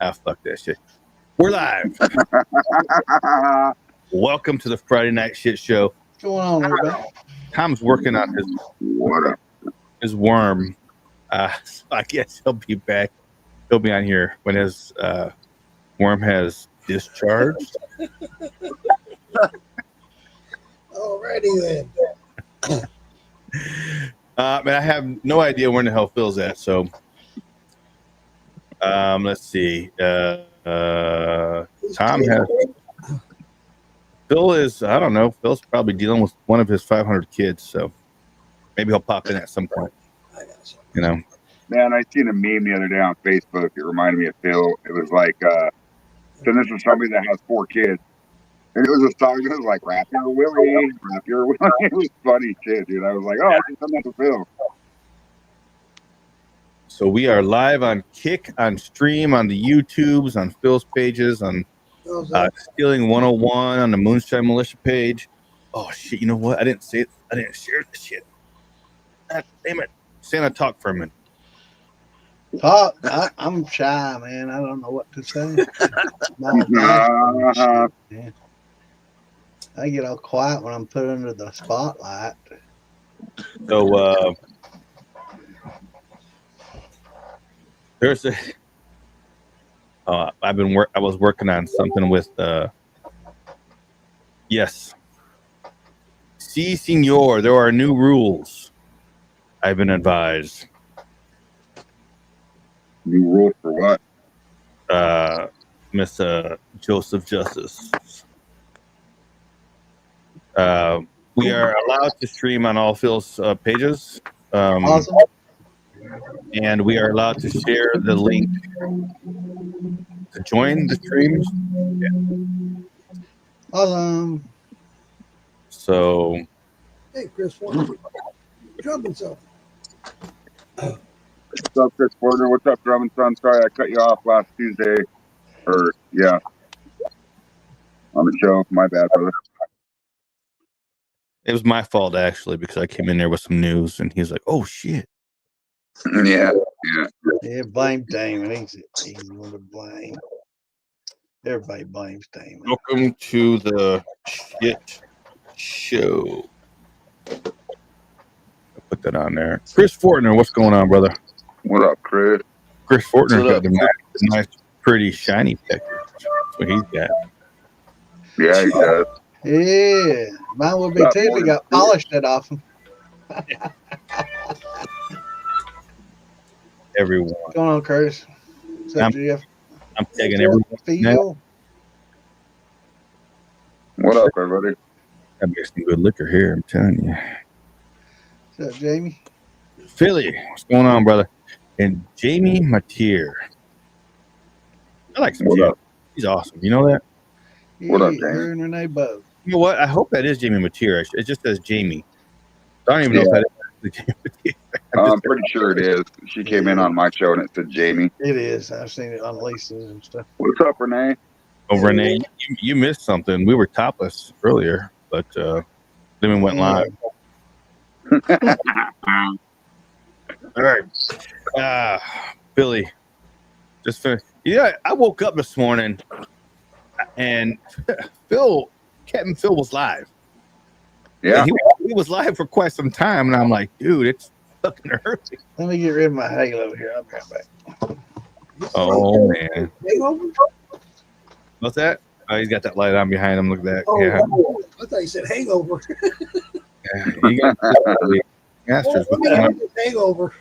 Fuck that shit. We're live. Welcome to the Friday Night Shit Show. What's going on, everybody? Tom's working on his worm. So I guess he'll be back. He'll be on here when his worm has discharged. Alrighty then. Man, I have no idea where the hell Phil's at. So, let's see. Tom has. Phil is. I don't know. Phil's probably dealing with one of his 500 kids. So maybe he'll pop in at some point. You know. Man, I seen a meme the other day on Facebook. It reminded me of Phil. It was like, so this is somebody that has 4 kids. And it was a song that was like, Rap Your Willie, Rap Your Willie. It was funny shit, dude. I was like, I should send that to Phil. So we are live on Kick, on stream, on the YouTubes, on Phil's pages, on Distilling 101, on the Moonshine Militia page. Oh, shit. You know what? I didn't say it. I didn't share the shit. God damn it. Santa, talk for a minute. I'm shy, man. I don't know what to say. Man. I get all quiet when I'm put under the spotlight. So there's a. I was working on something with. Yes. Si, senor. There are new rules. I've been advised. New rule for what? Miss Joseph Justice. We are allowed to stream on all Phil's pages. Awesome. And we are allowed to share the link to join the streams. Yeah. Awesome. So. Hey, Chris, drumming son. What's up, Chris Porter? What's up, drumming son? Sorry I cut you off last Tuesday. On the show. My bad, brother. It was my fault, actually, because I came in there with some news, and he's like, oh, shit. Yeah. Blame Damon. He's going to blame. Everybody blames Damon. Welcome to the Shit Show. I'll put that on there. Chris Fortner, what's going on, brother? What up, Chris? Chris Fortner's got the nice, pretty, shiny picture. That's what he's got. Yeah, he does. Yeah. Mine would be too if he got polished it off him. Everyone. What's going on, Curtis? What's up, Jeff? I'm taking everyone. Phil? What up, everybody? That makes some good liquor here, I'm telling you. What's up, Jamie? Philly, what's going on, brother? And Jamie Mateer. I like some Jamie. He's awesome. You know that? What up, Jamie? Her and Renee both. You know what? I hope that is Jamie Mateer. It just says Jamie. I don't even know if that is Jamie Mateer. I'm pretty sure it is. She came in on my show and it said Jamie. It is. I've seen it on Lisa's and stuff. What's up, Renee? Oh, Renee, you missed something. We were topless earlier, but then we went live. All right. Billy, just finished. Yeah, I woke up this morning and Captain Phil was live. Yeah. He was live for quite some time, and I'm like, dude, it's fucking early. Let me get rid of my halo here. I'll be right back. Oh, man. What's that? Oh, he's got that light on behind him. Look at that. Oh, yeah. I thought you said hangover. Yeah, he got Masters. Hangover.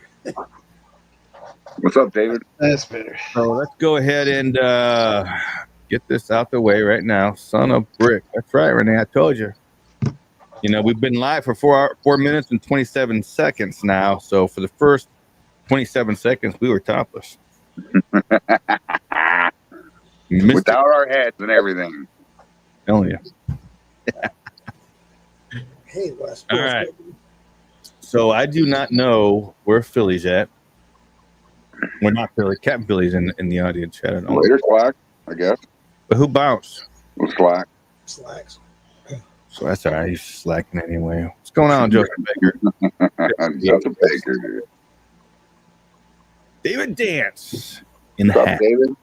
What's up, David? That's better. So let's go ahead and get this out the way right now. Son of brick. That's right, Renee. I told you. You know, we've been live for 4 minutes and 27 seconds now. So for the first 27 seconds, we were topless. Without our heads and everything. Telling you. Hey, Wes. All right. So I do not know where Philly's at. We're not Philly. Captain Philly's in the audience. I don't know. Later, Slack, I guess. But who bounced? Well, Slack. Slacks. So that's all right. He's slacking anyway. What's going on, Joseph Baker? Joseph Baker, dude. David Dance in the What's up, hat. David?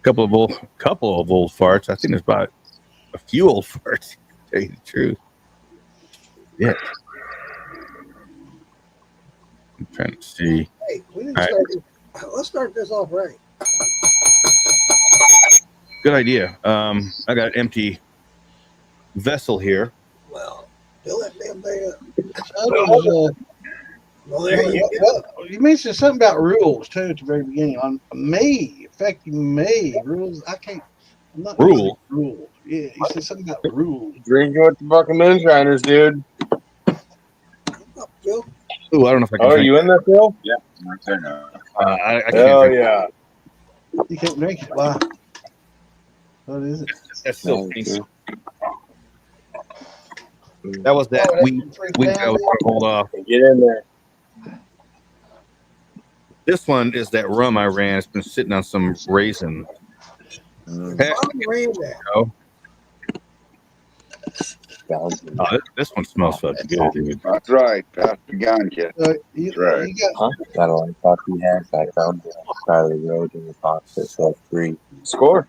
couple of old farts. I think there's about a few old farts. To tell you the truth. Yeah. I'm trying to see. Hey, we didn't All start this. Let's start this off right. Good idea. I got an empty vessel here. Well, fill that damn thing up. Well, there you go. Well, you mentioned something about rules too at the very beginning. On May, affecting May rules. I'm not Rule? Rules. Yeah, you said something about rules. Drinking with the fucking moonshiners, dude. What's up, Phil? Ooh, I don't know if I can. Oh, are drink you in there, Phil? Yeah, I'm right there now. I can't Hell drink. yeah. You can't drink it. Why? What is it? That's still pink. Okay. That was that Oh, that's week the I was going to hold off. Get in there. This one is that rum I ran. It's been sitting on some raisin. Hey, Bobby ran that. this one smells fucking good, dude. That's right. That's the gun, kid. You, Right. you got Huh? Got a like coffee hacks. I found it on the side of the road in the box that said free. Score.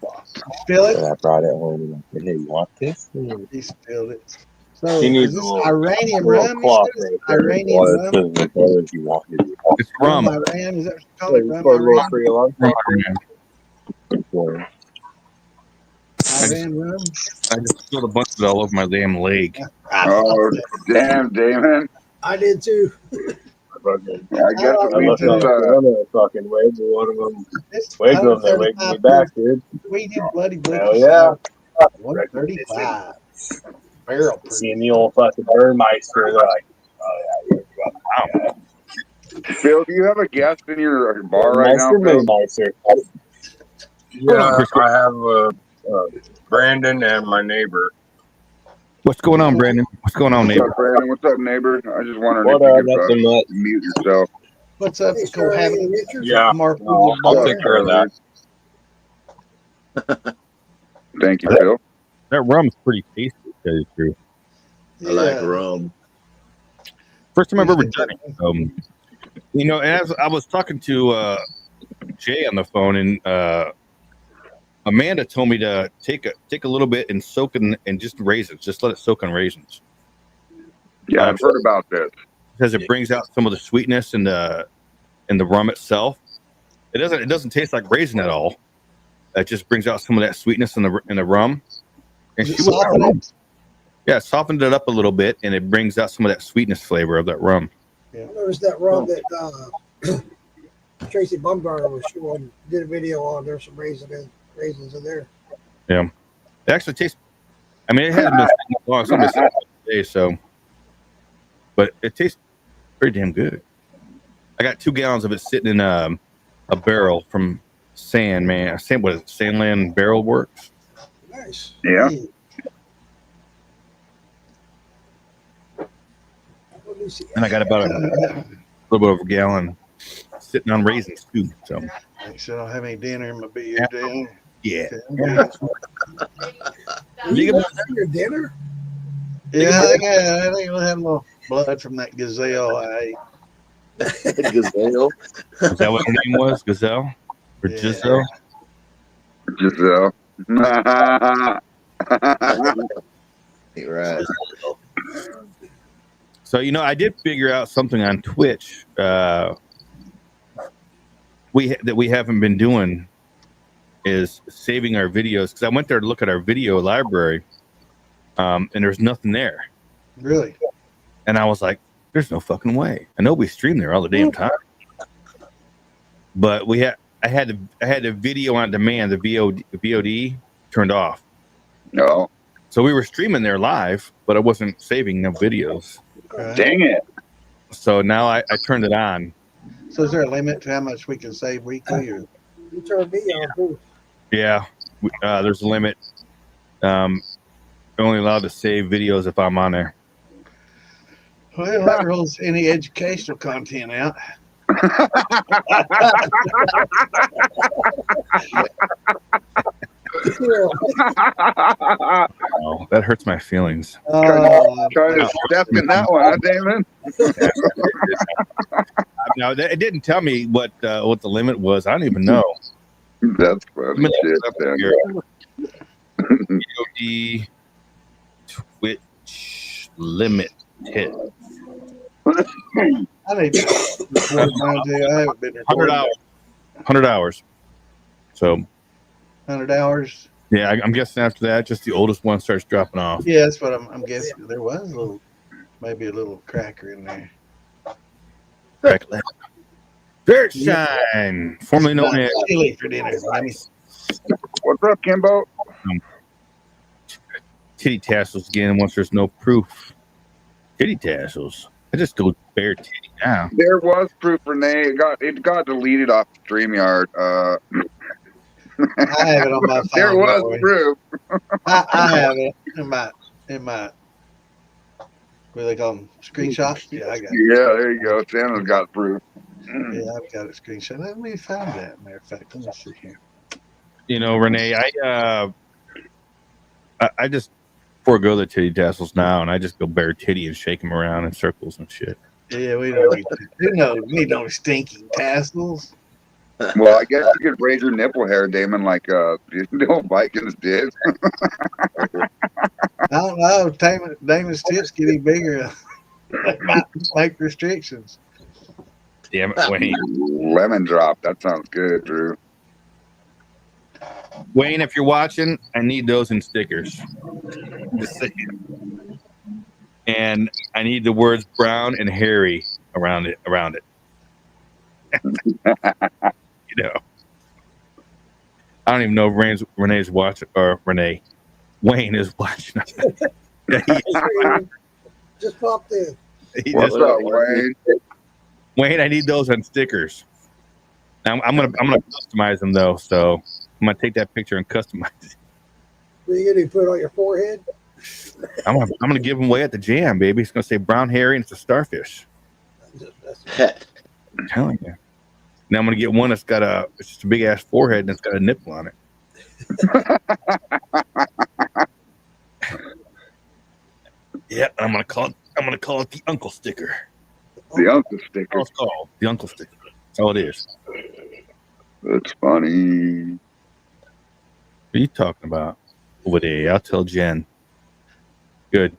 spill And it. I brought it home and I said, hey, you want this? He spilled it. So She is needs a this little- Iranian little rum? cloth You said? right there. Iranian Well, rum. it says the colors you want it. It's rum. Iran? Is that what you call Yeah, it? you Rum poured a little Iran? free along. Rum Iran. For Iran rum? I just spilled a bunch of it all over my damn leg. Oh, damn, Damon. I did too. Fucking- I guess Oh, it I means looked on it's the corner, fucking waved, and one of them It's waved them, they waved me 135 back, dude. Sweetie Bloody Hell Blicky. yeah. 135. Barrel proof. Seeing the old fucking Burmeister, they're like, oh yeah, Phil, do you have a guest in your bar right now, Phil? Burmeister. Yeah, I have Brandon and my neighbor. What's going on, Brandon? What's going on, What's neighbor? up, Brandon? What's up, neighbor? I was just wondering What if up? you could Nothing much. mute yourself. What's up, Hey, sir, any cohabiting? pictures? Yeah. Mark No, I'll take care of that. Thank you, Phil. That rum's pretty tasty, to tell you the truth. Yeah. I like rum. First time I've ever done it. You know, as I was talking to Jay on the phone, and Amanda told me to take a little bit and soak in and just raisins, just let it soak on raisins, Yeah, I've heard about this. because it brings out some of the sweetness in the rum itself. It doesn't taste like raisin at all. It just brings out some of that sweetness in the rum. And Does she it was soften it? yeah, softened it up a little bit, and it brings out some of that sweetness flavor of that rum. I noticed that rum that Tracy Bumgarner was showing, did a video on. There's some raisins in there. It actually tastes. I mean, it hasn't been sitting long. It's only been sitting today, so, but it tastes pretty damn good. I got 2 gallons of it sitting in a barrel from Sandland Barrel Works. Nice. Yeah. Let me see. And I got about a little bit over a gallon sitting on raisins too. So Make sure I don't have any dinner in my beer, Dan. yeah, Are you gonna have your dinner? Yeah, I think we'll have a little blood from that gazelle I ate. Gazelle. is that what her name was? Gazelle or Yeah. Giselle? Giselle. You're right. So you know, I did figure out something on Twitch. That we haven't been doing is saving our videos, because I went there to look at our video library, and there's nothing there. Really? And I was like, "There's no fucking way." I know we stream there all the damn time, but I had the video on demand, the VOD turned off. No. So we were streaming there live, but I wasn't saving no videos. Dang it. So now I turned it on. So is there a limit to how much we can save weekly? Or? You turned me on too. Yeah, there's a limit. I'm only allowed to save videos if I'm on there. Well, that rules any educational content out. Oh, that hurts my feelings. Trying to step in that one, huh, Damon? No, it didn't tell me what the limit was. I don't even know. That's funny shit. POD Twitch Limited. I need to work mine too. I haven't been 100 recording. hours. 100 hours. So 100 hours. yeah, I'm guessing after that, just the oldest one starts dropping off. Yeah, that's what I'm guessing. There was a little, maybe a little cracker in there. Moonshine, formerly known as chili for dinner. Let me. What's up, Kimbo? titty tassels again. Once there's no proof, titty tassels. I just go bare titty now. There was proof, Renee. It got deleted off StreamYard. I have it on my phone. There was boy. proof. I have it in my what do they call them? Screenshots? Yeah, I got it. Yeah, there you go. Santa's got proof. Yeah, I've got a screenshot. Let me find that. Matter of fact, let me see here. You know, Renee, I just forego the titty tassels now, and I just go bare titty and shake them around in circles and shit. Yeah, we don't need no stinking tassels. Well, I guess you could raise your nipple hair, Damon, like Vikings did. I don't know. Damon's tits getting bigger. Might make restrictions. Damn it, Wayne. Lemon drop. That sounds good, Drew. Wayne, if you're watching, I need those in stickers. Just saying. And I need the words brown and hairy around it. You know. I don't even know if Renee's watching, or Wayne is watching. Just popped in. What's up, Wayne? Wayne, I need those on stickers. Now, I'm gonna customize them though, so I'm gonna take that picture and customize it. What are you gonna put it on your forehead? I'm gonna give them away at the jam, baby. It's gonna say brown hairy and it's a starfish. I'm telling you. Now I'm gonna get one that's got it's just a big ass forehead and it's got a nipple on it. Yeah, I'm gonna call it the uncle sticker. The uncle sticker. That's what it's called, the uncle sticker. That's all it is. That's funny. What are you talking about over there? I'll tell Jen. Good.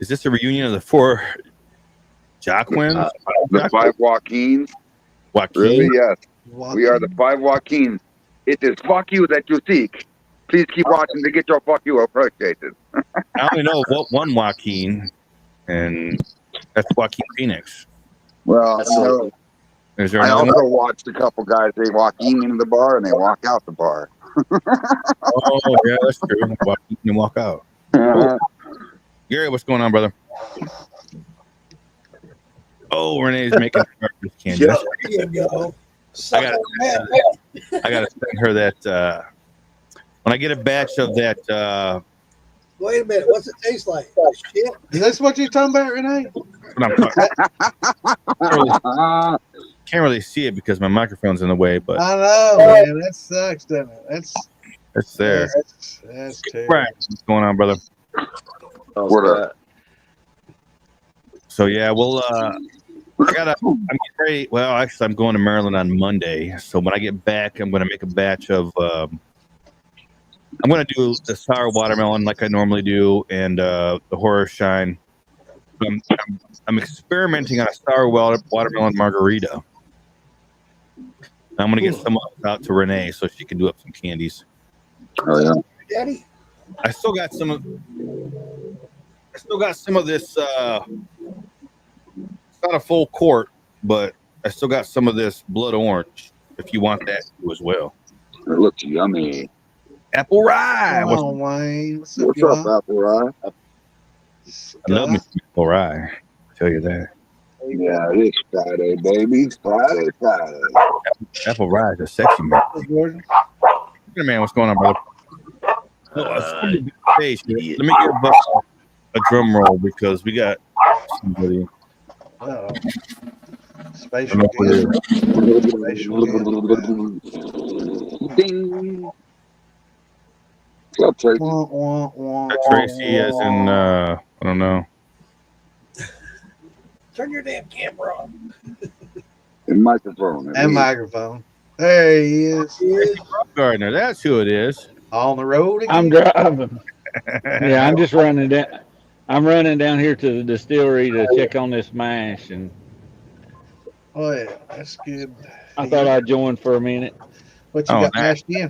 Is this a reunion of the four Jacquins? The five Joaquins. Joaquin? Really? Yes. We are the five Joaquins. It is fuck you that you seek. Please keep watching to get your fuck you appreciated. I only know one Joaquin, and that's Joaquin Phoenix. Well, Is there I another also one? watched a couple guys. They walk into the bar and they walk out the bar. Oh, yeah, that's true. Joaquin can walk out. Gary, what's going on, brother? Oh, Renee's making breakfast candy. There you go. I gotta send her that. When I get a batch of that, Wait a minute. What's it taste like? Shit. Is this what you're talking about, Renee? Can't really see it because my microphone's in the way, but I know, man. That sucks, doesn't it? it's there. That's terrible. Right. What's going on, brother? What up? So yeah, well, I'm getting ready. Well, actually, I'm going to Maryland on Monday. So when I get back, I'm going to make a batch of. I'm going to do the sour watermelon like I normally do, and the horror shine. I'm experimenting on a sour watermelon margarita. I'm going to get some out to Renee so she can do up some candies. Oh yeah. Daddy? I still got some of this. It's not a full quart, but I still got some of this blood orange. If you want that too as well. It looks yummy. Apple rye. Come on, Wayne. What's up, Apple Rye? I love me some apple rye. I'll tell you that. Yeah, it's Friday, baby. Friday. Apple rye is a sexy man. Gordon? Hey, man, what's going on, brother? Let me give a drum roll because we got somebody. Uh-oh. I Spatial don't know what it is. Ding. What's up, Tracy? Tracy, as in, I don't know. Turn your damn camera on. And microphone. And microphone. There he is. Gardner, that's who it is. On the road again. I'm driving. Yeah, I'm just running down. I'm running down here to the distillery to check on this mash, and Oh yeah, that's good. I thought I'd join for a minute. What you got mashed in?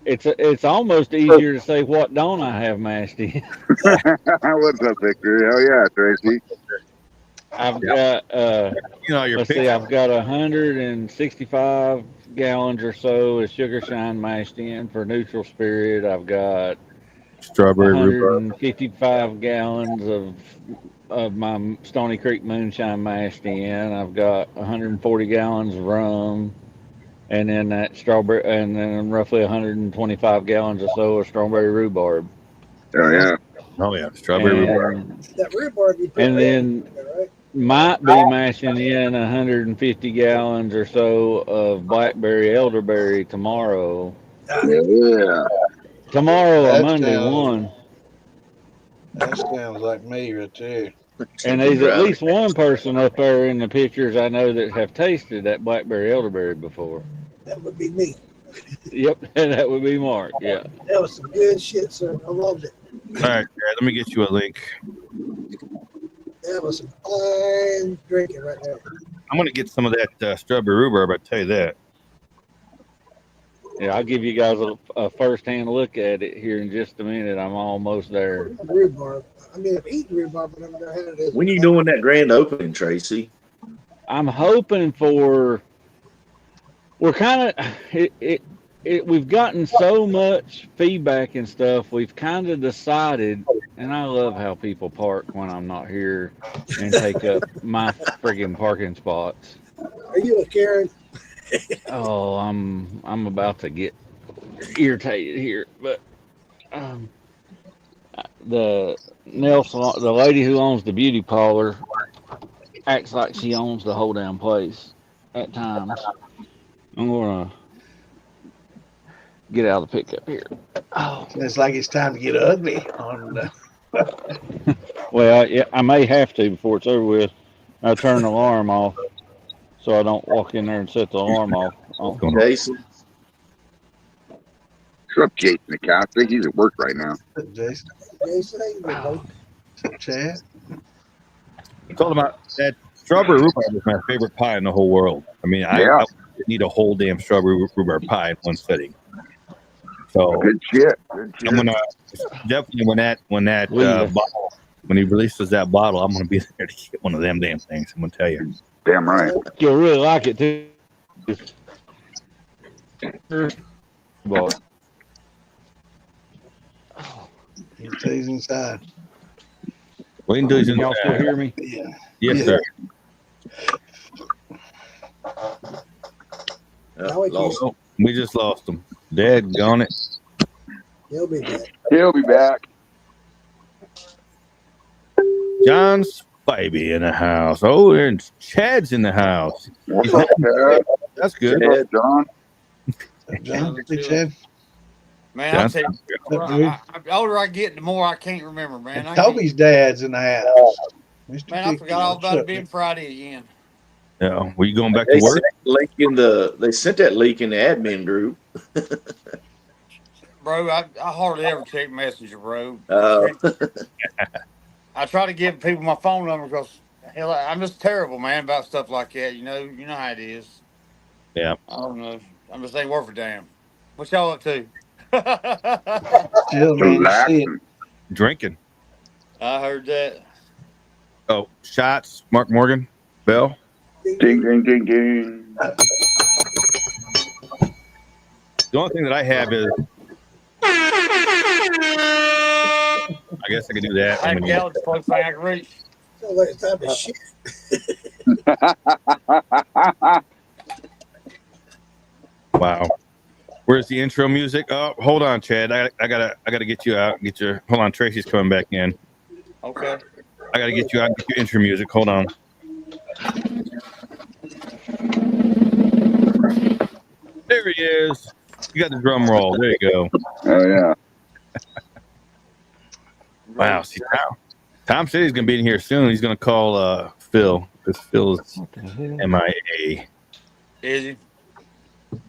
It's almost easier to say what don't I have mashed in. What's up, Victor? Hell yeah, Tracy. I've got Your let's see, I've got 165 gallons or so of sugar shine mashed in for neutral spirit. I've got strawberry rhubarb. 155 gallons of my Stony Creek moonshine mashed in. I've got 140 gallons of rum, and then that strawberry, and then roughly 125 gallons or so of strawberry rhubarb. Oh yeah. Oh yeah, strawberry rhubarb. That rhubarb you put And then right? might be mashing in 150 gallons or so of blackberry elderberry tomorrow. Yeah. Tomorrow or That Monday sounds- one. That sounds like me right there. And there's at least one person up there in the pictures I know that have tasted that blackberry elderberry before. That would be me. Yep, and that would be Mark. Yeah. That was some good shit, sir. I loved it. All right, let me get you a link. That was some fine drinking right there. I'm gonna get some of that strawberry rhubarb. I tell you that. Yeah, I'll give you guys a first-hand look at it here in just a minute. I'm almost there. Rhubarb. I mean, I've eaten rhubarb, but I've never had it. When you doing that grand opening, Tracy? I'm hoping for. We're kind of we've gotten so much feedback and stuff. We've kind of decided, and I love how people park when I'm not here and take up my friggin' parking spots. Are you a Karen? Oh, I'm about to get irritated here, but the nail salon, the lady who owns the beauty parlor, acts like she owns the whole damn place at times. I'm gonna get out of the pickup here. Oh, It's like it's time to get ugly. well, yeah, I may have to before it's over with. I turn the alarm off so I don't walk in there and set the alarm off. Oh. Jason? What's up, Jason the cow? I think he's at work right now. Jason, Jason, how you doing, buddy? Chad. I told him about that strawberry rhubarb is my favorite pie in the whole world. I mean, I need a whole damn strawberry rhubarb pie in one sitting. So Good shit. Good shit. I'm gonna definitely when he releases that bottle, I'm gonna be there to get one of them damn things. I'm gonna tell you. Damn right. You'll really like it too. Boy. He stays inside. Wait until he's in Y'all still hear me? Yeah. Yes, Yeah. sir. Now we can- Lost. Oh, we just lost him. Dead, gone it. He'll be back. He'll be back. John Spivey in the house. Oh, and Chad's in the house. What's up, Chad? That's good. Chad, John. John, hey, Chad. Man, I John? tell you, the older I get, the more I can't remember, man. And Toby's dad's in the house. Mr. Man, I Pickett, forgot all about what's it up, being Friday again. Yeah. Were you going back They to work? sent that link in the admin group. Bro, I hardly ever check Messenger, bro. I try to give people my phone number because, hell, I'm just terrible, man, about stuff like that. You know how it is. Yeah. I don't know. I'm just ain't worth a damn. What y'all up to? Chill, man. Relaxing. Drinking. I heard that. Oh, shots. Mark Morgan. Bell. Ding, ding, ding, ding. The only thing that I have is, I guess I could do that. I got the close thing I can reach. Sounds like it's time to shit. Wow. Where's the intro music? Oh, hold on, Chad. I gotta get you out. Hold on. Tracy's coming back in. Okay. I gotta get you out. Get your intro music. Hold on. There he is. You got the drum roll. There you go. Oh, yeah. Wow. See, Tom said he's gonna be in here soon. He's gonna call Phil. This feels What the hell? MIA. Is he?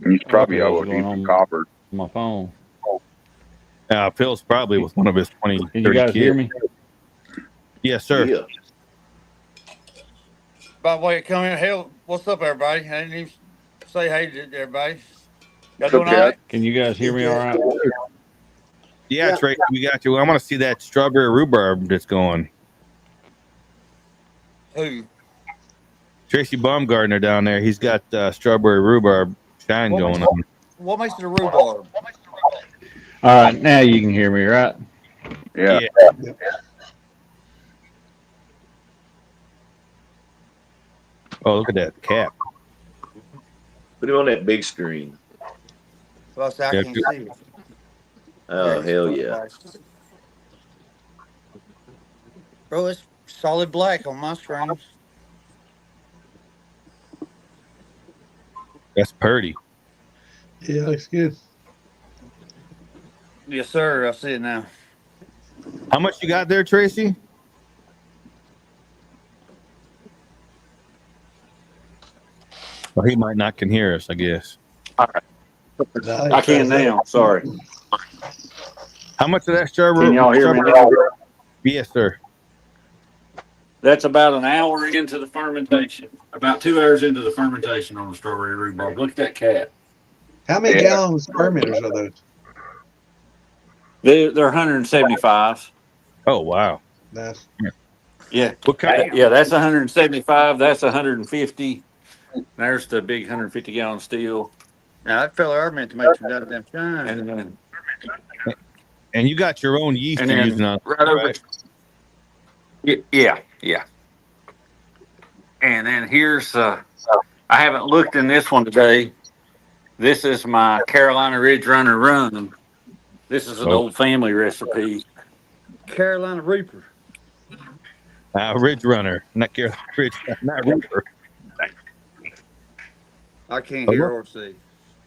He's probably What the owed hell's going some on? copper. My phone. Phil's probably with one of his 20, Can you 30 guys kids. hear me? Yes, sir. Yeah. By the way, come in. Hell, what's up, everybody? I didn't even say hey to everybody. Y'all So, doing all right? Can you guys hear me all right? Yeah, Tracy, we got you. I want to see that strawberry rhubarb that's going. Who? Tracy Baumgartner down there. He's got strawberry rhubarb shine What going makes, on. what makes it a rhubarb? All right, now you can hear me, right? Yeah. Oh, look at that cap. Put him on that big screen. Well, I Yeah, can't see it. Oh, hell yeah. Bro, it's solid black on my screen. That's purdy. Yeah, looks good. Yes, sir. I see it now. How much you got there, Tracy? Well, he might not can hear us, I guess. I can now. Sorry. How much of that strawberry? Can y'all hear me now? Yes, sir. That's about an hour into the fermentation. About 2 hours into the fermentation on the strawberry rhubarb. Look at that cat. How many gallons fermenters are those? They're 175. Oh, wow. Nice. Yeah. What kind of, Yeah, that's 175. That's 150. There's the big 150 gallon steel. Now, that fella are meant to make some goddamn shine. And then and you got your own yeast And you're then using on right over- right? Yeah. And then here's I haven't looked in this one today. This is my Carolina Ridge Runner Rum. This is an old family recipe. Carolina Reaper. Ridge Runner, not Carolina Ridge, not Reaper. I can't hear or see.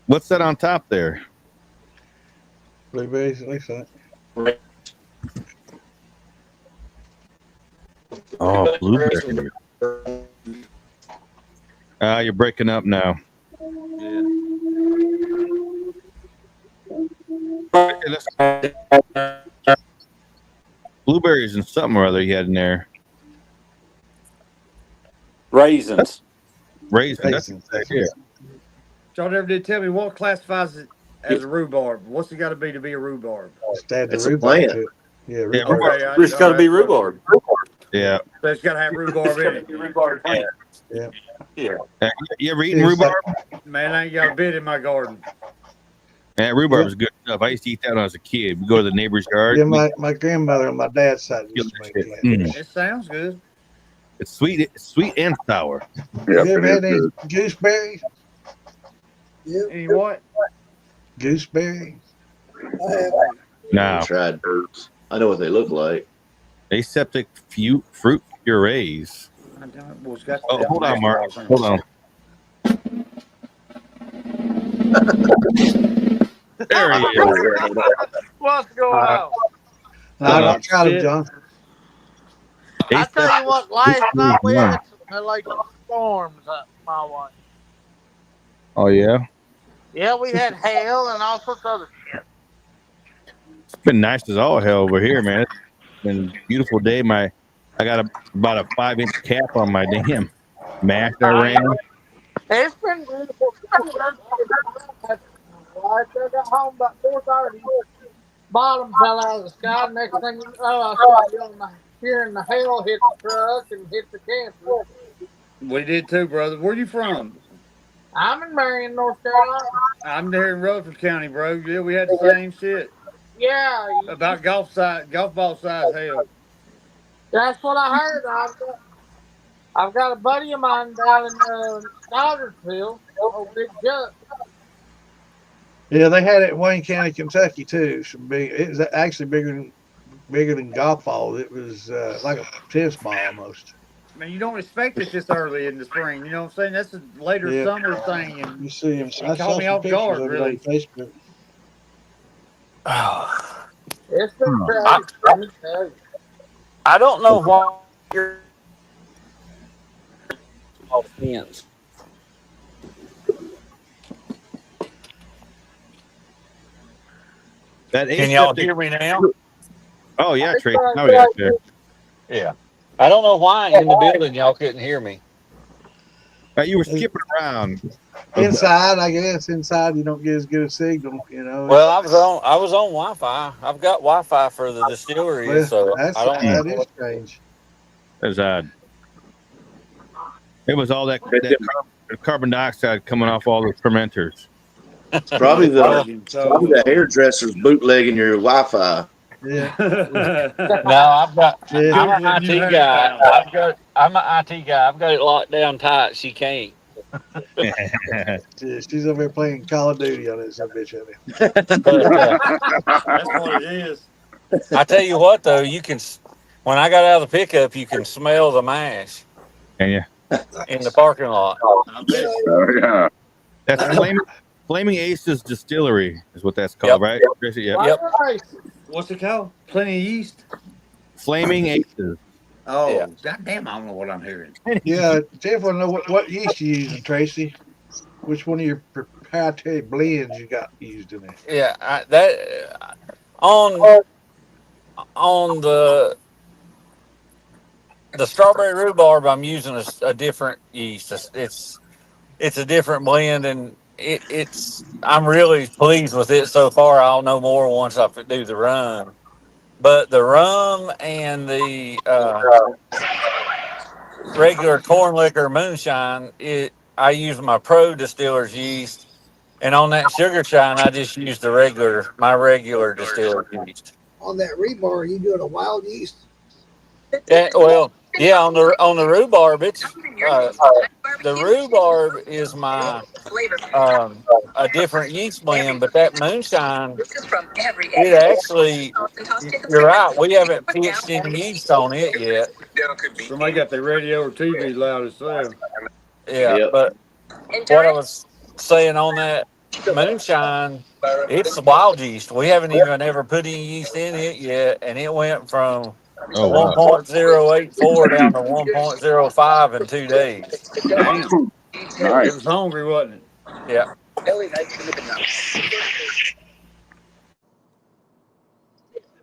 What's that on top there? Blueberries, at least that. Oh, blueberry. You're breaking up now. Yeah. Blueberries and something or other you had in there. Raisins. Raisins. That's here. Y'all never did tell me what classifies it as a rhubarb. What's it got to be a rhubarb? Just add the It's a rhubarb plant. to it. Yeah, Yeah, rhubarb. Okay, It's got to be rhubarb. Yeah. So it's got to have rhubarb in it. Rhubarb plant. Yeah. Yeah. You ever eaten It's rhubarb? Man, I ain't got a bit in my garden. Yeah, rhubarb is good stuff. I used to eat that when I was a kid. We go to the neighbor's yard. Yeah, my grandmother on my dad's side used to make that. It sounds good. It's sweet and sour. Yeah. You ever it had is any good. gooseberries? Any what? Gooseberries? Now, Tried birds. I know what they look like. aseptic fruit purees. Oh, hold on, Mark. Hold on. There he is. What's going on? I don't try them, John. I tell you what, last night we had some storms up my way. Oh, yeah? Yeah, we had hail and all sorts of other shit. It's been nice as all hell over here, man. It's been a beautiful day. I got about a 5-inch cap on my damn mash I ran. It's been beautiful. I got home about 4:30. Bottom fell out of the sky. Next thing you know, I started hearing the hail hit the truck and hit the camper. We did too, brother. Where you from? I'm in Marion, North Carolina. I'm there in Rutherford County, bro. Yeah, we had the same shit. Yeah. About golf ball size hail. That's what I heard. I've got a buddy of mine down in Stoddersville, Big Chuck. Yeah, they had it in Wayne County, Kentucky too. Some big. It was actually bigger than golf balls. It was like a tennis ball almost. Man, you don't expect it this early in the spring. You know what I'm saying? That's a later summer thing. And you see him. It caught me off guard, really. Facebook. It's been crazy. I don't know why you're fence. That Can y'all aseptic. hear me now? Oh yeah, Tracy. Now we got there. Yeah. I don't know why in the building y'all couldn't hear me. You were skipping around. Inside, I guess. Inside, you don't get as good a signal. You know. Well, I was on Wi-Fi. I've got Wi-Fi for the distillery, Well, so that I don't know. is strange. That's odd. It was all that carbon dioxide coming off all the fermenters. It's probably the hairdresser's bootlegging your Wi-Fi. Yeah. No, I'm an IT guy. I'm an IT guy. I've got it locked down tight. She can't. Yeah, she's over here playing Call of Duty on it, some bitch. That's what it is. I tell you what, though, you can. When I got out of the pickup, you can smell the mash. Can you? In the parking lot. Oh yeah. That's Flaming Aces Distillery is what that's called, right? Tracy? Yep. What's it called? Plenty of yeast. Flaming Aces. Oh, Yeah. goddamn! I don't know what I'm hearing. Yeah, Jeff want to know what yeast you using, Tracy. Which one of your proprietary blends you got used in there? Yeah, on the strawberry rhubarb, I'm using a different yeast. It's a different blend, and I'm really pleased with it so far. I'll know more once I do the run. But the rum and the regular corn liquor moonshine, I use my Pro Distiller's yeast, and on that sugar shine, I just use my regular distiller yeast. On that rebar, you doing a wild yeast? Yeah, well, yeah, on the rhubarb, it's the rhubarb is my a different yeast blend, but that moonshine, it actually, you're right, we haven't pitched any yeast on it yet. Somebody got their radio or TV loud as hell. Yeah, Yep. but what I was saying on that moonshine, it's wild yeast. We haven't even ever put any yeast in it yet, and it went from 1.084 down to 1.05 in 2 days. Damn. Nice. It was hungry, wasn't it? Yeah.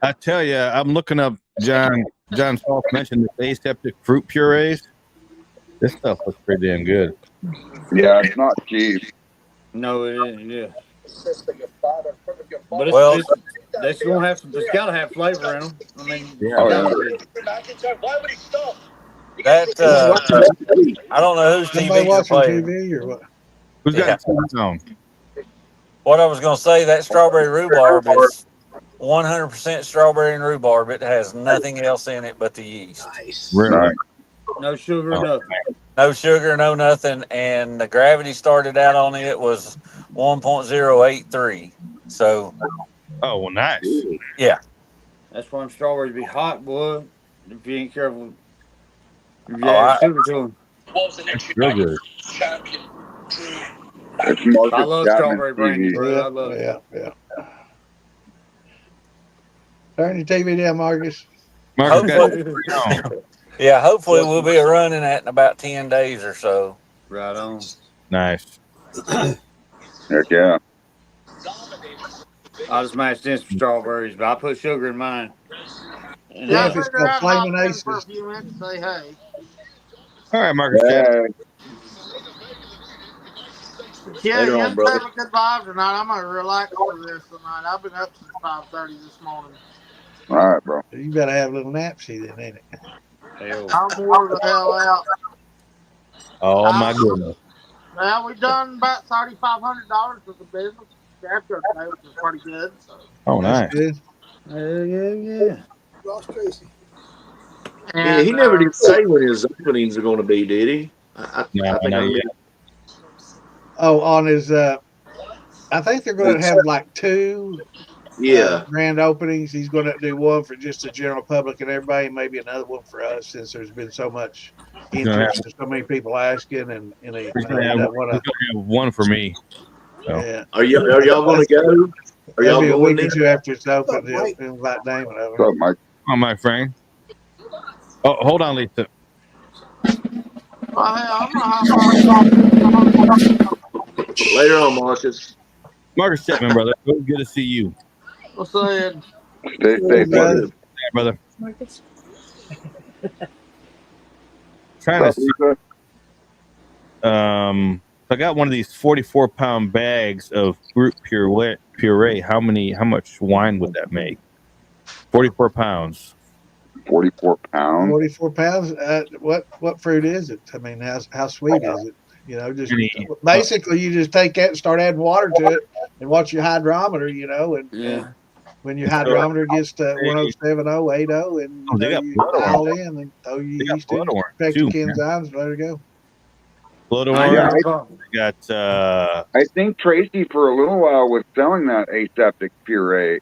I tell you, I'm looking up John Salk mentioned the aseptic fruit purees. This stuff looks pretty damn good. Yeah, it's not cheap. No, it isn't. Yeah. But it's gonna have it's gotta have flavor in them. I mean, that I don't know whose Somebody TV watching playing. TV or what? Who's got the on? What I was going to say, that strawberry rhubarb is 100% strawberry and rhubarb. It has nothing else in it but the yeast. Really? no sugar, nothing. No sugar, no nothing. And the gravity started out on it was 1.083. So. Oh, well, nice. Yeah. That's why them strawberries be hot, boy. If you ain't careful. If you add sugar to them. Real good. I love strawberry brandy, bro. I love it. Yeah. Turn your TV down, Marcus. Yeah, hopefully we'll be running that in about 10 days or so. Right on. Nice. Heck yeah. I just mashed in some strawberries, but I put sugar in mine. And Yeah, if it's called Flaming For a Aces. few minutes, say hey. All right, Marcus. Yeah, Later you on, brother. have a good vibe tonight. I'm gonna relax for the rest of the night. I've been up since 5:30 this morning. All right, bro. You better have a little napsy then, ain't it? I'm wore the hell out. Oh my goodness. Well, we've done about $3,500 with the business. After today, which is pretty good. So. Oh, nice. Good. Yeah. Ross Tracy. Yeah, he never did say when his openings are going to be, did he? I think I missed. Oh, on his I think they're going to have like 2 grand openings. He's going to do one for just the general public and everybody, and maybe another one for us, since there's been so much interest and so many people asking. And He's gonna have one for me. So. Yeah. Are y'all going to go? Are y'all Maybe a going week or in? 2 after it's open, they'll invite Damon over. What's up, Mike? Oh, my friend. Oh, hold on, Lisa. I'm gonna Later on, Marcus. Marcus Chapman, brother. It was good to see you. What's that? Stay safe, brother. Yeah, brother. Trying to see. I got one of these 44-pound bags of fruit puree. How much wine would that make? 44 pounds. 44 pounds. 44 pounds. What fruit is it? I mean, how sweet is it? You know, just basically you just take that and start adding water to it and watch your hydrometer, you know, and when your hydrometer gets to 107.0, 80, and you know, you dial in and throw your yeast in, pectic enzymes, and let it go. Blood orange. They got I think Tracy for a little while was selling that aseptic puree,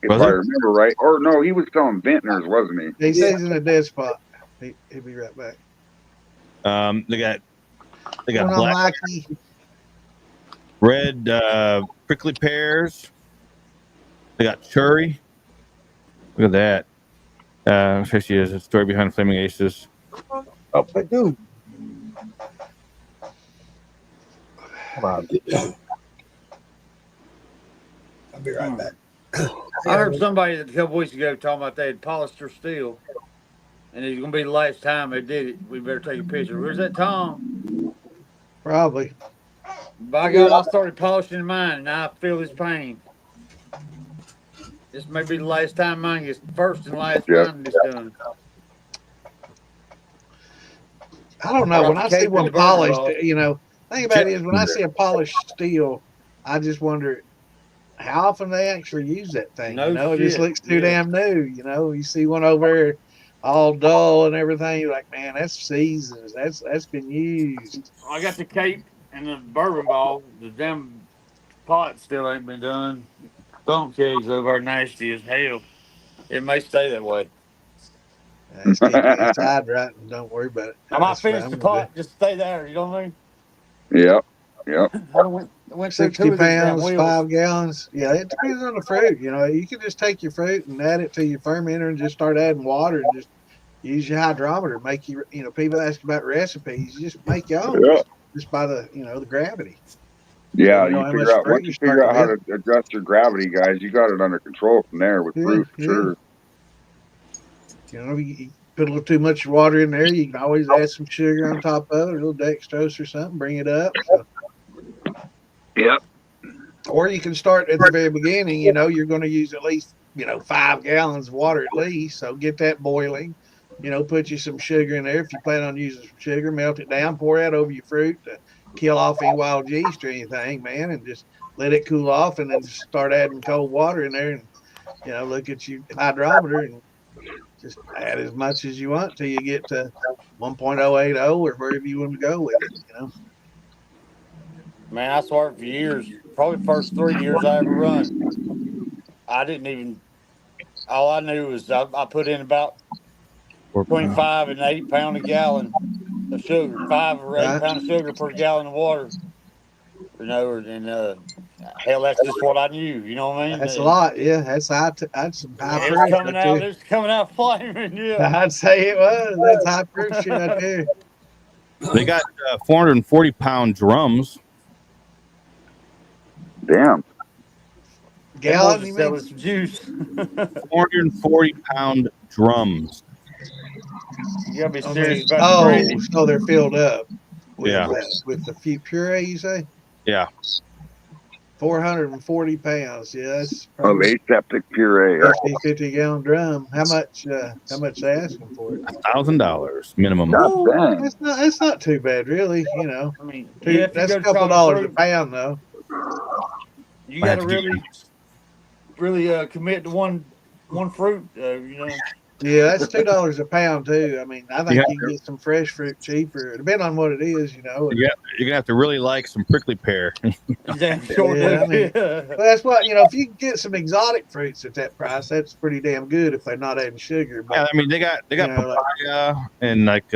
if I remember right. Or no, he was selling Vintners, wasn't he? He says he's in a dead spot. He'll be right back. They got black, red prickly pears. They got cherry. Look at that. Tracy has a story behind Flaming Aces. Oh, I do. Come on. I'll be right back. I heard somebody a couple weeks ago talking about they had polished their steel, and it's going to be the last time they did it. We better take a picture. Where's that Tom? Probably. By God, I started polishing mine, and I feel his pain. This may be the last time mine gets first and last mine gets done. I don't know. When I see one polished, you know, thing about it is when I see a polished steel, I just wonder how often they actually use that thing. No you know, shit. It just looks too damn new. You know, you see one over there all dull and everything. You're like, man, that's seasons. That's been used. I got the cape and the bourbon ball. The damn pot still ain't been done. Thump kegs over there nasty as hell. It may stay that way. Just keep it inside right and don't worry about it. I might finish the pot, just stay there. You know what I mean? Yep. I went 60 pounds, 5 gallons. Yeah, it depends on the fruit. You know, you can just take your fruit and add it to your fermenter and just start adding water and just use your hydrometer. Make you know, people ask about recipes. You just make your own just by the, you know, the gravity. Yeah, you figure out once you figure out how to adjust your gravity, guys, you got it under control from there with fruit for sure. You know, you put a little too much water in there, you can always add some sugar on top of it, a little dextrose or something, bring it up. So. Yep. Or you can start at the very beginning. You know, you're going to use at least, you know, 5 gallons of water at least. So get that boiling. You know, put you some sugar in there. If you plan on using some sugar, melt it down, pour that over your fruit to kill off any wild yeast or anything, man, and just let it cool off, and then just start adding cold water in there, and you know, look at your hydrometer and just add as much as you want till you get to 1.080 or wherever you want to go with it, you know. Man, I swear for years, probably the first 3 years I ever run, I didn't even, all I knew was I put in about between 5 and 8 pounds a gallon of sugar, 5 or 8 pounds of sugar per gallon of water. You know, and hell, that's just what I knew. You know what I mean? That's a lot, yeah. That's some high proof. It's coming out flaming, yeah. I'd say it was. That's high proof shit out there. They got 440-pound drums. Damn. Gallon, you mean? Some juice. 440-pound drums. You gotta be serious about the brandy. So they're filled up. With the puree, you say? Yeah. 440 pounds. Yeah, that's aseptic puree. 50 gallon drum. How much they asking for it? $1,000 minimum. Not bad. That's not too bad, really. You know, I mean, that's a couple dollars a pound, though. You got to really commit to one fruit. You know. Yeah, that's $2 a pound too. I mean, I think you can get some fresh fruit cheaper, depending on what it is, you know. Yeah, you're gonna have to really like some prickly pear. Damn sure. I mean, well, that's what, you know. If you can get some exotic fruits at that price, that's pretty damn good. If they're not adding sugar. But, yeah, I mean, they got papaya and like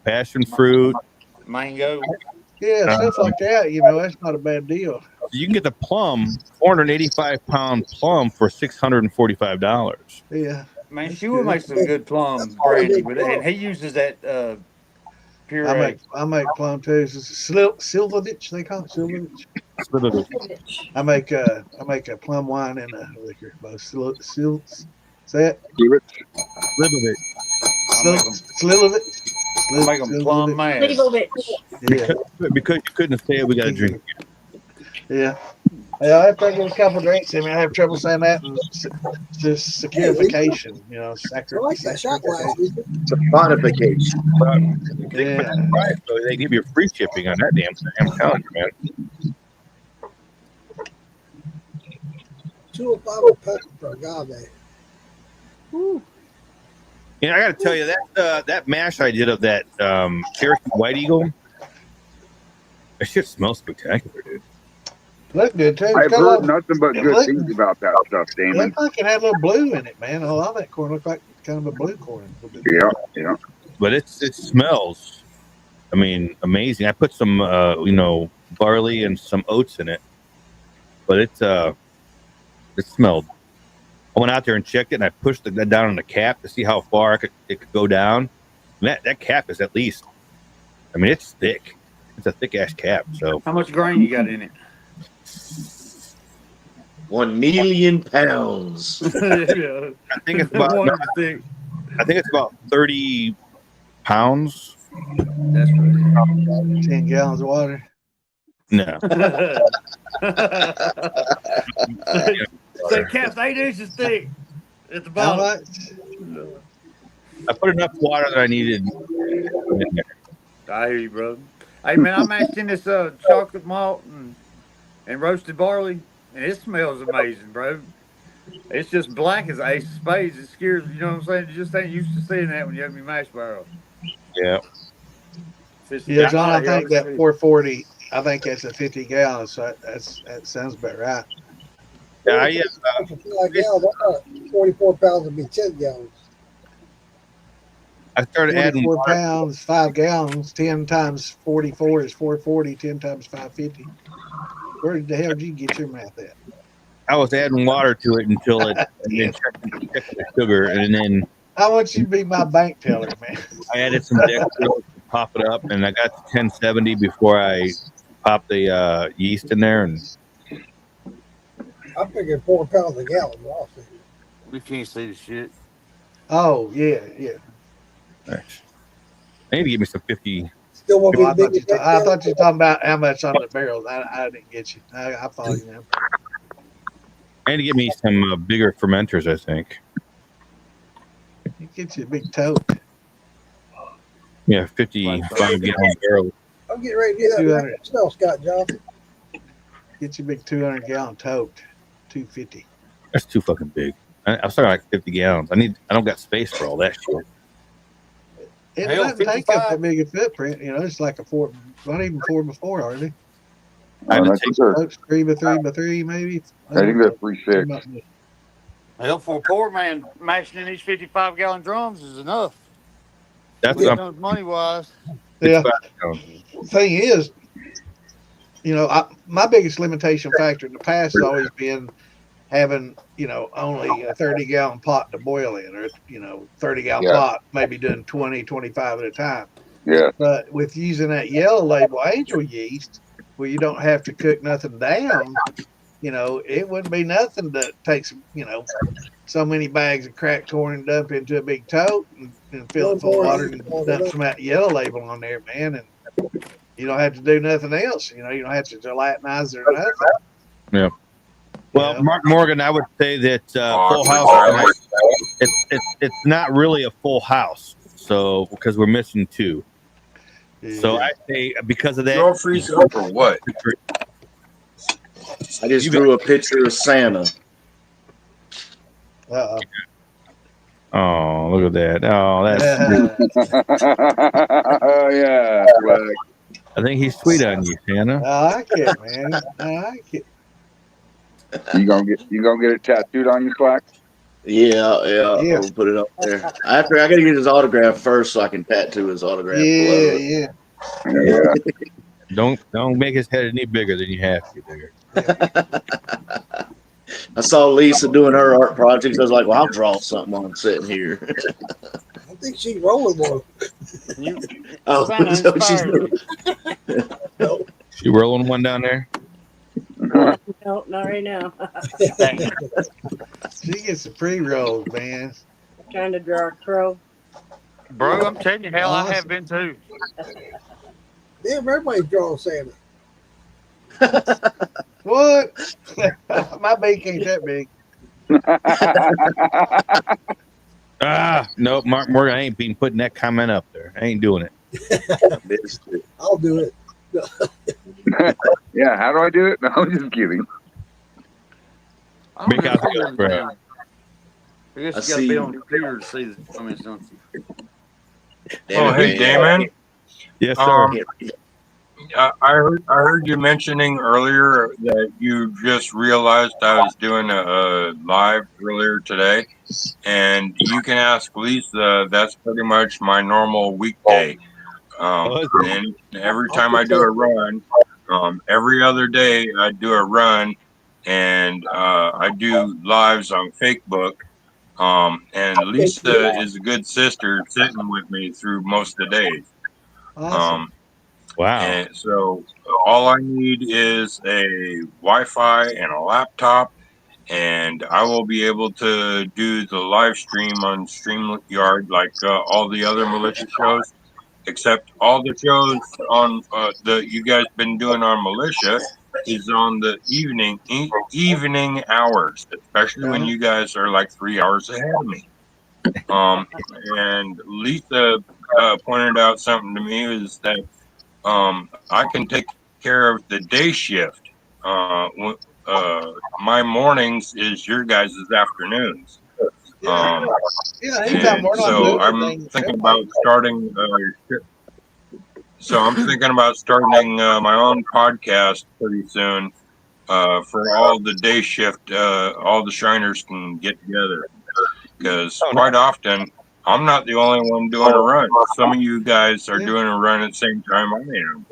passion fruit, mango. Yeah, stuff like that. You know, that's not a bad deal. You can get the plum, 485-pound plum for $645. Yeah. Man, she would make some good plum brandy, and he uses that puree. I make plum too. It's Silvovich, they call it Silvovich. I make a plum wine and a liquor. Both say it. Slivovich. I make them plum mad. Yeah. Because you couldn't say it, we got to drink. Yeah. Yeah, I have to get a couple drinks. I mean, I have trouble saying that. And just saccharification, you know, Saccharification. Yeah. So they give you free shipping on that damn thing. I'm telling you, man. 205 a pack for agave. You know, I got to tell you that mash I did of that Cherokee White Eagle, that shit smells spectacular, dude. Look good too. I've heard nothing but good things about that stuff, Damon. Looked like it had a little blue in it, man. A lot of that corn looked like kind of a blue corn. Yeah. But it smells, I mean, amazing. I put some barley and some oats in it, but it smelled. I went out there and checked it, and I pushed that down on the cap to see how far it could go down. And that cap is at least, I mean, it's thick. It's a thick ass cap. So how much grain you got in it? 1 million pounds. I think it's about 30 pounds. That's right. 10 gallons of water. No. So cap's 8 inches thick at the bottom. How much? I put enough water that I needed. I hear you, brother. Hey man, I mashed in this chocolate malt and roasted barley, and it smells amazing, bro. It's just black as ace of spades. It scares you know what I'm saying? You just ain't used to seeing that when you have your mash barrel. Yeah. Yeah, John, I think that 440, I think that's a 50 gallons, so that sounds about right. Yeah, 44 pounds would be 10 gallons. I started adding 44 pounds, 5 gallons, 10 times 44 is 440, 10 times 550. Where the hell did you get your math at? I was adding water to it until it checked the sugar, and then I want you to be my bank teller, man. I added some dextrose to pop it up, and I got to 1070 before I popped the yeast in there. And I figured 4 pounds a gallon. We can't see the shit. Oh, yeah. I need to give me some 50. Still won't be I the biggest. thought you were talking about how much on the barrels. I didn't get you. I follow you now. I need to get me some bigger fermenters, I think. You get you a big tote. Yeah, 55 gallon barrel. I'm getting ready to do that 200. right now, Scott Johnson. Get you a big 200 gallon tote. 250. That's too fucking big. I was talking like 50 gallons. I don't got space for all that shit. It doesn't take up that big a footprint. You know, it's like a 4, not even 4x4 already. I had to take Totes 3x3x3 maybe. I think that's 3.6. Hell, for a poor man, mashing in these 55-gallon drums is enough. That's money wise. Yeah. Thing is, you know, my biggest limitation factor in the past has always been having, you know, only a 30-gallon pot to boil in, or, you know, 30-gallon pot, maybe doing 20, 25 at a time. Yeah. But with using that yellow label angel yeast, where you don't have to cook nothing down, you know, it wouldn't be nothing to take some, you know, so many bags of cracked corn and dump into a big tote and fill it full of water and dump some of that yellow label on there, man. And you don't have to do nothing else. You know, you don't have to gelatinize or nothing. Yeah. Well, Mark Morgan, I would say that full house. It's not really a full house, so because we're missing 2. Yeah. So I say because of that. You're freezing up or what? I just drew a picture of Santa. Uh-oh. Oh, look at that! Oh, that's. Oh yeah. I think he's sweet on you, Santa. I like it, man. I like it. You gonna get it tattooed on your Slack? Yeah. I'll put it up there. I gotta get his autograph first so I can tattoo his autograph. Yeah. Don't make his head any bigger than you have to, bigger. I saw Lisa doing her art projects. I was like, well, I'll draw something while I'm sitting here. I think she's rolling one. You Oh, trying to so she's inspire me. No, She rolling one down there. No, not right now. Dang it. She gets the pre-rolls, man. Trying to draw a crow. Bro, I'm telling you, hell, I have Awesome. been too. damn, everybody's drawing Santa. What? My beak ain't that big. Nope, Mark Morgan, I ain't been putting that comment up there. I ain't doing it. I'll do it. Yeah, how do I do it? No, I'm just kidding. I don't Big know house if goes, bro. I guess I you got to be see. on the computer to see the comments, don't you? Oh, hey, Damon. Yes, sir. I heard you mentioning earlier that you just realized I was doing a live earlier today, and you can ask Lisa. That's pretty much my normal weekday. And every time I do a run, every other day I do a run, and I do lives on Facebook. And Lisa is a good sister, sitting with me through most of the days. Awesome. Wow. And so all I need is a Wi-Fi and a laptop, and I will be able to do the live stream on StreamYard like all the other militia shows, except all the shows on that you guys been doing on militia is on the evening hours, especially when you guys are like 3 hours ahead of me. And Lisa pointed out something to me is that I can take care of the day shift. My mornings is your guys' afternoons. Yeah, anytime And we're not so doing I'm anything, thinking about starting. So I'm thinking about starting my own podcast pretty soon for all the day shift. All the Shiners can get together because quite often I'm not the only one doing a run. Some of you guys are doing a run at the same time I am.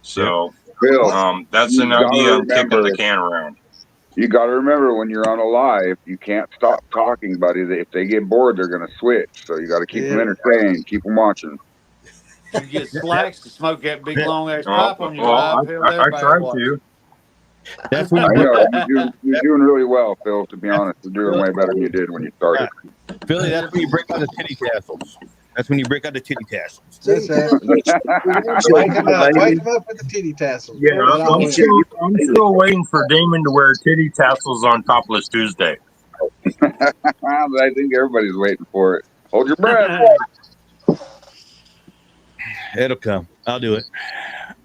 So Phil, that's an you gotta idea I'm kicking the remember- can around. You got to remember when you're on a live, you can't stop talking, buddy. If they get bored, they're going to switch. So you got to keep them entertained, keep them watching. You get Slacks to smoke that big long ass Oh, pipe on your well, live. Hell, I everybody tried watch. to. That's I when know you're doing really well, Phil. To be honest, you're doing way better than you did when you started. Philly, that's when you break out the titty tassels. That's when you break out the titty tassels. That's wake him up with the titty tassels. Yeah, I'm still waiting for Damon to wear titty tassels on Topless Tuesday. But I think everybody's waiting for it. Hold your breath. It'll come. I'll do it.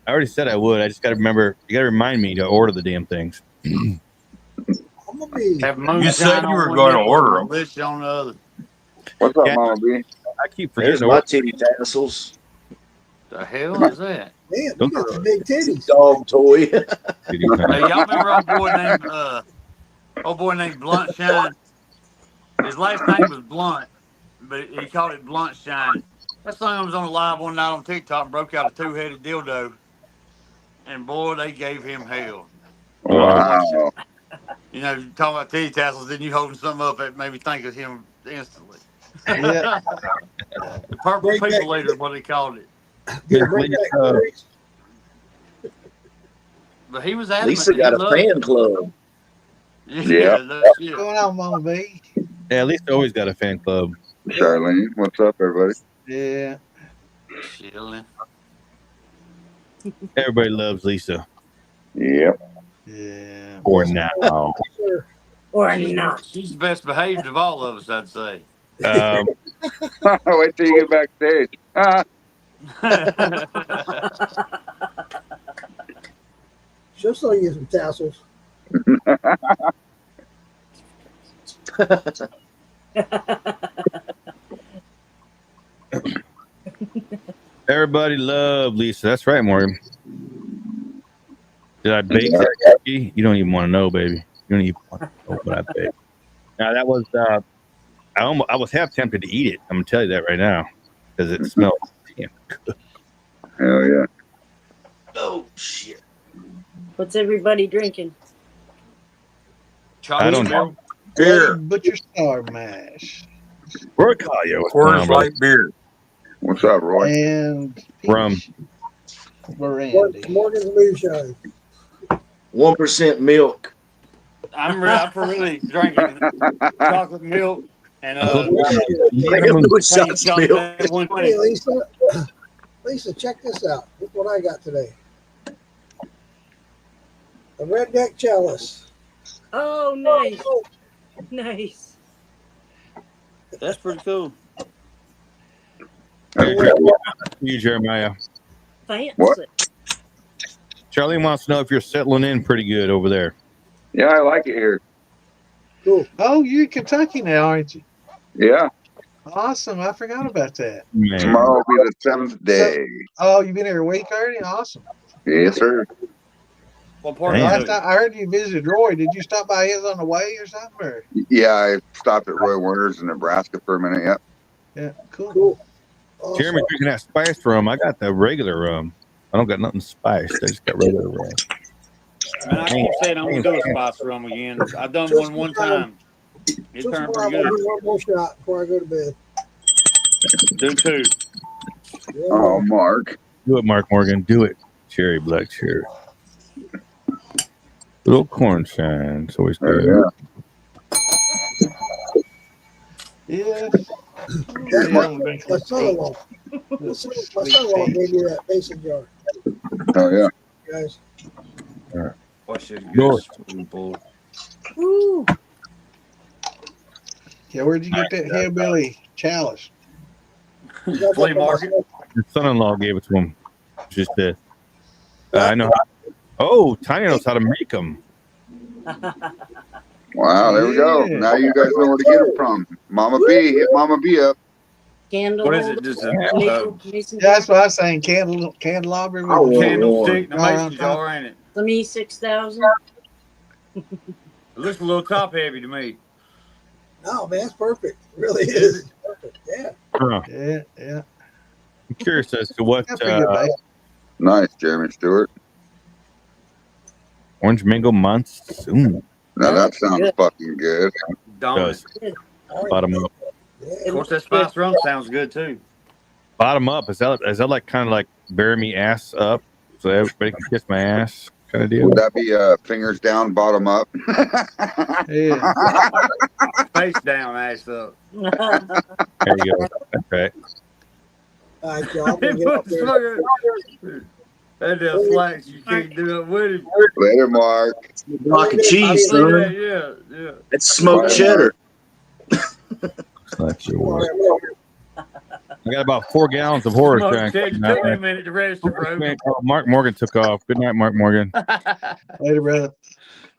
I already said I would. I just got to remember. You got to remind me to order the damn things. Have You said you were going to order them. Militia on the other. What's up, Mama B? I keep forgetting. There's my titty tassels. The hell is that? Damn, you got some big titties. Dog toy. Hey, y'all remember old boy named Blunt Shine? His last name was Blunt, but he called it Blunt Shine. That son was on a live one night on TikTok and broke out a 2-headed dildo. And boy, they gave him hell. Wow. You know, talking about titty tassels, then you holding something up that made me think of him instantly. Yeah. The purple people eater is what they called it. But he was adamant. Lisa got a fan club. Yeah. What's going on, Mama B? Yeah, at least always got a fan club. Charlene, what's up, everybody? Yeah. Chilling. Everybody loves Lisa. Yep. Yeah. Or now. Or not. She's the best behaved of all of us, I'd say. Wait till you get backstage. She'll sell you some tassels. Everybody love Lisa. That's right, Morgan. Did I bake that cookie? You don't even want to know, baby. You don't even want to know what I baked. Now that was I was half tempted to eat it. I'm gonna tell you that right now because it smells damn good. Hell yeah. Oh shit. What's everybody drinking? I don't know. Beer. Butcher Star Mash. We're call you. Coors Light beer. What's up, Roy? And Rum. Brandy. Morgan's Moonshine. 1% milk. I'm really drinking chocolate milk and I got put shots of milk. Hey, Lisa. Lisa, check this out. Look what I got today. A redneck chalice. Oh, nice. Nice. That's pretty cool. You, Jeremiah. Fancy. What? Charlie wants to know if you're settling in pretty good over there. Yeah, I like it here. Cool. Oh, you're in Kentucky now, aren't you? Yeah. Awesome. I forgot about that. Man. Tomorrow will be the 7th day. Oh, you've been here a week already? Awesome. Yes, sir. What part Last of time I heard you visited Roy. Did you stop by his on the way or something? Or? Yeah, I stopped at Roy Warner's in Nebraska for a minute. Yep. Yeah, cool. Awesome. Jeremy drinking that spiced rum. I got the regular rum. I don't got nothing spiced. I just got regular rum. Man, I keep saying I'm gonna do a spice rum again. I've done one time. It turned I'm pretty gonna good. do one more shot before I go to bed. Do two. Yeah. Oh, Mark. Do it, Mark Morgan. Do it. Cherry, black cherry. Little corn shine. It's always good. Yeah. My son-in-law. My son-in-law gave me that mason jar. Oh, yeah. Guys. All right. Watch this. North. Woo. Yeah, where'd you get that hillbilly chalice? Flea market. Your son-in-law gave it to him. Just I know. Oh, Tanya knows how to make them. Wow, there we go. Yeah. Now you guys know where to get it from. Mama B, hit Mama B up. Candle. What is it? Just a mason Yeah, that's what I was saying. Candelabra. I want candlestick in a one. mason jar, ain't it? Some E6000. It looks a little top heavy to me. No, man, it's perfect. It really is. Perfect. Yeah. Huh. Yeah. I'm curious as to what That's pretty good, babe. Nice, Jeremy Stewart. orange mango monsoon Now that sounds fucking good. does. Bottom up. Of course, that spice rum sounds good too. Bottom up. Is that like kind of like bury me ass up so everybody can kiss my ass kind of deal? Would that be fingers down, bottom up? Yeah. Face down, ass up. There you go. That's right. All right, y'all. I'm gonna get up there. That damn slacks, you can't do it with him. Later, Mark. Block of cheese, son. Yeah. It's smoked cheddar. That's your I got about 4 gallons of horse tank. It took me a minute to register, bro. Mark Morgan took off. Good night, Mark Morgan. Later, brother.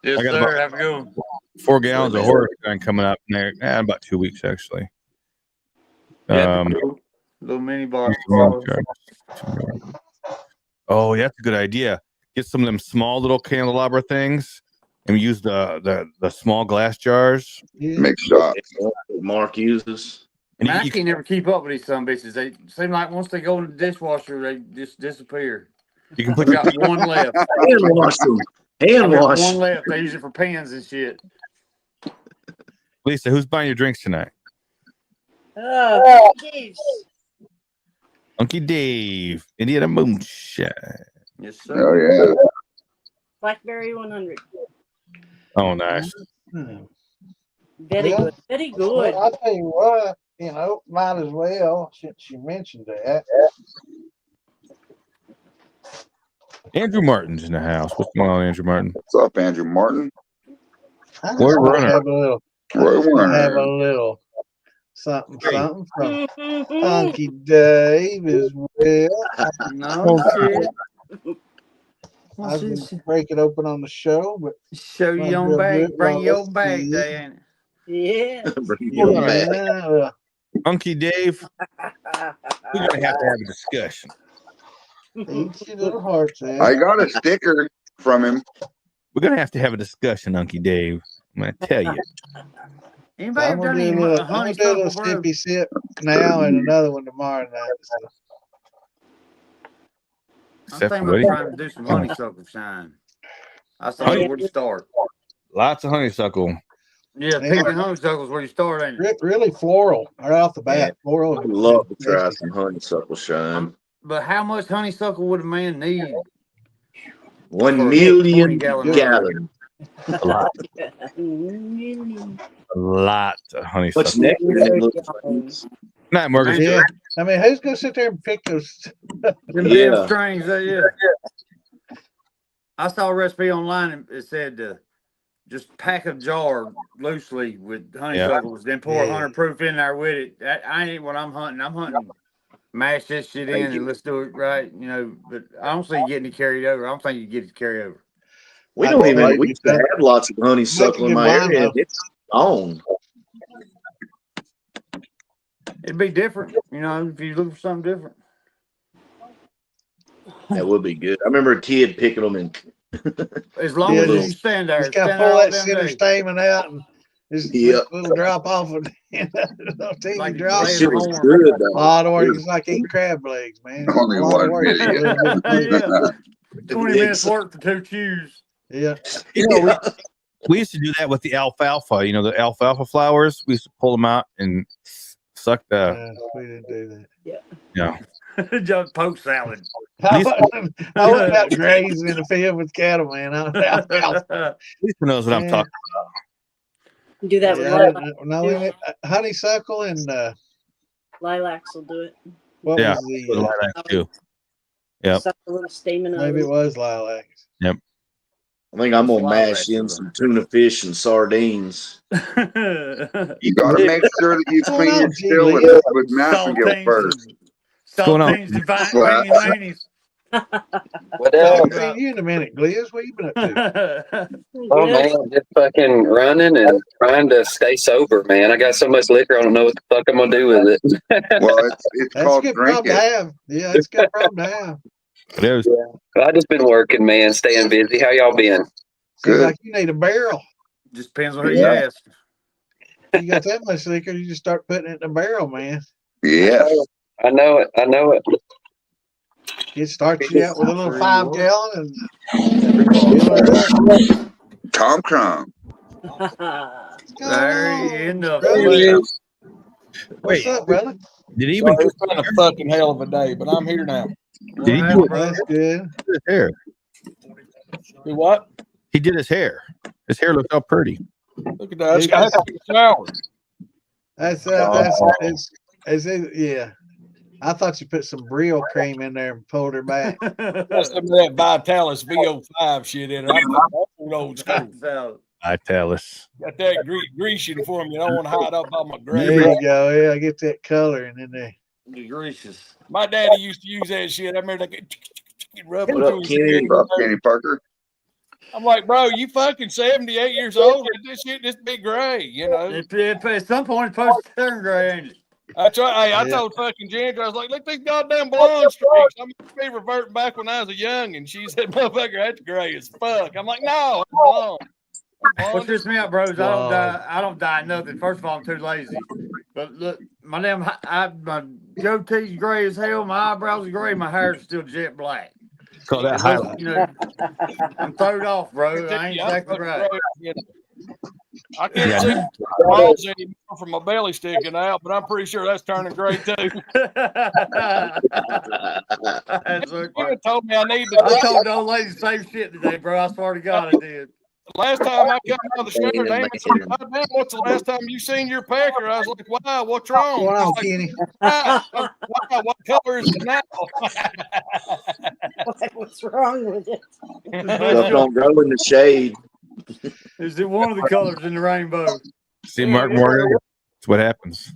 Yes, I got sir. about- Have a good one. 4 gallons of horse tank coming up in there. About 2 weeks actually. Yeah, little mini bar. Oh, yeah, that's a good idea. Get some of them small little candelabra things and use the small glass jars. Yeah. Make shots. Mark uses. And Man, I you can't never keep up with these some bitches. They seem like once they go in the dishwasher, they just disappear. can put We got one left. Hand wash them. Hand I got wash. one left. They use it for pans and shit. Lisa, who's buying your drinks tonight? Dave's. Unky Dave, Indiana Moonshine. Yes, Oh, sir. yeah. Blackberry 100. Oh, nice. Very Yeah. good. Very good. Well, I'll tell you what, might as well, since you mentioned that. Andrew Martin's in the house. What's going on, Andrew Martin? What's up, Andrew Martin? I just Roy want to Warner. have a little, Roy Warner. have a little something from Funky Dave as well. No shit. I was gonna break it open on the show, but Show your own bag. Bring your own bag, Yeah. day, ain't it? Yeah. yeah. Unky Dave, we're going to have a discussion. Eat your little hearts out. I got a sticker from him. We're going to have a discussion, Unky Dave. I'm going to tell you. Anybody I'm ever gonna done do a any little, honeysuckle, bro? stippy sip now and another one tomorrow night. So. I'm Except thinking for about what? trying to do some honeysuckle shine. I thought where to start. Lots of honeysuckle. Yeah, picking honeysuckles where you start, ain't it? Really floral right off the bat. Yeah. Floral. I'd love to try some honeysuckle shine. But how much honeysuckle would a man need? 1 million 40-gallon gallons. A lot. A lot of honeysuckle. What's next? Not Morgan. Yeah. I mean, who's gonna sit there and pick those? Them damn strings, yeah. I saw a recipe online and it said just pack a jar loosely with honeysuckles, then pour 100 proof in there with it. That ain't what I'm hunting. I'm hunting mash this shit in and let's do it right, you know. But I don't see you getting it carried over. I don't think you get it carried over. We don't even. We used to have lots of honeysuckle in my area. And it's on. It'd be different, you know, if you look for something different. That would be good. I remember a kid picking them in. As long as you stand there, just gotta pull that center stamen out and just a little drop off of it. Like drop. Shit was good though. A lot of work. It's like eating crab legs, man. Only one video. 20 minutes work for 2 chews. Yeah. You know, we used to do that with the alfalfa. You know, the alfalfa flowers. We used to pull them out and suck the. We didn't do that. Yeah. Just post salad. I went out grazing in the field with cattle, man. Lisa knows what I'm talking about. Do that with honeysuckle and lilacs will do it. What was the lilac too? Yeah. Suck a little stamen maybe it was lilacs. Yep. I think I'm gonna mash in some tuna fish and sardines. You gotta make sure that you clean your still with massagill first. Saltines, divine What I else? haven't seen you in a minute, Gliz. What you been up to? Oh man, just fucking running and trying to stay sober, man. I got so much liquor, I don't know what the fuck I'm gonna do with it. Well, it's That's called a good problem drinking. to have. Yeah, it's a good problem to have. It is. Yeah. I just been working, man, staying busy. How y'all been? Seems like you need a barrel. Just depends on who you ask. You got that much liquor, you just start putting it in a barrel, man. Yeah. I know it. I know it. It starts you out with a little 5 gallon and Tom Crumb. There in the What's up, brother? Did he even? It's been a fucking hell of a day, but I'm here now. Did he do it? That's good. His hair. Do what? He did his hair. His hair looked all pretty. Look at that. I had to take a shower. Yeah. I thought you put some Brio cream in there and pulled her back. Got some of that Vitalis VO5 shit in her. I'm old school. Vitalis. Got that greasing for me. I don't want to hide up on my grave. There you go. Yeah, I get that coloring in there. Gracious. My daddy used to use that shit. I remember like rub it What up, Kenny? Kenny Parker? I'm like, bro, you fucking 78 years old. This shit just be gray, you know. At some point, it's supposed to turn gray, ain't it? That's right. Hey, I told fucking Ginger, I was like, look at these goddamn blonde streaks. I'm gonna be reverting back when I was a young, and she said, motherfucker, that's gray as fuck. I'm like, no, it's blonde. What trips me out, bros? I don't dye nothing. First of all, I'm too lazy. But look, my goatee's gray as hell. My eyebrows are gray. My hair's still jet black. Call that highlight. You know, I'm throwed off, bro. I ain't exactly right. I can't see the balls anymore from my belly sticking out, but I'm pretty sure that's turning gray too. You told me I need to. I told the old lady the same shit today, bro. I swear to God, I did. Last time I come out of the shower, damn, what's the last time you seen your pecker? I was like, wow, what's wrong? What's on, like, Kenny? wow, what color is it now? What's wrong with it? Stuff don't grow in the shade. Is it one of the colors in the rainbow? See, Mark Morgan. That's what happens.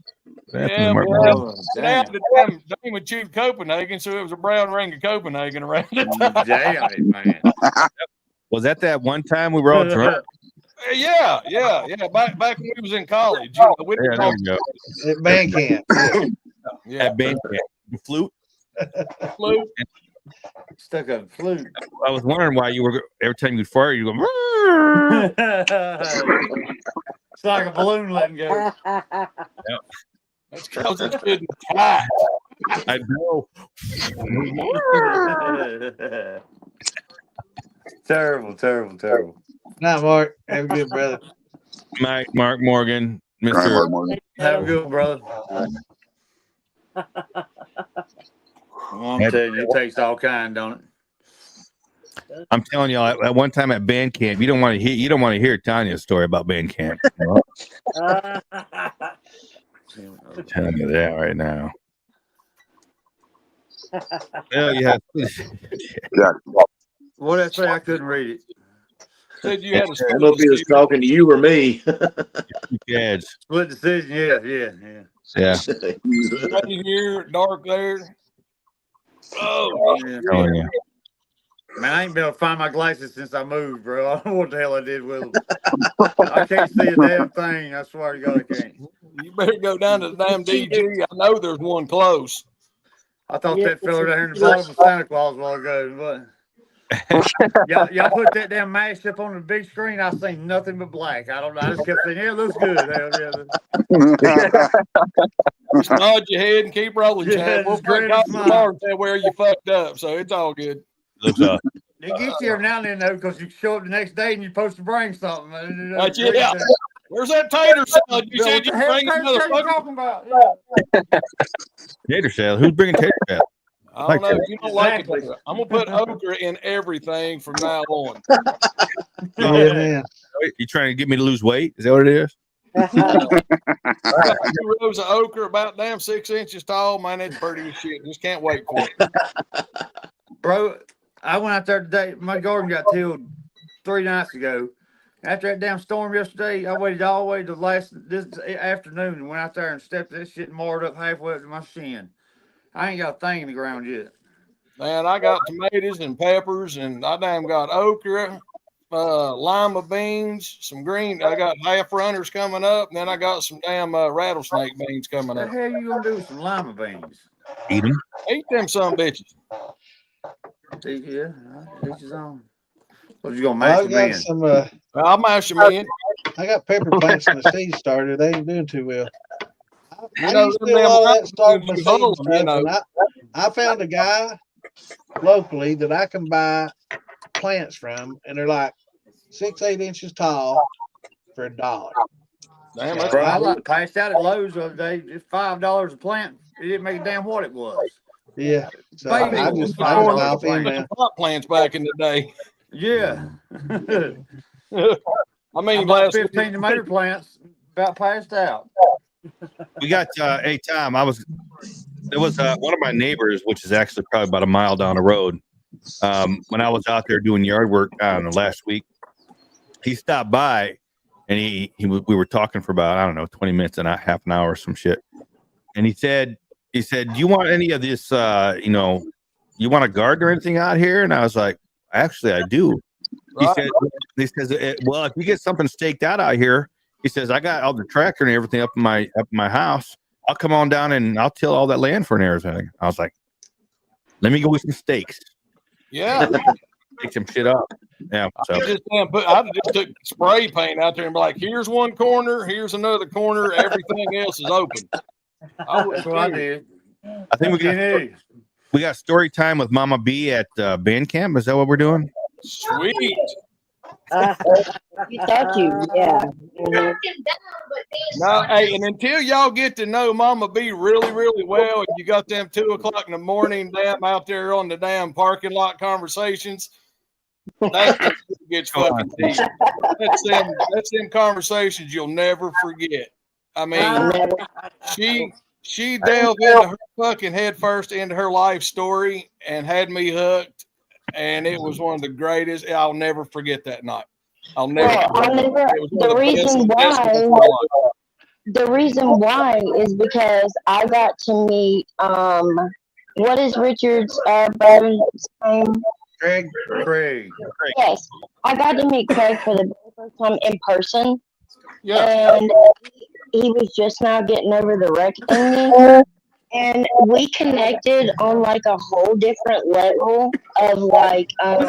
Yeah, well, at the time, Dane would choose Copenhagen, so it was a brown ring of Copenhagen around the time. Damn it, man. Was that one time we were all drunk? Yeah. Back when we was in college. There we go. At band camp. Yeah. At band camp. The flute. Stuck a flute. I was wondering why you were every time you fart, you go. It's like a balloon letting go. Yep. That's because it's getting tight. I know. Terrible. Night, Mark. Have a good brother. Mike, Mark Morgan, All right, Mr. Mark Morgan. Have a good one, brother. Well, I'm telling you, it takes all kind, don't it? I'm telling y'all, at one time at band camp, you don't want to hear Tanya's story about band camp. I'm telling you that right now. Well, yeah. What did I say? I couldn't read it. Said you had a I don't know if he was talking to you or me. Yeah. Split decision. Yeah. Right here, dark there. Oh, Yeah. Oh, yeah. Man, I ain't been able to find my glasses since I moved, bro. I don't know what the hell I did with them. I can't see a damn thing. I swear to God, I can't. you better go down to the damn DG. I know there's one close. I thought that fella down here in the bottom was Santa Claus a while ago, but y'all put that damn mash up on the big screen. I seen nothing but black. I don't know. I just kept saying, yeah, it looks good. Hell yeah. Just nod your head and keep rolling, Yeah, Chad. We'll just grin break and out smile. tomorrow and tell where you fucked up. So it's all good. Looks up. It gets you every now and then, though, because you show up the next day and you're supposed to bring something. Yeah. Where's that tater salad? You Yo, said what you the hell bring tater salad you another talking about? Yeah. Tater salad. Who's bringing tater salad? I don't know. You don't like it. I'm gonna put okra in everything from now on. Yeah, man. You trying to get me to lose weight? Is that what it is? 2 rows of okra, about damn 6 inches tall. Man, it's pretty as shit. Just can't wait for it. Bro, I went out there today. My garden got tilled 3 nights ago. After that damn storm yesterday, I waited all the way to this afternoon and went out there and stepped that shit and marred up halfway up to my shin. I ain't got a thing in the ground yet. Man, I got tomatoes and peppers, and I damn got okra, lima beans, some green. I got half runners coming up, and then I got some damn rattlesnake beans coming What up. the hell you gonna do with some lima beans? Eat them. Eat them some bitches. Yeah, each his own. What you gonna Well, mash I them got in? some. I'll mash them in. I got pepper plants in the seed starter. They ain't doing too well. You I know, used to them do a damn lot of that rattles, starting my you seed huddle and them, stuff. you know. And I found a guy locally that I can buy plants from, and they're like 6-8 inches tall for $1. Damn, So that's Bro, I cool. passed out at Lowe's the other day. Just $5 a plant. It didn't make a damn what it was. yeah, so Baby, I it was just find them $5 a off plant. email. Pot plants back in the day. Yeah. I I mean, bought last 15 tomato plants. About passed out. We got a time. There was one of my neighbors, which is actually probably about a mile down the road. When I was out there doing yard work last week, he stopped by, and we were talking for about, I don't know, 20 minutes and a half an hour or some shit. And he said, do you want any of this? You want a garden or anything out here? And I was like, actually, I do. He says, well, if you get something staked out here, he says, I got all the tractor and everything up in my house. I'll come on down and I'll till all that land for an everything. I was like, let me go with some stakes. Yeah. Take some shit up. Yeah. So I just took spray paint out there and be like, here's one corner, here's another corner, everything else is open. That's what I did. I think we got story time with Mama B at band camp. Is that what we're doing? Sweet. Thank you. Yeah. No, hey, and until y'all get to know Mama B really, really well, and you got them 2 o'clock in the morning damn out there on the damn parking lot conversations, that gets fucking deep. That's them conversations you'll never forget. I mean, she delved into her fucking head first into her life story and had me hooked, and it was one of the greatest. I'll never forget that night. I'll never. The reason why is because I got to meet what is Richard's brother's name? Craig. Yes, I got to meet Craig for the very first time in person. Yeah. And he was just now getting over the wreck in me. And we connected on like a whole different level of like our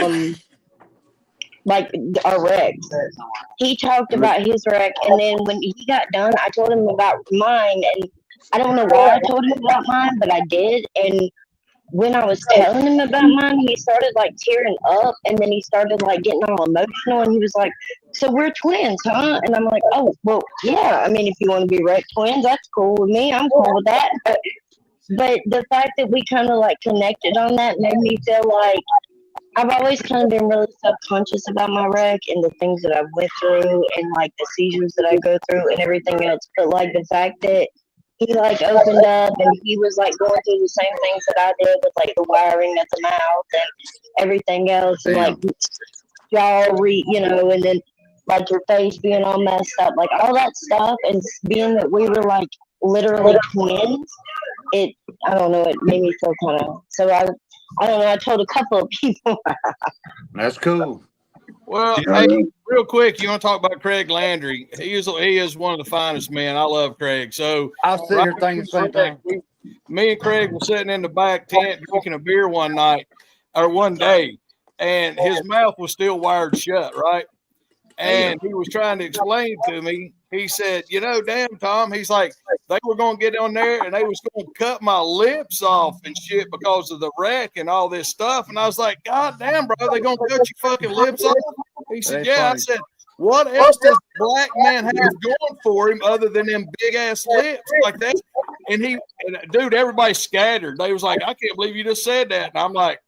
wrecks. He talked about his wreck, and then when he got done, I told him about mine, and I don't know why I told him about mine, but I did, and when I was telling him about mine, he started like tearing up, and then he started like getting all emotional, and he was like, "So we're twins, huh?" And I'm like, "Oh, well, yeah. I mean, if you want to be rec twins, that's cool with me. I'm cool with that." But the fact that we kind of like connected on that made me feel like I've always kind of been really subconscious about my wreck and the things that I've went through and like the seizures that I go through and everything else. But like the fact that he like opened up and he was like going through the same things that I did with like the wiring at the mouth and everything else, and like y'all and then like your face being all messed up, like all that stuff, and being that we were like literally twins, I don't know, it made me feel kind of, so I don't know, I told a couple of people. That's cool. Well, hey, real quick, you want to talk about Craig Landry? He is one of the finest men. I love Craig. So I was sitting here thinking the same thing. Me and Craig were sitting in the back tent drinking a beer one day, and his mouth was still wired shut, right? And he was trying to explain to me. He said, damn, Tom, he's like, they were going to get on there and they was going to cut my lips off and shit because of the wreck and all this stuff. And I was like, God damn, bro, they going to cut your fucking lips off? He said, yeah. I said, what else does a black man have going for him other than them big ass lips like that? And dude, everybody scattered. They was like, I can't believe you just said that. And I'm like,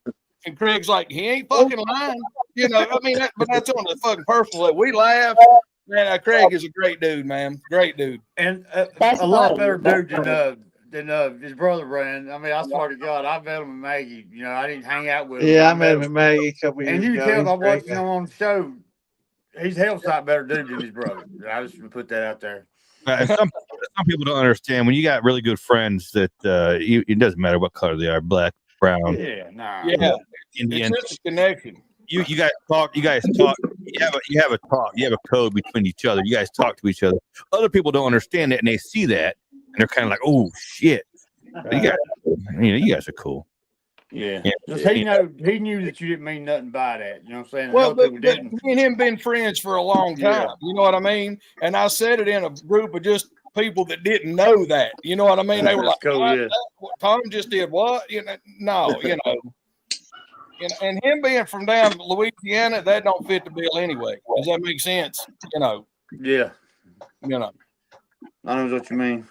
and Craig's like, he ain't fucking lying. But that's on the fucking personal level. We laugh. Man, Craig is a great dude, man. Great dude. And a lot better dude than his brother Brandon. I mean, I swear to God, I met him with Maggie. I didn't hang out with him. Yeah, I met him with Maggie a couple years ago. And you can tell by watching him on the show, he's a hell of a lot better dude than his brother. I just want to put that out there. Some people don't understand when you got really good friends that it doesn't matter what color they are, black, brown. Yeah, Indian. It's just a connection. You guys talk. You have a talk. You have a code between each other. You guys talk to each other. Other people don't understand it, and they see that, and they're kind of like, "Oh shit!" You guys are cool. Yeah. He knew that you didn't mean nothing by that. You know what I'm saying? Well, but me and him been friends for a long time. Yeah. You know what I mean? And I said it in a group of just people that didn't know that. You know what I mean? They were like, Tom just did what? No. And him being from down Louisiana, that don't fit the bill anyway. Does that make sense? Yeah. I know what you mean.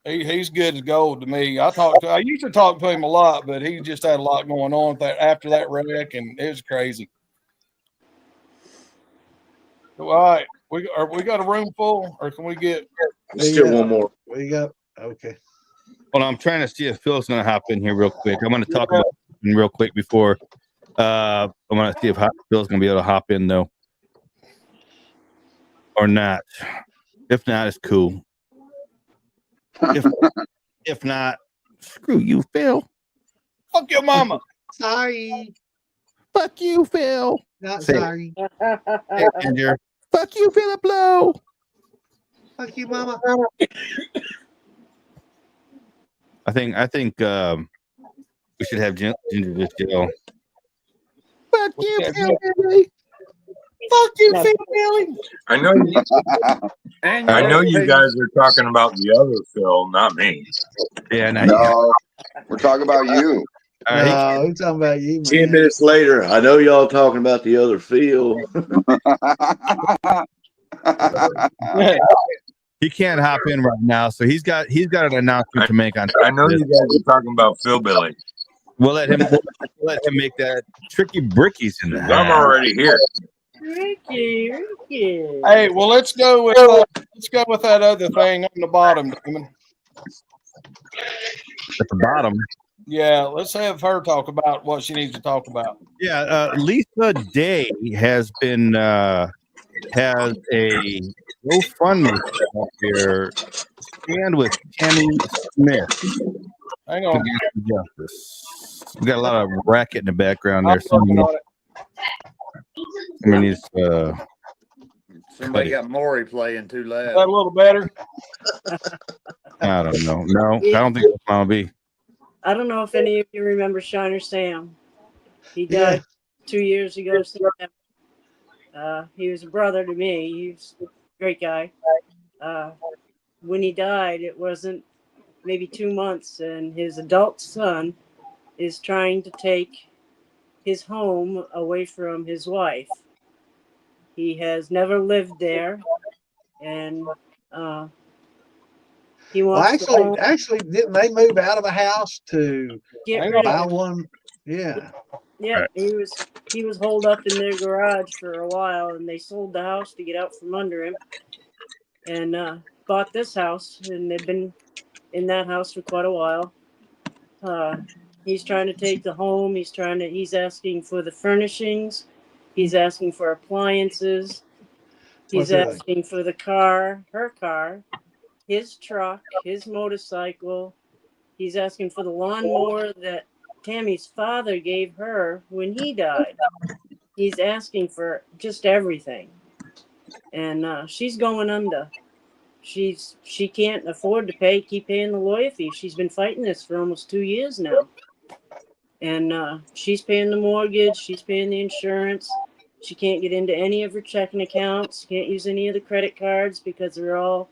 He's good as gold to me. I used to talk to him a lot, but he just had a lot going on after that wreck, and it was crazy. So, all right, we got a room full, or can we get still one more? We got okay. Well, I'm trying to see if Phil's going to hop in here real quick. I'm going to talk about it real quick before. I'm going to see if Phil's going to be able to hop in though, or not. If not, it's cool. If not, screw you, Phil. Fuck your mama. Sorry. Fuck you, Phil. Not sorry. Hey, Ginger. Fuck you, Philip Lowe. Fuck you, mama. I think we should have Ginger just yell. Fuck you, Phil Billy. Fuck you, Phil Billy. I know you guys are talking about the other Phil, not me. Yeah, no, we're talking about you. No, we're talking about you, man. 10 minutes later, I know y'all talking about the other Phil. He can't hop in right now, so he's got an announcement to make on. I know you guys are talking about Phil Billy. We'll let him make that tricky brickies in the house. I'm already here. Ricky. Hey, well, let's go with that other thing on the bottom, Damon. At the bottom. Yeah, let's have her talk about what she needs to talk about. Yeah, Lisa Day has been has a GoFundMe up here. Stand with Tammy Smith. Hang on. Justice. We got a lot of racket in the background there. Somebody got Maury playing too loud. Is that a little better? I don't know. No, I don't think that's gonna be. I don't know if any of you remember Shiner Sam. He died 2 years ago. He was a brother to me. He was a great guy. When he died, it wasn't maybe 2 months, and his adult son is trying to take his home away from his wife. He has never lived there, and he Well, wants the home. actually, didn't they move out of a house to Get rid buy of it. one? Yeah. Yeah, Right. he was holed up in their garage for a while, and they sold the house to get out from under him, and bought this house, and they've been in that house for quite a while. He's trying to take the home. He's asking for the furnishings. He's asking for appliances. He's asking for the car, her car, his truck, his motorcycle. He's asking for the lawnmower that Tammy's father gave her when he died. He's asking for just everything. And she's going under. She can't afford to keep paying the lawyer fee. She's been fighting this for almost 2 years now. And she's paying the mortgage. She's paying the insurance. She can't get into any of her checking accounts. Can't use any of the credit cards because they're all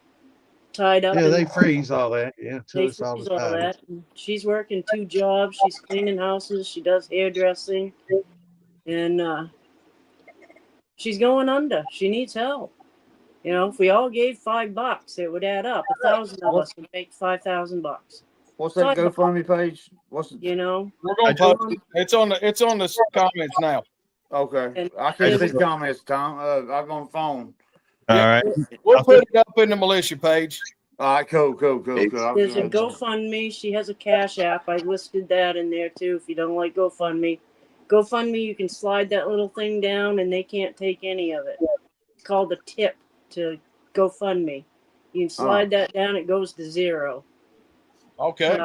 tied up. Yeah, they freeze all that. Yeah, they freeze all that. And she's working 2 jobs. She's cleaning houses. She does hairdressing. And she's going under. She needs help. You know, if we all gave $5, it would add up. 1,000 of us would make $5,000. What's that GoFundMe page? What's it? You know, we're gonna post it. It's on the comments now. Okay, And I can't see comments, Tom. I'm on the phone. All right, we'll put it up in the militia page. All right, cool. There's a GoFundMe. She has a Cash App. I listed that in there too. If you don't like GoFundMe, you can slide that little thing down, and they can't take any of it. It's called a tip to GoFundMe. You can slide that down; it goes to 0. Okay.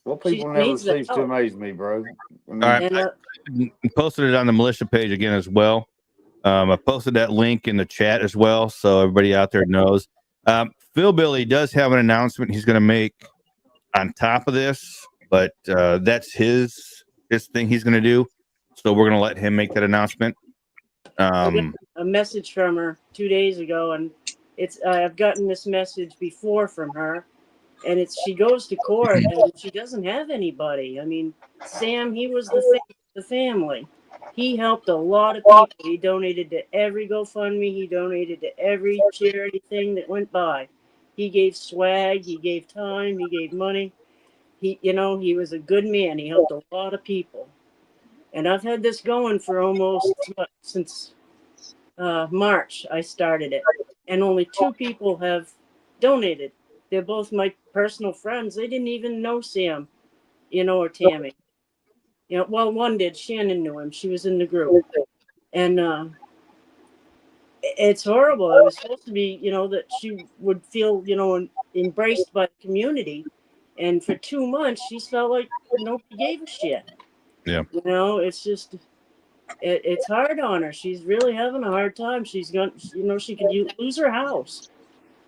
Well, people never cease to amaze me, bro. All right. I posted it on the militia page again as well. I posted that link in the chat as well, so everybody out there knows. Phil Billy does have an announcement he's going to make on top of this, but that's his thing he's going to do. So we're going to let him make that announcement. I got a message from her 2 days ago, and I've gotten this message before from her. And she goes to court and she doesn't have anybody. I mean, Sam, he was the family. He helped a lot of people. He donated to every GoFundMe. He donated to every charity thing that went by. He gave swag. He gave time. He gave money. He was a good man. He helped a lot of people. And I've had this going for almost since March. I started it, and only 2 people have donated. They're both my personal friends. They didn't even know Sam, or Tammy. Well, one did. Shannon knew him. She was in the group. And it's horrible. It was supposed to be, that she would feel, embraced by the community. And for 2 months, she felt like nobody gave a shit. Yeah. It's just, it's hard on her. She's really having a hard time. She's going, she could lose her house.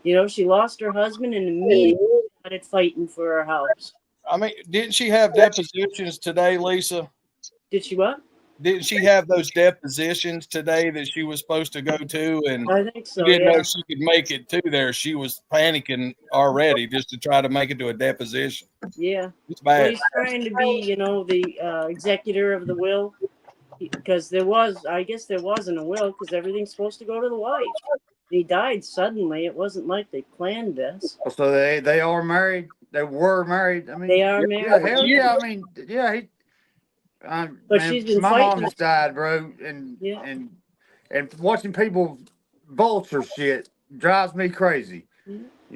She lost her husband and immediately started fighting for her house. I mean, didn't she have depositions today, Lisa? Did she what? Didn't she have those depositions today that she was supposed to go to? And I think so. She didn't know she could make it to there. She was panicking already just to try to make it to a deposition. Yeah. It's bad. Well, he's trying to be, the executor of the will, because I guess there wasn't a will, because everything's supposed to go to the wife. He died suddenly. It wasn't like they planned this. So they are married. They were married. I mean, they are married. Yeah, hell yeah. I mean, yeah. But she's been my fighting. mom just died, bro, and watching people vulture shit drives me crazy.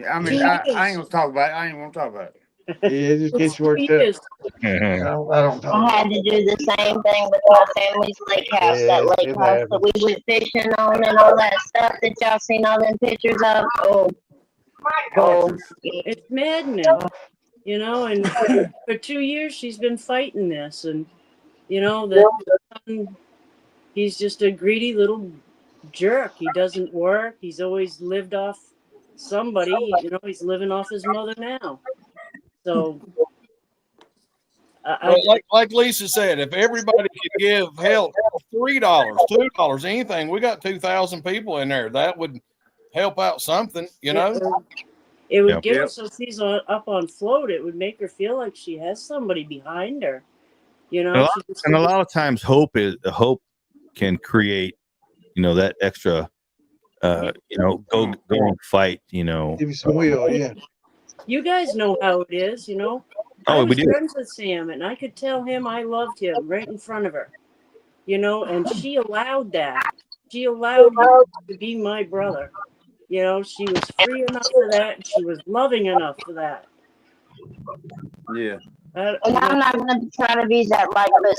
I mean, I ain't gonna talk about it. I ain't gonna talk about it. Yeah, it just gets you worked up. I don't talk. I had to do the same thing with my family's lake house, that lake house that we went fishing on and all that stuff that y'all seen all them pictures of. Oh, it's maddening, and for 2 years she's been fighting this, and the son, he's just a greedy little jerk. He doesn't work. He's always lived off somebody. He's living off his mother now. So, like Lisa said, if everybody could give help $3, $2, anything, we got 2,000 people in there. That would help out something, It would get her so she's up on float. It would make her feel like she has somebody behind her. You know, and a lot of times hope can create, that extra, go and fight, Give you some will, yeah. You guys know how it is, I was friends with Sam, and I could tell him I loved him right in front of her, and she allowed that. She allowed him to be my brother. She was free enough for that, and she was loving enough for that. Yeah. And I'm not going to try to be that like, but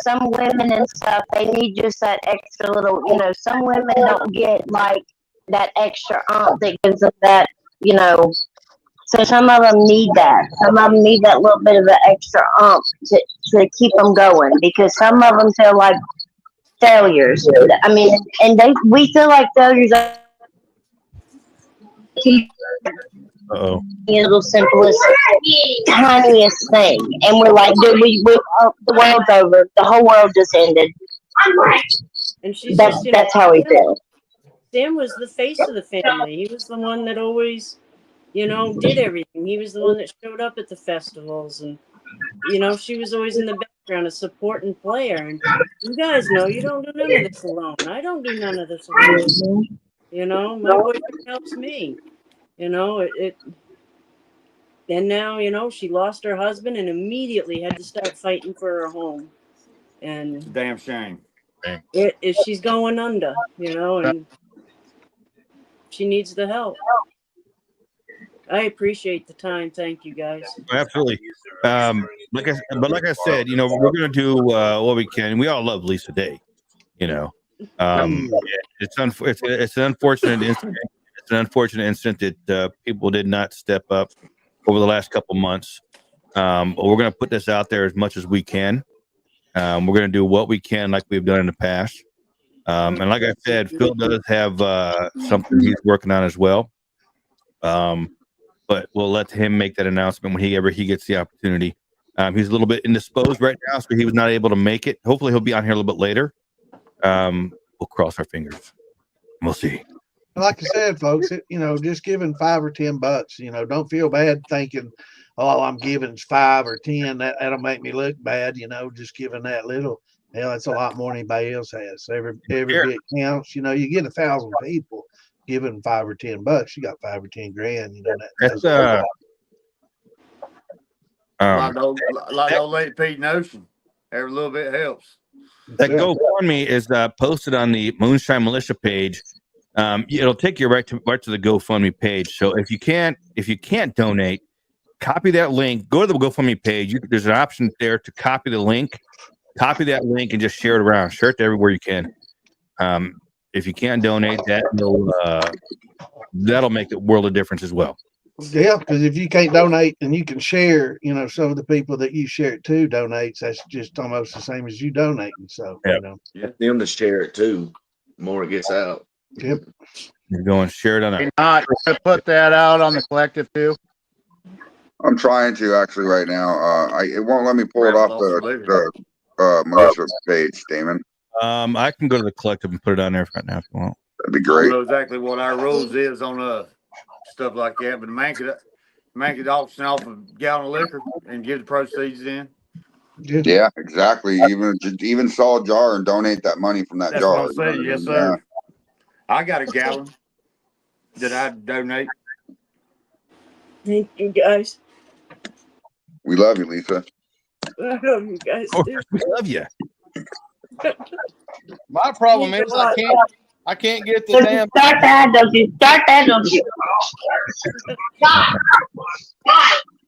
some women and stuff, they need just that extra little, some women don't get like that extra that gives them that, so some of them need that. Some of them need that little bit of an extra to keep them going, because some of them feel like failures. I mean, and we feel like failures. Uh-oh. Little simplest, tiniest thing, and we're like, dude, the world's over. The whole world just ended. And she's that's how we feel. Sam was the face of the family. He was the one that always, did everything. He was the one that showed up at the festivals, and she was always in the background, a supporting player. And you guys know you don't do none of this alone. I don't do none of this alone. My boyfriend helps me. And now, she lost her husband and immediately had to start fighting for her home. And damn shame. She's going under, and she needs the help. I appreciate the time. Thank you, guys. Absolutely. Like I said, we're going to do what we can. We all love Lisa Day, It's an unfortunate incident. It's an unfortunate incident that people did not step up over the last couple months. But we're going to put this out there as much as we can. We're going to do what we can, like we've done in the past. And like I said, Phil does have something he's working on as well. But we'll let him make that announcement whenever he gets the opportunity. He's a little bit indisposed right now, so he was not able to make it. Hopefully, he'll be on here a little bit later. We'll cross our fingers. We'll see. Like I said, folks, just giving $5 or $10, don't feel bad thinking, oh, I'm giving 5 or 10. That'll make me look bad, just giving that little. Hell, that's a lot more than anybody else has. Every bit counts. You get 1,000 people giving $5 or $10. You got 5 or 10 grand. That's like old lady Pete Notion. Every little bit helps. That GoFundMe is posted on the Moonshine Militia page. It'll take you right to the GoFundMe page. So if you can't donate, copy that link. Go to the GoFundMe page. There's an option there to copy the link. Copy that link and just share it around. Share it everywhere you can. If you can't donate, that'll make a world of difference as well. Yeah, because if you can't donate and you can share, some of the people that you share it to donates, that's just almost the same as you donating. So, them to share it too. The more it gets out. Yep. You're going share it on it. Not to put that out on the collective too. I'm trying to actually right now. It won't let me pull it off the militia page, Damon. I can go to the collective and put it on there right now if you want. That'd be great. I don't know exactly what our rules is on stuff like that, but man could auction off a gallon of liquor and give the proceeds in. Yeah, exactly. Even sell a jar and donate that money from that jar. That's what I'm saying. Yes, sir. I got a gallon that I donate. Thank you, guys. We love you, Lisa. I love you guys too. We love you. My problem is I can't get the damn. Start that, don't you?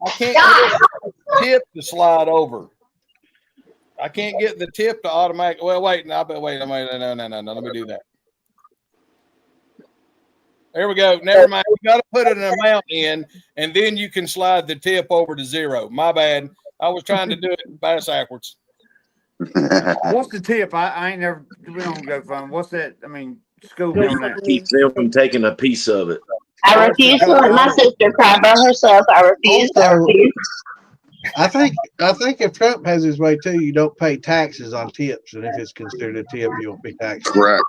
I can't get the tip to slide over. I can't get the tip to automatic. Well, wait, no. Let me do that. There we go. Never mind. You got to put an amount in, and then you can slide the tip over to 0. My bad. I was trying to do it backwards. What's the tip? I ain't never. We don't go from. What's that? I mean, school me on that. Keep them from taking a piece of it. I refuse to let my sister cry by herself. I refuse. I think if Trump has his way too, you don't pay taxes on tips, and if it's considered a tip, you won't be taxed. Correct.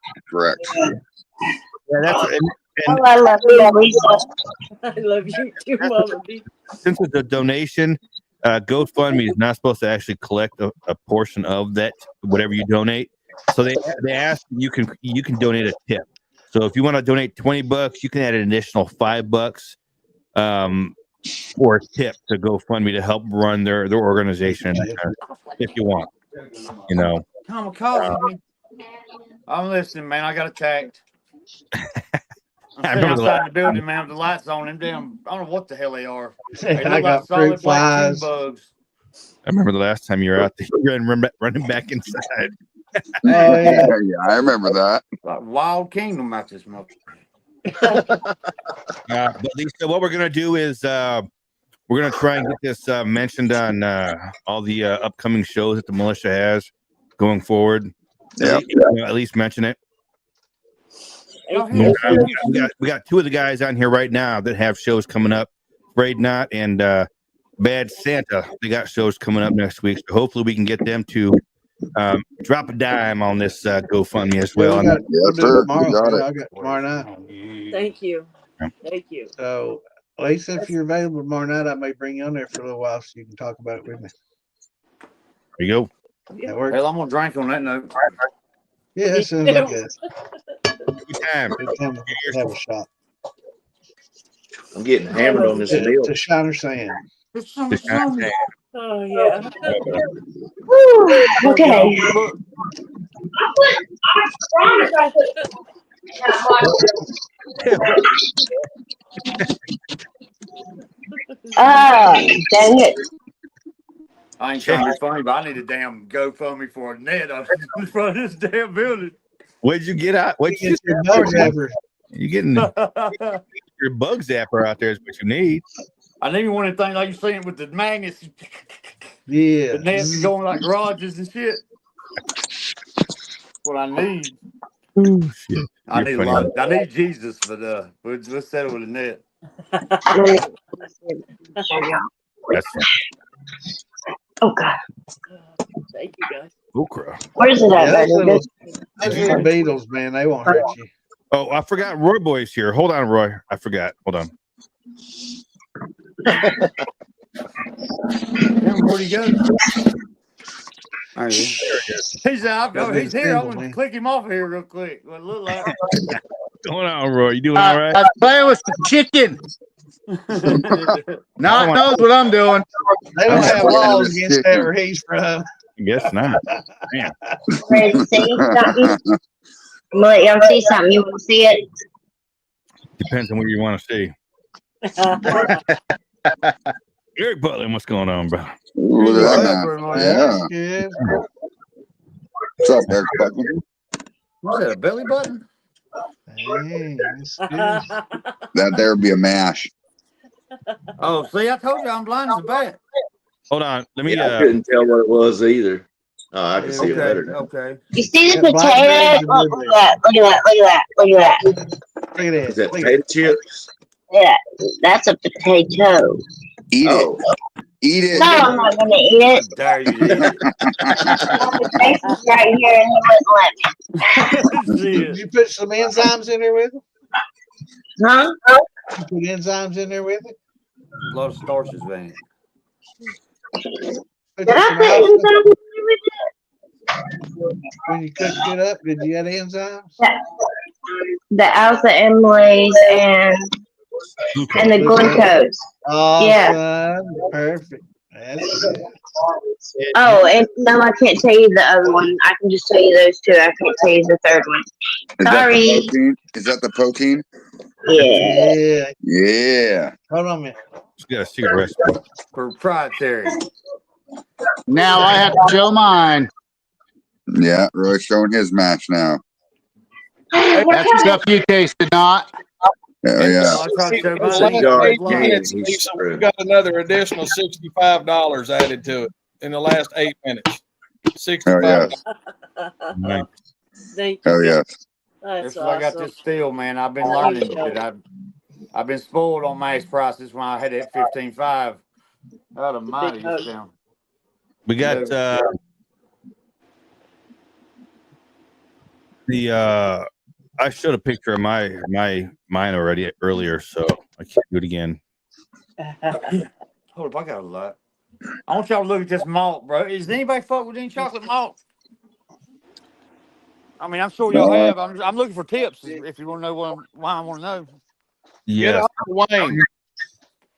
Yeah, Oh, I love you, Lisa. I love you too, Mama B. Since it's a donation, GoFundMe is not supposed to actually collect a portion of that, whatever you donate. So they ask you can donate a tip. So if you want to donate $20, you can add an additional $5 for a tip to GoFundMe to help run their organization if you want. You know. Kamikaze. I'm listening, man. I got attacked. I'm I sitting remember the outside last the building, time. man, with the lights on. Them damn, I don't know what the hell they are. They I look like got solid fruit black June flies. bugs. I remember the last time you were out there running back inside. Oh yeah. I remember that. Like Wild Kingdom out this mother. But Lisa, what we're gonna do is we're gonna try and get this mentioned on all the upcoming shows that the militia has going forward. Yeah, At least mention it. Y'all We have got, we got two of the guys on here right now that have shows coming up. Afraid Not and Bad Santa. They got shows coming up next week. So hopefully we can get them to drop a dime on this GoFundMe as well. We'll do tomorrow. I got tomorrow night. Thank you. Thank you. So, Lisa, if you're available tomorrow night, I may bring you on there for a little while so you can talk about it with me. There you go. That works. Hell, I'm gonna drink on that note. Yeah, that sounds like good. Good time. Good time to have a shot. I'm getting hammered on this deal. To Shiner Sand. Oh yeah. Okay. Dang it. I ain't trying to be funny, but I need a damn GoFundMe for a net up in front of this damn building. What'd you get out? What'd you get? Bug zapper. You getting your bug zapper out there is what you need. I need one of the things like you saying with the magnets. Yeah. The nets going like garages and shit. What I need. Ooh, shit. I need a lot. I need Jesus, but let's settle with a net. Oh God. Thank you guys. Okra. Where's it at? Those little beetles, man, they won't hurt you. Oh, I forgot Roy Boy's here. Hold on, Roy. I forgot. Hold on. Where'd he go? There he is. He's out. He's here. I'm gonna click him off of here real quick. What it look like? What's going on, Roy? You doing all right? I'm playing with some chicken. Not knows what I'm doing. They don't have laws against that where he's from. I guess not. Man. Ready to see something? I'm gonna let y'all see something. You want to see it? Depends on what you want to see. Eric Butler, what's going on, bro? Look at that, man. Yeah. What's up, Eric Butler? What's that, a belly button? Hey, That there would be a mash. Oh, see, I told you I'm blind as a bat. Hold on. Let me. I couldn't tell what it was either. Oh, I can see it better now. Okay. You see the potato? Look at that. Look at that. Look at that. Look at that. Look at that. Is that potato chips? Yeah, that's a potato. Eat it. Eat it. No, I'm not gonna eat it. Dare you to eat it. Face is right here and he wouldn't let me. Did you put some enzymes in there with it? Huh? You put enzymes in there with it? A lot of starches, man. Did I put enzymes with it? When you cooked it up, did you add enzymes? Yeah. The alpha amylase and the glucose. Oh, Yeah. Perfect. That's it. Oh, and no, I can't tell you the other one. I can just tell you those two. I can't tell you the third one. Sorry. Is that the protein? Yeah. Yeah. Hold on a minute. Just got a secret recipe. Proprietary. Now I have to show mine. Yeah, Roy's showing his mash now. That's stuff you tasted not. Oh, yeah. We got another additional $65 added to it in the last 8 minutes. 65. Oh, Thank you. Oh, yes. That's why I got this still, man. I've been learning that I've been spoiled on mass prices when I had it at 15.5. Out of mighty down. We got the I showed a picture of mine already earlier, so I can't do it again. Hold up, I got a lot. I want y'all to look at this malt, bro. Is anybody fuck with any chocolate malt? I mean, I'm sure y'all have. I'm looking for tips if you want to know why I want to know. Yes. Wayne.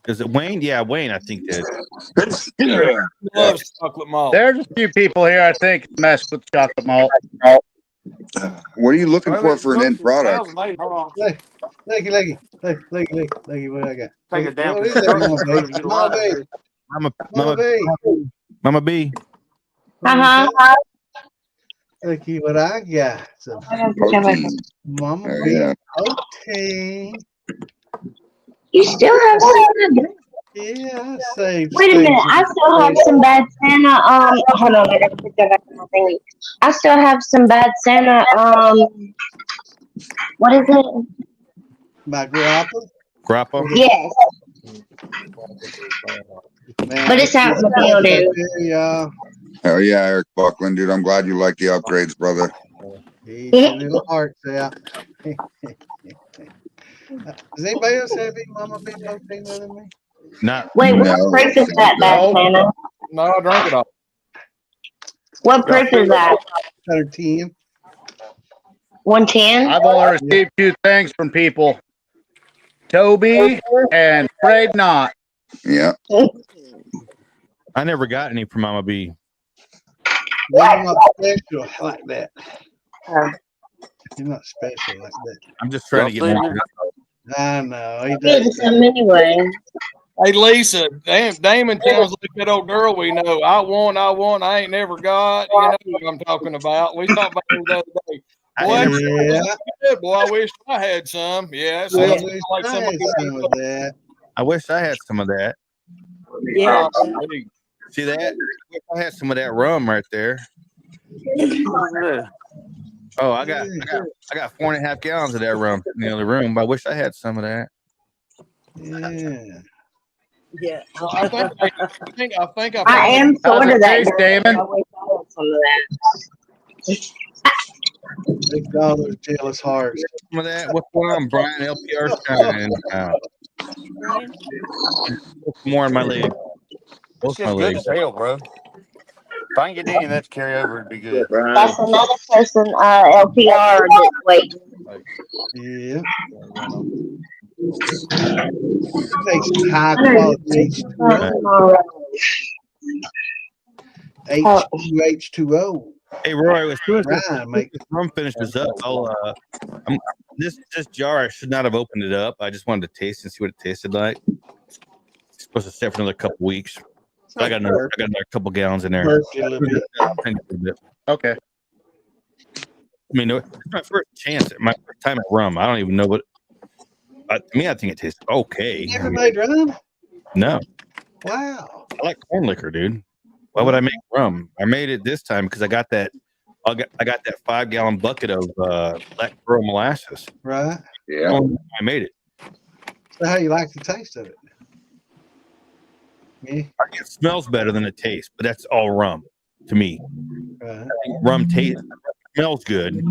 Is it Wayne? Yeah, Wayne, I think did. Loves chocolate malt. There's a few people here, I think, mess with chocolate malt. What are you looking for an end product? Hold on. Leggy, what I got? Take it down. What is that, Mama B. Look what I got. So, Mama B. Yeah. Okay. You still have some. Yeah, I saved. Wait a minute, I still have some bad Santa. Hold on, I gotta put that back in my thingy. I still have some bad Santa. What is it? My grappa? Grappa? Yes. Man, But it's out in the building. Hell yeah, Eric Buckland, dude. I'm glad you like the upgrades, brother. Eat your little hearts out. Does anybody else have any Mama B protein other than me? Not. Wait, what proof is that, bad Santa? No, I drank it all. What proof is that? 110. 110? I've only received 2 things from people. Toby and Afraid Not. Yeah. I never got any from Mama B. They're not special like that. You're not special like that. I'm just trying to get more. I know. He Get does. some anyway. Hey, Lisa, Damon sounds like that old girl we know. I want, I ain't never got. You know what I'm talking about. We talked about it the other day. Boy, Yeah. good, boy, I wish I had some. Yeah, it I sounds wish like I somebody had some of that. I wish I had some of that. Yeah. See that? I wish I had some of that rum right there. Oh, I got 4.5 gallons of that rum in the other room. But I wish I had some of that. Yeah. Yeah. Well, I think I am sort of that girl. Damon? I wish I had some of that. Look at all those jealous hearts. Some of that. What's going on, Brian? LPR shine. More on my leg. It's just good as hell, bro. If I can get any of that to carry over, it'd be good. That's another person, LPR, that's waiting. Yeah. Take some high quality H2O. Hey, Roy, as soon as this Ryan, rum finishes up, I'll this jar, I should not have opened it up. I just wanted to taste and see what it tasted like. It's supposed to sit for another couple weeks. So I got another couple gallons in there. Okay. I mean, it's my first chance, my first time at rum. I don't even know what. To me, I think it tastes okay. You never made rum? No. Wow. I like corn liquor, dude. Why would I make rum? I made it this time because I got that 5-gallon bucket of black pearl molasses. Right. Yeah. I made it. So how you like the taste of it? Yeah. It smells better than it tastes, but that's all rum to me. Right. Rum smells good.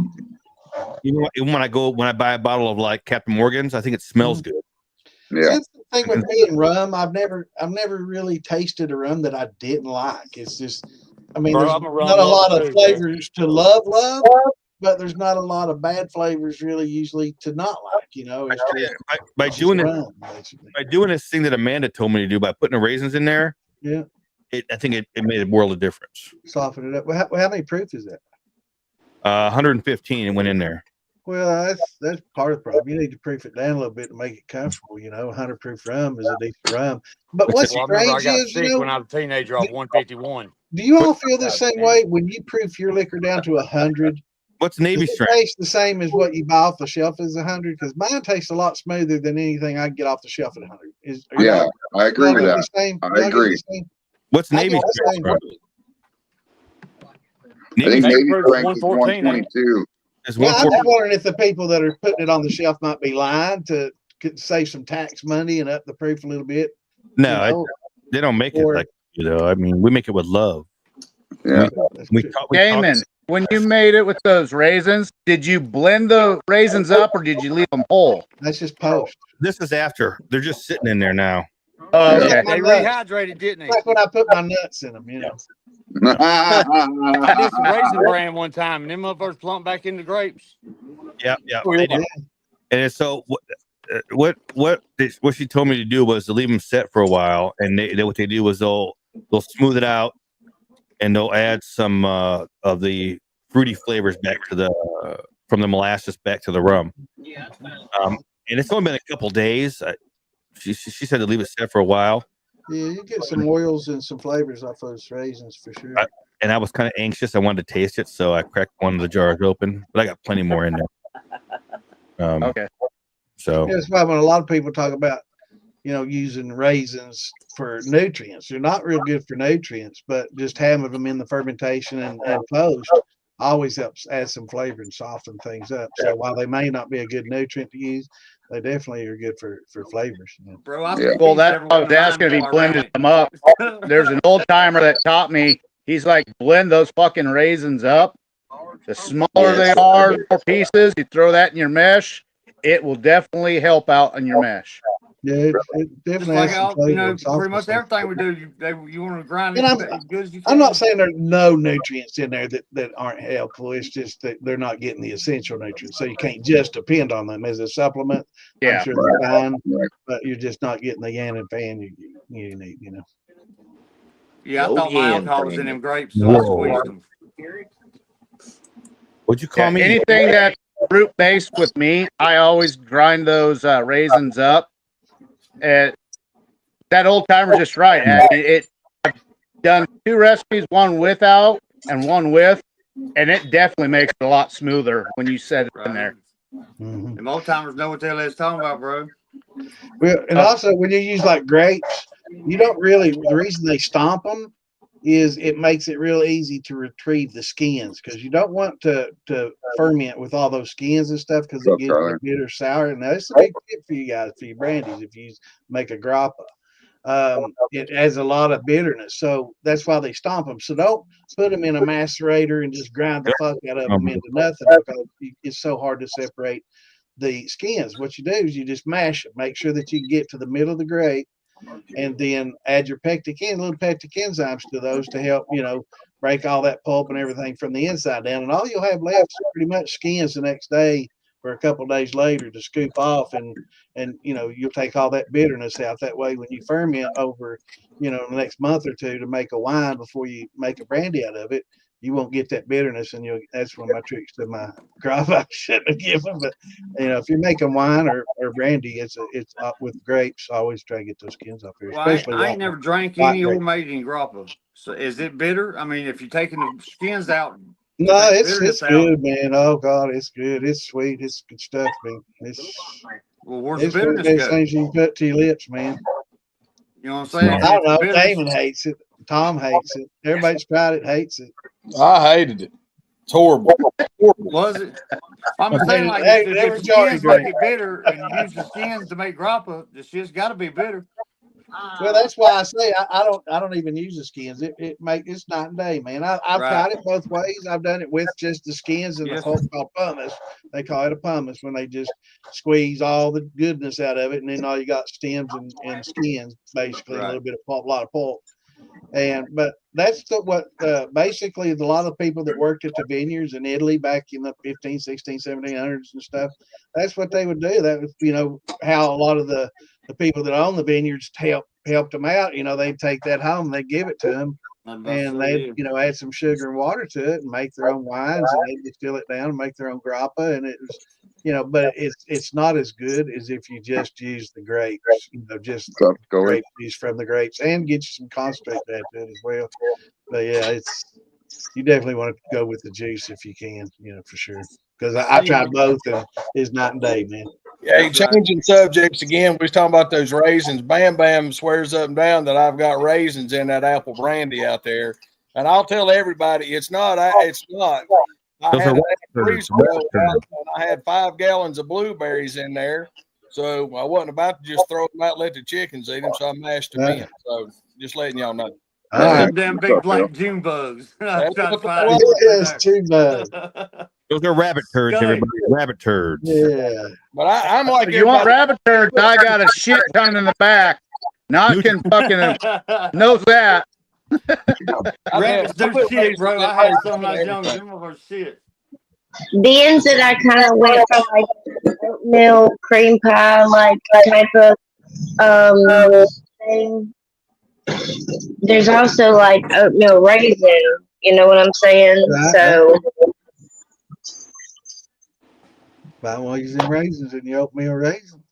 Even when I buy a bottle of like Captain Morgan's, I think it smells good. Yeah. That's the thing with me and rum. I've never really tasted a rum that I didn't like. It's just, I mean, there's not a lot of flavors to love, but there's not a lot of bad flavors really usually to not like. You know, it's by doing this thing that Amanda told me to do by putting the raisins in there. Yeah. I think it made a world of difference. Soften it up. Well, how many proof is that? 115 it went in there. Well, that's part of the problem. You need to proof it down a little bit to make it comfortable. You know, 100 proof rum is a decent rum. But what's strange is, you know, when I was a teenager off 151. Do you all feel the same way when you proof your liquor down to 100? What's Navy strength? Tastes the same as what you buy off the shelf as 100? Because mine tastes a lot smoother than anything I can get off the shelf at 100. Yeah, I agree with that. I agree. What's Navy strength? I think Navy strength is 122. Well, I'm just wondering if the people that are putting it on the shelf might be lying to save some tax money and up the proof a little bit. No, you know? They don't make it like, you know. I mean, we make it with love. Yeah. We Damon, when you made it with those raisins, did you blend the raisins up or did you leave them whole? That's just post. This is after. They're just sitting in there now. Oh, okay. They rehydrated, didn't they? Like when I put my nuts in them, you know. I did some raisin bran one time, and them motherfuckers plumped back into grapes. Yep. They do. And so what she told me to do was to leave them set for a while, and they what they do was they'll smooth it out, and they'll add some of the fruity flavors back to the from the molasses back to the rum. And it's only been a couple days. She said to leave it set for a while. Yeah, you get some oils and some flavors off those raisins for sure. And I was kind of anxious. I wanted to taste it, so I cracked one of the jars open, but I got plenty more in there. Okay. So that's why when a lot of people talk about, using raisins for nutrients, they're not real good for nutrients, but just having them in the fermentation and post always helps add some flavor and soften things up. So while they may not be a good nutrient to use, they definitely are good for flavors. Bro, well, that's I was asking if he blended them up. There's an old timer that taught me. He's like, blend those fucking raisins up. The smaller they are, the more pieces. You throw that in your mesh, it will definitely help out in your mesh. Yeah, it definitely like has some flavor. pretty much everything we do, you want to grind it And as good as you can. I'm not saying there's no nutrients in there that aren't helpful. It's just that they're not getting the essential nutrients. So you can't just depend on them as a supplement. Yeah. I'm sure they're fine, but you're just not getting the yan and fan you need, Yeah, I thought my alcohol was in them grapes, so I squeezed them. What'd you call me? Anything that's fruit based with me, I always grind those raisins up. And that old timer's just right. I've done 2 recipes, one without and one with, and it definitely makes it a lot smoother when you set it in there. The old timers know what the hell they're talking about, bro. Well, and also when you use like grapes, you don't really. The reason they stomp them is it makes it real easy to retrieve the skins, because you don't want to ferment with all those skins and stuff, because it gets bitter, sour. And that's a big tip for you guys for your brandies if you make a grappa. It has a lot of bitterness, so that's why they stomp them. So don't put them in a macerator and just grind the fuck out of them into nothing, because it's so hard to separate the skins. What you do is you just mash it, make sure that you get to the middle of the grape, and then add your little pectic enzymes to those to help, break all that pulp and everything from the inside down. And all you'll have left is pretty much skins the next day or a couple of days later to scoop off, and you'll take all that bitterness out. That way, when you ferment over, the next month or two to make a wine before you make a brandy out of it, you won't get that bitterness, and that's one of my tricks to my grappa I shouldn't have given. But if you're making wine or brandy, it's with grapes. I always try to get those skins off here. Well, Especially I ain't never drank any old made in grappa. So is it bitter? I mean, if you're taking the skins out. No, it's good, man. Oh God, it's good. It's sweet. It's good stuff, man. Where's it's the bitterness one of the go? things you can put to your lips, man. You know what I'm saying? I don't know. Damon hates it. Tom hates it. Everybody's tried it, hates it. I hated it. It's horrible. Was it? I'm saying, like, Hey, if never the skins drink. make it bitter and you use the skins to make grappa, the shit's got to be bitter. Well, that's why I say I don't even use the skins. It's night and day, man. I've tried it both ways. I've done it with just the skins and the pulp called pumice. They call it a pumice when they just squeeze all the goodness out of it, and then all you got stems and skins, basically a little bit of pulp, a lot of pulp. But that's what basically a lot of people that worked at the vineyards in Italy back in the 15, 16, 1700s and stuff, that's what they would do. That was, how a lot of the people that own the vineyards helped them out. They'd take that home, they'd give it to them, and they'd, add some sugar and water to it and make their own wines, and they'd distill it down and make their own grappa. And it was, but it's not as good as if you just use the grapes, just grape juice from the grapes, and get you some concentrate to add to it as well. But yeah, you definitely want to go with the juice if you can, for sure. Because I tried both, and it's night and day, man. Hey, changing subjects again. We was talking about those raisins. Bam Bam swears up and down that I've got raisins in that apple brandy out there, and I'll tell everybody it's not. It's not. I had I had 5 gallons of blueberries in there, so I wasn't about to just throw them out and let the chickens eat them. So I mashed them in. So just letting y'all know. All right. Them damn big black June bugs. I'm trying to find Yes, June bugs. Those are rabbit turds, Scully. everybody. Rabbit turds. Yeah. But I'm like If you want everybody. rabbit turds, I got a shit ton in the back. Not can fucking knows that. Rabbits do shit, bro. I had some when I was younger. Them are shit. Beans that I kind of went for like oatmeal cream pie, like type of thing. There's also like oatmeal raisin. You know what I'm saying? Right. So Buy one using raisins in your oatmeal raisin.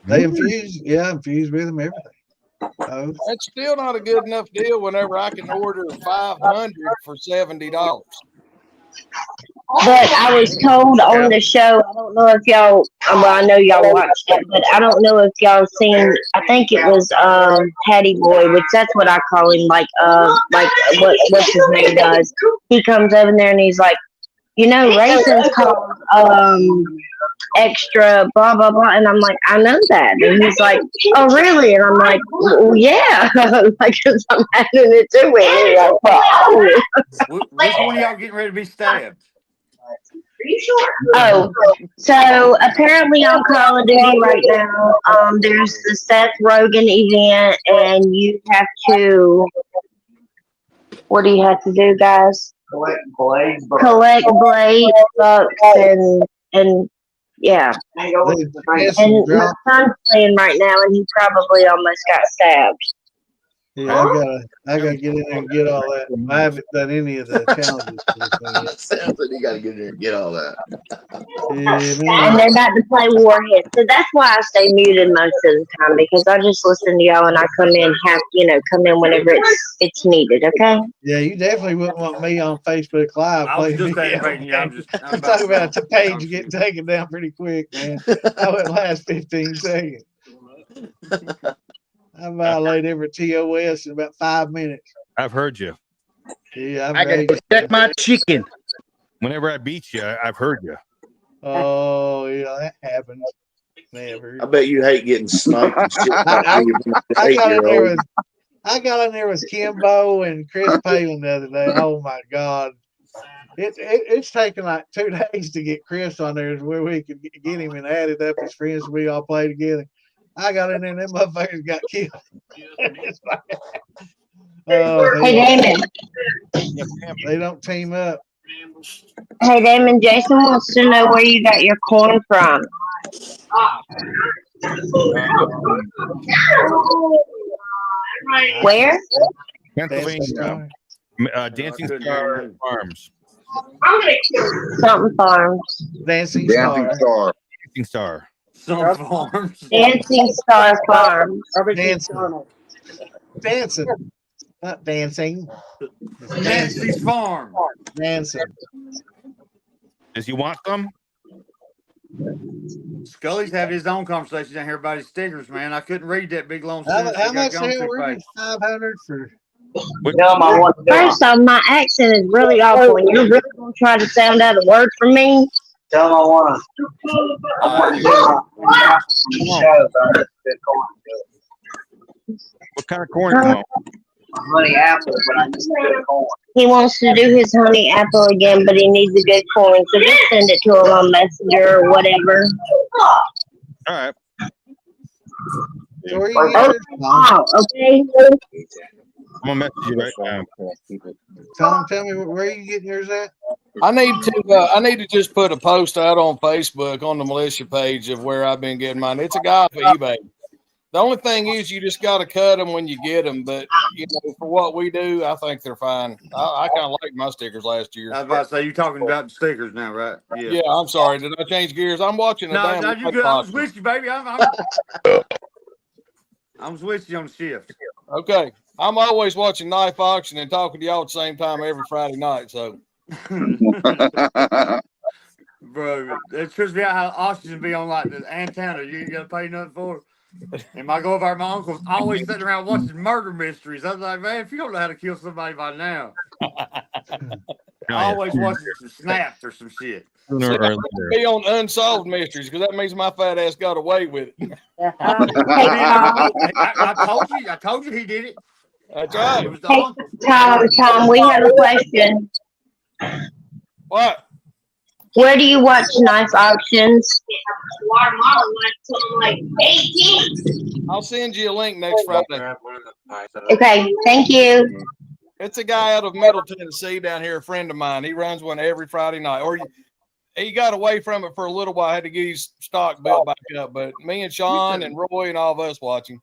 They infuse with them everything. Oh. That's still not a good enough deal whenever I can order 500 for $70. but I was told on the show, I don't know if y'all, well, I know y'all watched it, but I don't know if y'all seen, I think it was Patty Boy, which that's what I call him, like what's his name does. He comes over there and he's like, you know, raisins called extra blah blah blah, and I'm like, I know that, and he's like, oh really? And I'm like, well, yeah, like, cause I'm adding it to it. He's like, wow. Which one of y'all getting ready to be stabbed? Oh, so apparently on Call of Duty right now, there's the Seth Rogen event, and you have to. What do you have to do, guys? Collect blades, bucks, and yeah. And my son's playing right now, and he probably almost got stabbed. Yeah, I gotta get in there and get all that. I haven't done any of the challenges. Sounds like you gotta get in there and get all that. Yeah, and they're about to play Warhead, so that's why I stay muted most of the time, because I just listen to y'all and I come in whenever it's needed. Okay. Yeah, you definitely wouldn't want me on Facebook Live. I was just aggravating you. I'm talking about the page getting taken down pretty quick, man. I wouldn't last 15 seconds. I violate every TOS in about 5 minutes. I've heard you. Yeah, I gotta protect my chicken. Whenever I beat you, I've heard you. Oh, yeah, that happens. Never. I bet you hate getting sniped and shit. I got in there with Kimbo and Chris Palin the other day. Oh my God. It's taken like 2 days to get Chris on there where we could get him and added up his friends. We all play together. I got in there and them motherfuckers got killed. Hey, Damon. They don't team up. Hey, Damon. Jason wants to know where you got your corn from. Where? Pennsylvania. Dancing Star Farms. Something Farms. Dancing Star. Dancing Star. Farms. Dancing Star Farms. Dancing. Not dancing. Nancy's Farm. Dancing. Does he want some? Scully's having his own conversation down here about his stickers, man. I couldn't read that big long How sentence. much hell were you? 500 for? First off, my accent is really awful, and you're really gonna try to sound out a word for me. Tell them I want What kind of corn do you want? honey apple, but I just good corn. He wants to do his honey apple again, but he needs a good coin, so just send it to him on Messenger or whatever. All right. So are you okay. I'm gonna message you right now. Tom, tell me where are you getting yours at? I need to just put a post out on Facebook on the militia page of where I've been getting mine. It's a guy off eBay. The only thing is you just got to cut them when you get them. But, for what we do, I think they're fine. I kind of liked my stickers last year. I was about to say, you're talking about stickers now, right? Yeah, I'm sorry. Did I change gears? I'm watching a damn. No, you're good. I was with you, baby. I'm with you on the shift. Okay. I'm always watching Knife Auction and talking to y'all at the same time every Friday night. So, bro, it trips me out how auctions be on like the antenna. You ain't got to pay nothing for it. And my go over my uncle's always sitting around watching murder mysteries. I was like, man, if you don't know how to kill somebody by now, I always watching some Snapped or some shit. be on unsolved mysteries because that means my fat ass got away with it. I told you he did it. That's right. Hey, Tom, we have a question. What? Where do you watch tonight's auctions? I'll send you a link next Friday. Okay, thank you. It's a guy out of Middle Tennessee down here, a friend of mine. He runs one every Friday night. He got away from it for a little while. Had to get his stock built back up. But me and Sean and Roy and all of us watching.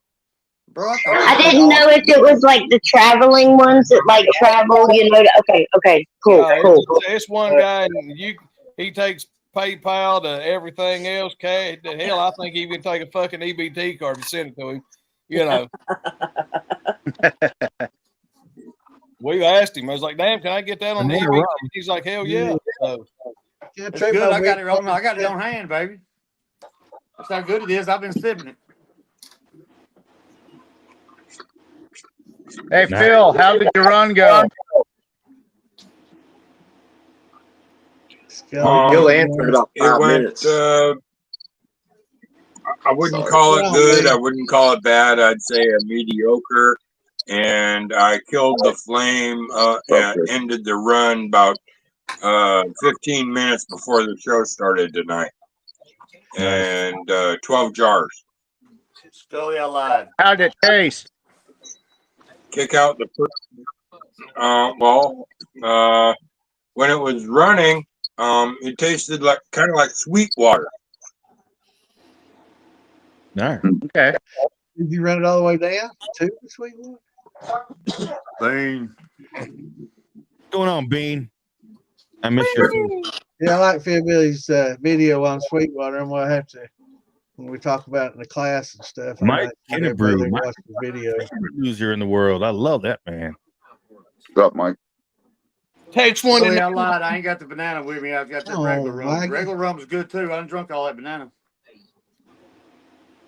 Bro, I didn't know if it was like the traveling ones that like travel, Okay, cool. It's one guy, and he takes PayPal to everything else. Hell, I think he even take a fucking EBT card and send it to him. We asked him. I was like, "Damn, can I get that on the EBT?" He's like, "Hell yeah!" So, it's good. I got it on hand, baby. That's how good it is. I've been sipping it. Hey, Phil, how did your run go? He'll answer in about 5 minutes. I wouldn't call it good. I wouldn't call it bad. I'd say a mediocre. And I killed the flame and ended the run about 15 minutes before the show started tonight. And 12 jars. Still alive. How did it taste? Kick out the when it was running, it tasted kind of like sweet water. Nice. Okay. Did you run it all the way down to the sweet water? Bean. What's going on, Bean? I miss you. Yeah, I like Phil Billy's video on Sweetwater, and we'll have to, when we talk about it in the class and stuff. Mike Kennebrew, Mike, watch the video. Loser in the world. I love that man. What's up, Mike? Takes one. I lied. I ain't got the banana with me. I've got that regular rum. Mike. Regular rum's good too. I done drunk all that banana.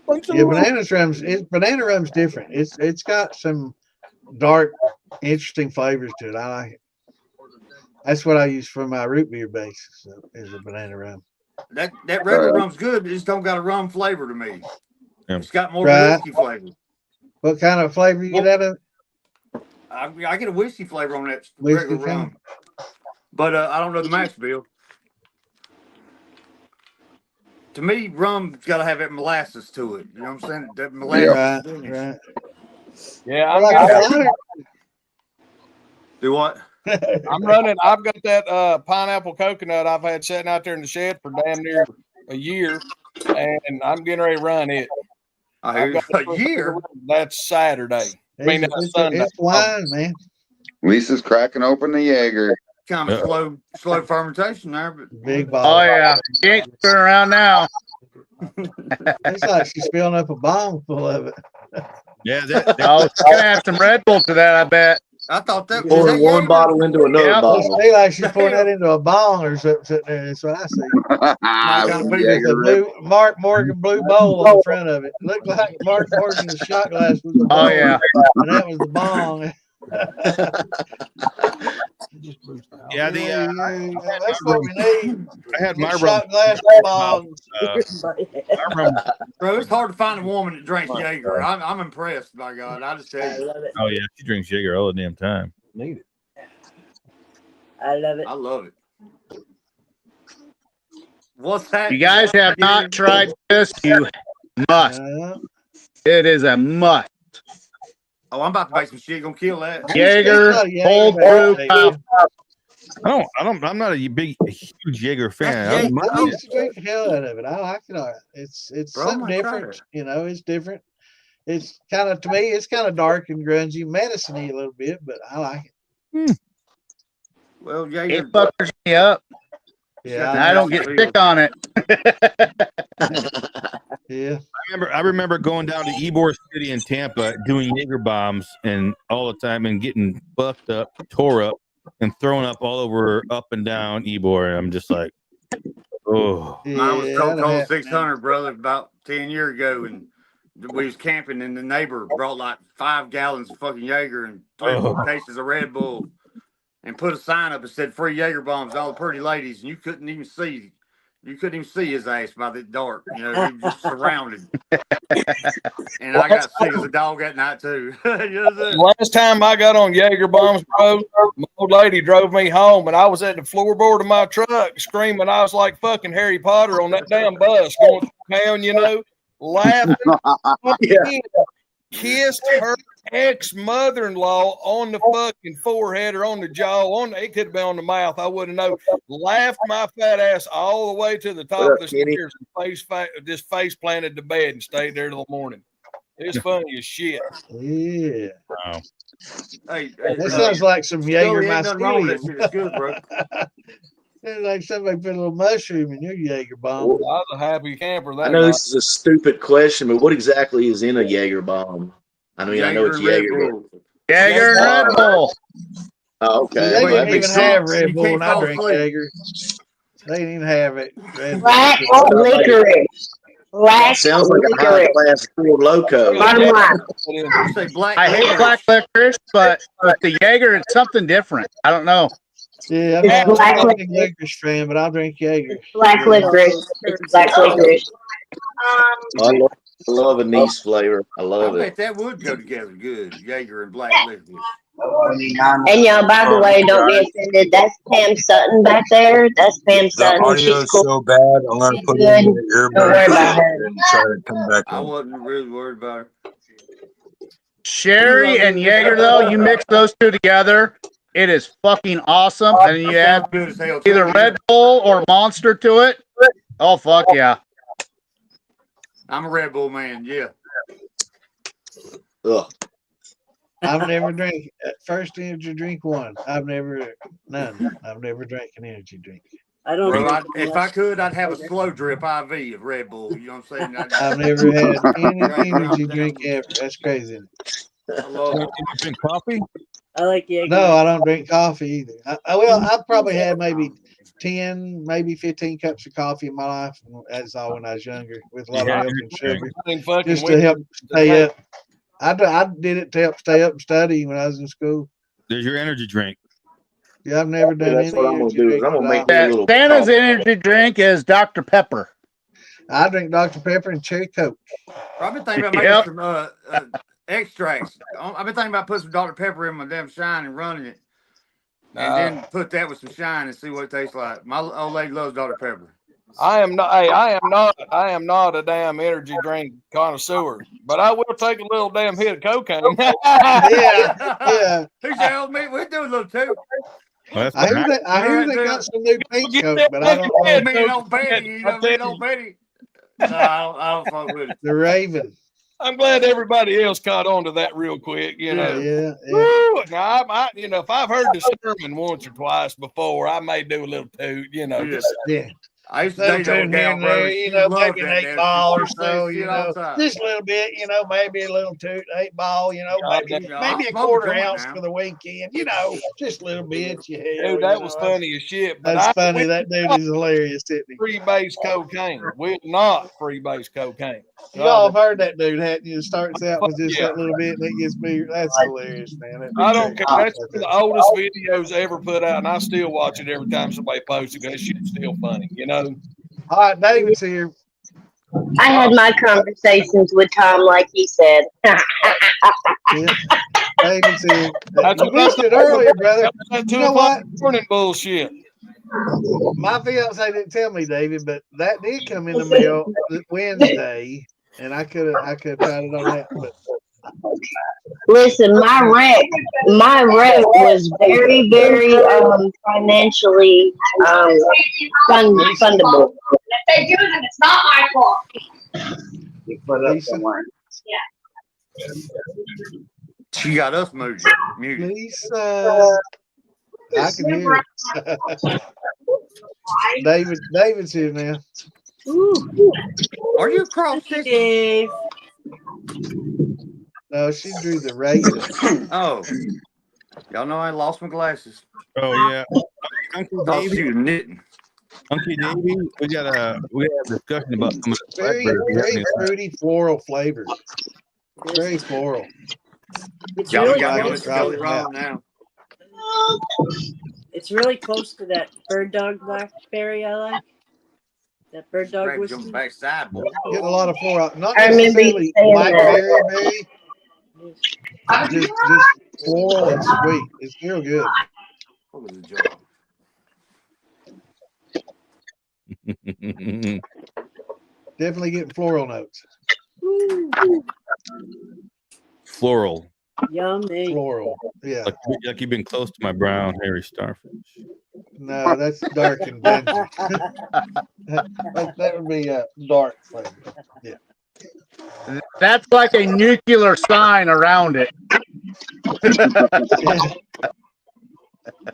Yeah, banana rum's different. It's got some dark, interesting flavors to it. I like it. That's what I use for my root beer base. Is a banana rum. That regular rum's good, but it just don't got a rum flavor to me. It's got more whiskey flavor. What kind of flavor you get out of it? I get a whiskey flavor on that regular rum. But I don't know the mash bill. To me, rum's got to have that molasses to it. You know what I'm saying? That molasses. Right. Yeah, Do what? I'm running. I've got that pineapple coconut I've had sitting out there in the shed for damn near a year, and I'm getting ready to run it. I hear a year. That's Saturday. That's Sunday. It's wine, man. Lisa's cracking open the Jaeger. Kind of slow fermentation there, but big ball. Oh yeah, she ain't screwing around now. It's like she's filling up a bong full of it. Yeah, she's gonna have some Red Bull to that, I bet. I thought that was pouring one bottle into another bottle. It's like she's pouring that into a bong or something sitting there. That's what I see. With a blue Mark Morgan blue bowl on the front of it. It looked like Mark Morgan's shot glass was the bowl. Oh yeah, and that was the bong. Yeah, that's what we need. I had my shot rum. glass bongs. Bro, it's hard to find a woman that drinks Jaeger. I'm impressed, by God. I just tell you. Oh yeah, she drinks Jaeger all the damn time. Need it. I love it. I love it. What's that? You guys have not tried this, you must. It is a must. Oh, I'm about to make some shit. Gonna kill that. Jaeger, cold brew. I'm not a huge Jaeger fan. I used to drink the hell out of it. I like it. It's something different. It's different. It's kind of, to me, it's kind of dark and grungy, medicine-y a little bit, but I like it. Well, Jaeger, it fuckers me up. Yeah, I don't get sick on it. Yeah, I remember going down to Ybor City in Tampa doing Jaeger bombs and all the time and getting buffed up, tore up, and thrown up all over, up and down Ybor. And I'm just like, oh. Mine was Cold 600, brother, about 10 years ago, and we was camping, and the neighbor brought like 5 gallons of fucking Jaeger and 3 or 4 cases of Red Bull, and put a sign up that said "free Jaeger bombs to all the pretty ladies," and you couldn't even see You couldn't even see his ass by the dark. You know, he was just surrounded. And I got sick as a dog that night too. You know what I'm saying? Last time I got on Jaeger Bombs Road, my old lady drove me home, and I was at the floorboard of my truck screaming. I was like fucking Harry Potter on that damn bus going through town, you know, laughing. Yeah. Kissed her ex-mother-in-law on the fucking forehead or on the jaw. It could have been on the mouth. I wouldn't know. Laughed my fat ass all the way to the top of the stairs and just face planted to bed and stayed there till the morning. It's funny as shit. Yeah. Wow. Hey, That sounds like some Jaeger ain't nothing wrong with that mycelium. shit. It's good, bro. It's like somebody put a little mushroom in your Jaeger bomb. I was a happy camper that I know night. this is a stupid question, but what exactly is in a Jaeger bomb? I mean, I know it's Jaeger. Jaeger and Red Bull. Oh, okay. They Well, that didn't makes even have sense. Red Bull when I drank Jaeger. They didn't even have it. Red Black Bull. licorice. Black Sounds like a high licorice. class Four Loko. Bottom line. You say black I hate black licorice, but with the Jaeger, it's something different. I don't know. Yeah, It's I'm black not a big licorice. licorice fan, but I'll drink Jaeger. Black licorice. It's black licorice. I love anise flavor. I I love bet it. that would go together good. Jaeger and black licorice. And y'all, by the way, don't be offended. That's Pam Sutton back there. That's Pam The Sutton. audio She's is cool. so bad. I'm gonna She's put good. in the Don't worry about earbuds her. and try to come back I in. wasn't really worried about her. Sherry and Jaeger, though, you mix those two together, it is fucking awesome. And then you add Good as hell, either too. Red Bull or Monster to it. Oh, fuck yeah. I'm a Red Bull man, yeah. Ugh. I've never drank first energy drink one. I've never drank an energy drink. I don't. Bro, if I could, I'd have a slow drip IV of Red Bull. You know what I'm saying? I've never had any Drink energy down. drink ever. That's crazy. I love it. You drink coffee? I like Jaeger. No, I don't drink coffee either. I've probably had maybe 10, maybe 15 cups of coffee in my life. That's all when I was younger, with a lot of milk and sugar, just to help stay up. I did it to help stay up and study when I was in school. There's your energy drink. Yeah, I've never done That's any what I'm gonna energy do. Is drink. I'm gonna make at me all. a little. Santa's energy drink is Dr. Pepper. I drink Dr. Pepper and cherry Coke. I've been thinking about making some extracts. I've been thinking about putting some Dr. Pepper in my damn shine and running it. And then put that with some shine and see what it tastes like. My old lady loves Dr. Pepper. I am not a damn energy drink connoisseur, but I will take a little damn hit of cocaine. yeah. Who's that me? We do a little too. Well, I hear they got some new pink Coke, but I don't know. Me and old Betty, you know, me and old Betty. No, I don't fuck with it. The Raven. I'm glad everybody else caught on to that real quick. You know. Yeah. Woo! Now, if I've heard the sermon once or twice before, I may do a little toot. You know. Yeah. I used to Little date old tune here gal, and bro. there, She you know, loved maybe an that 8 damn ball or shit. so, Shit you all know, the time. just a little bit, you know, maybe a little 8 ball, you know, maybe I'll a smoke a quarter joint ounce now. for the weekend, you know, just a little bit. You hell, Dude, that was funny as shit. But That's funny. That dude is hilarious, isn't he? Free-base cocaine. We're not free-base cocaine. You all have heard that dude, hadn't you? It starts out with just that little bit and it gets bigger. That's hilarious, man. I don't care. That's one of the oldest videos ever put out, and I still watch it every time somebody posts it because that shit's still funny, you know? All right, David's here. I had my conversations with Tom, like he said. David's here. That's You missed it earlier, brother. That You know what? morning bullshit. My fiance didn't tell me, David, but that did come in the mail Wednesday, and I could have tried it on that. But Listen, my rent was very, very financially fundable. If they do, then it's not my fault. You put up the one. She got us muted. Lisa, I can hear it. David's here now. Are you across Dave? No, she drew the Raven. Oh, y'all know I lost my glasses. Oh yeah, Uncle Oh, Davey. she was knitting. Uncle Davey, we had a discussion about some of the Very fruity floral flavor. Very floral. It's Y'all really got me on close. this Kelly Roll now. It's really close to that bird dog blackberry I like. That bird dog Grabs you on whiskey. the backside, boy. Getting a lot of floral, not I remember you necessarily saying blackberry, that. berry, just floral and sweet. It's real good. What was the job? Definitely getting floral notes. Floral. Yummy. Floral. Yeah. Like you've been close to my brown hairy starfish. No, that's dark and banter. that would be a dark flavor. Yeah. That's like a nuclear sign around it.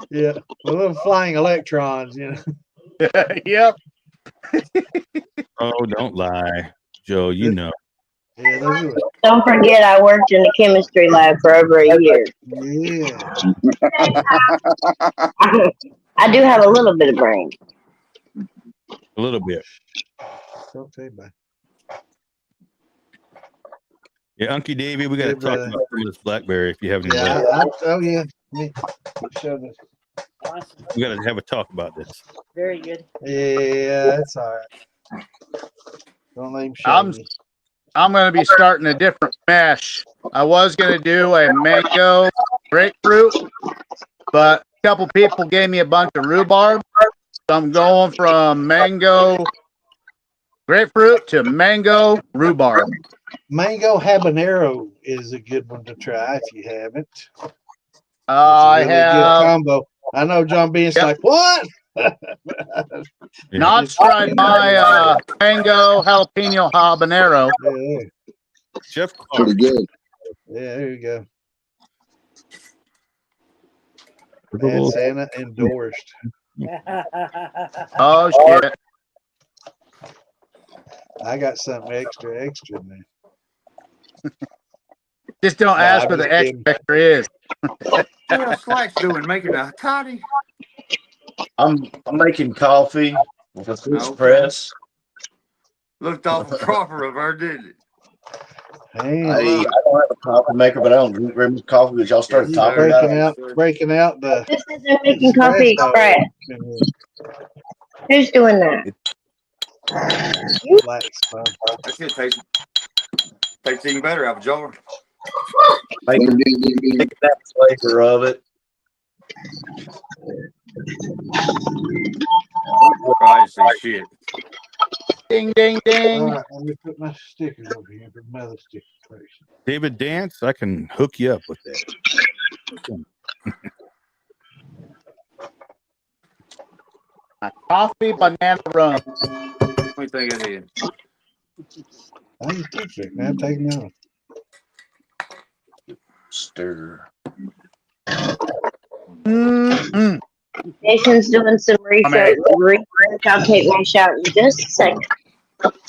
Yeah. A little flying electrons, you know. Yep. Oh, don't lie, Joe. You know. Yeah, those are. Don't forget, I worked in the chemistry lab for over a year. Yeah. I do have a little bit of brain. A little bit. Don't say bye. Yeah, Unky Davey, we got to talk about some of this blackberry if you have any. Yeah. Oh yeah. Me. Show this. Awesome. We got to have a talk about this. Very good. Yeah, that's all right. Don't let him show me. I'm going to be starting a different mesh. I was going to do a mango grapefruit, but a couple people gave me a bunch of rhubarb. So I'm going from mango grapefruit to mango rhubarb. Mango habanero is a good one to try if you haven't. I really have good combo. I know John B's like, what? Not tried my mango jalapeno habanero. Yeah. Jeff, pretty good. Yeah, there you go. And Santa endorsed. Oh shit! I got something extra in there. Just don't ask what the extra is. What else Slack's doing? Making a toddy? I'm making coffee with a French press. Looked awful proper of her, didn't it? Hey, I don't have a coffee maker, but I don't drink very much coffee because y'all started talking about it. Breaking out the. This isn't making coffee express. Who's doing that? That shit tastes even better out of a jar. Make that flavor of it. I didn't see shit. Ding, ding, ding. All right, let me put my stickers over here for my other sticker place. David Dance, I can hook you up with that. Coffee banana rum. What do you think it is? I just took it, man. Take me out. Stir. Mm-hmm. Jason's doing some research. I'll take my shout in just a second.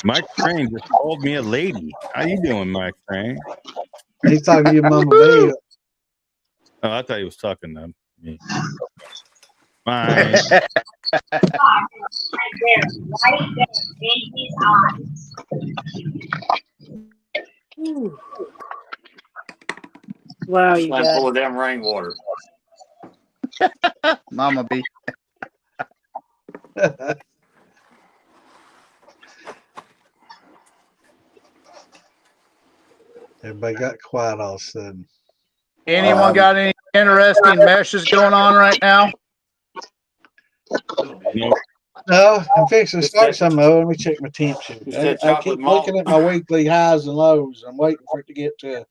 Mike Train just called me a lady. How you doing, Mike Train? He's talking to your mama, baby. Oh, I thought he was talking to me. Fine. Wow, you Slam guys. full of damn rainwater. Mama B. Everybody got quiet all of a sudden. Anyone got any interesting meshes going on right now? No, I'm fixing to start some of it. Let me check my temps here. I keep looking at my weekly highs and lows. I'm waiting for it to get to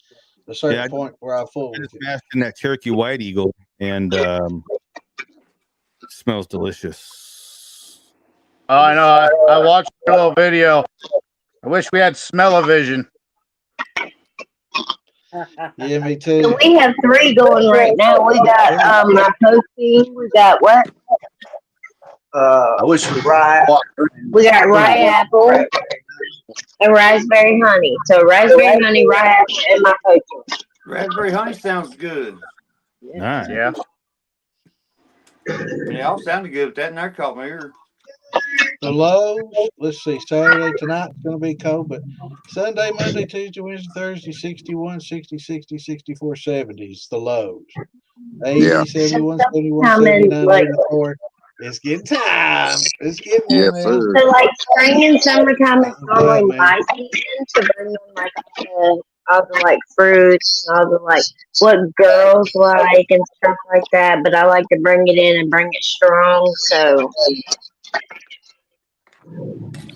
a certain point where I full. I just smashed in that Cherokee White Eagle, and it smells delicious. Oh, I know. I watched a little video. I wish we had smell-o-vision. Yeah, me too. So we have 3 going right now. We got my coaching. We got what? I wish we rye. We got rye apple and raspberry honey. So raspberry honey, rye apple, and my coaching. Raspberry honey sounds good. Nice. Yeah. Yeah, all sounded good, but that never caught my ear. The lows, let's see, Saturday tonight's going to be cold, but Sunday, Monday, Tuesday, Wednesday, Thursday, 61, 60, 60, 64, 70s, the lows. 80, 71, 71, 79, 84. It's getting time. It's getting in there. So like spring and summertime is normally my season to bring in like all the like fruits and all the like what girls like and stuff like that. But I like to bring it in and bring it strong. So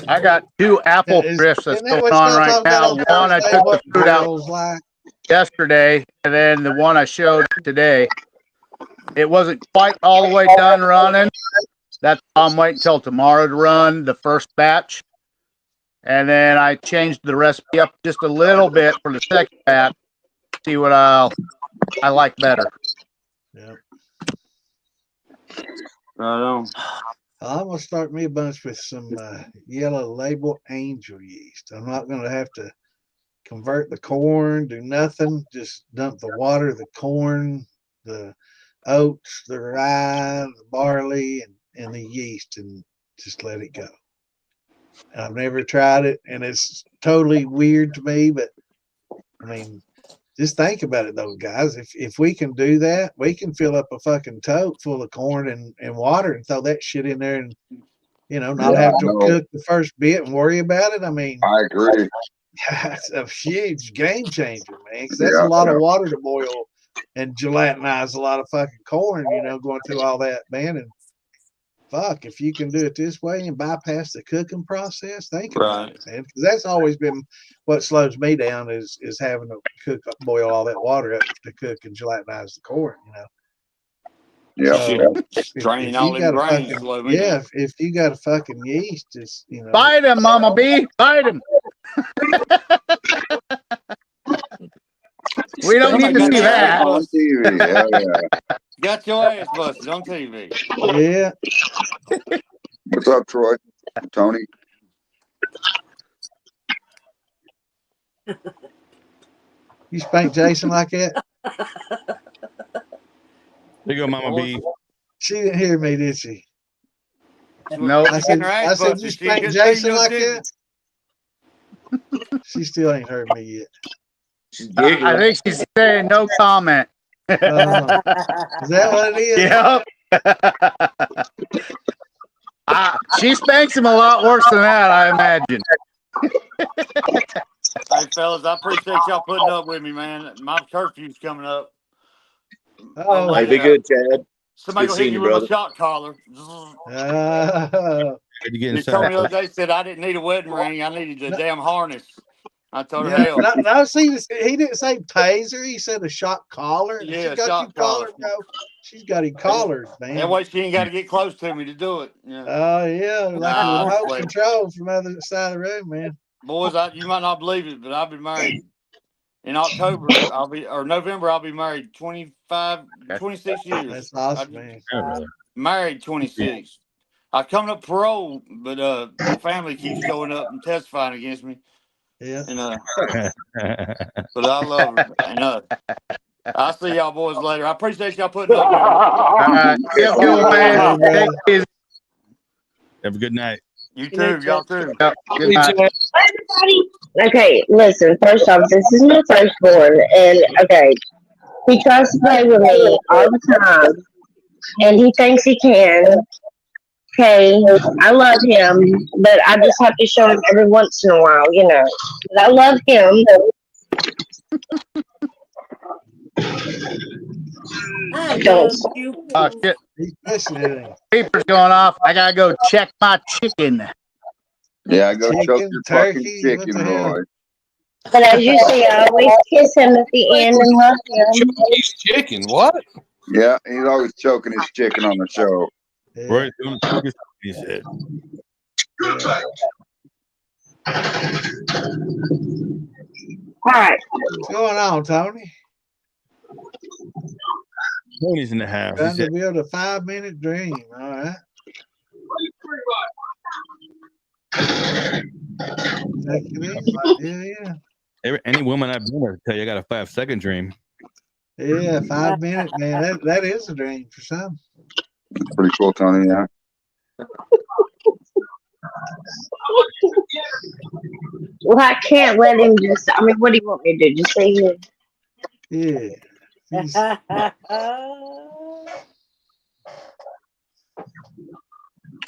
I got 2 apple drifts that's going on right now. One I took the fruit out yesterday, and then the one I showed today. It wasn't quite all the way done running. That's why I'm waiting until tomorrow to run the first batch. And then I changed the recipe up just a little bit for the second batch. See what I like better. Yeah. Right on. I'm gonna start me a bunch with some yellow label angel yeast. I'm not gonna have to convert the corn, do nothing. Just dump the water, the corn, the oats, the rye, the barley, and the yeast, and just let it go. I've never tried it, and it's totally weird to me. But I mean, just think about it though, guys. If we can do that, we can fill up a fucking tote full of corn and water and throw that shit in there, and not have to cook the first bit and worry about it. I mean, I agree. That's a huge game changer, man. Because that's a lot of water to boil and gelatinize a lot of fucking corn. Going through all that, man. And fuck, if you can do it this way and bypass the cooking process, think about it, man. Because that's always been what slows me down is having to boil all that water up to cook and gelatinize the corn. Yeah. So Draining all them grains slow me down. if you got a fucking yeast, just Bite him, Mama B. Bite him. We don't need to see that. On TV. Yeah. Got your ass busted on TV. Yeah. What's up, Troy? Tony? You spank Jason like that? There you go, Mama B. She didn't hear me, did she? No. I said you spank Jason like that? She still ain't heard me yet. I think she's saying no comment. Is that what it is? Yep. She spanks him a lot worse than that, I imagine. Hey, fellas, I appreciate y'all putting up with me, man. My curfew's coming up. Oh, hey, be good, Chad. Somebody will hit you with a shot collar. You told me the other day, said I didn't need a wedding ring. I needed the damn harness. I told her, hell. No, see, he didn't say taser. He said a shot collar. Yeah, she got shot you collared, bro. She's got him collared, man. That way she ain't got to get close to me to do it. Yeah. Oh, yeah. Like a remote control from the other side of the room, man. Boys, you might not believe it, but I'll be married in October. November, I'll be married 26 years. That's awesome, man. Married 26. I come up parole, but my family keeps showing up and testifying against me. Yeah. And but I love her. And I'll see y'all boys later. I appreciate y'all putting up with me. Have a good night. You too. Y'all too. Good night. okay, listen. First off, this is my firstborn, and okay, he tries to play with me all the time, and he thinks he can. Okay, I love him, but I just have to show him every once in a while, But I love him. I love you. Oh, shit. Paper's going off. I gotta go check my chicken. Yeah, go choke your fucking chicken, Roy. But as you see, I always kiss him at the end and love him. Chicken, what? Yeah, he's always choking his chicken on the show. Right, he said. All right. What's going on, Tony? Tony's in the house. Trying to build a 5-minute dream. All right. Yeah. Any woman I've been with tell you I got a 5-second dream. Yeah, 5 minutes, man. That is a dream for some. Pretty cool, Tony. Yeah. Well, I can't let him just. I mean, what do you want me to do? Just say here. Yeah.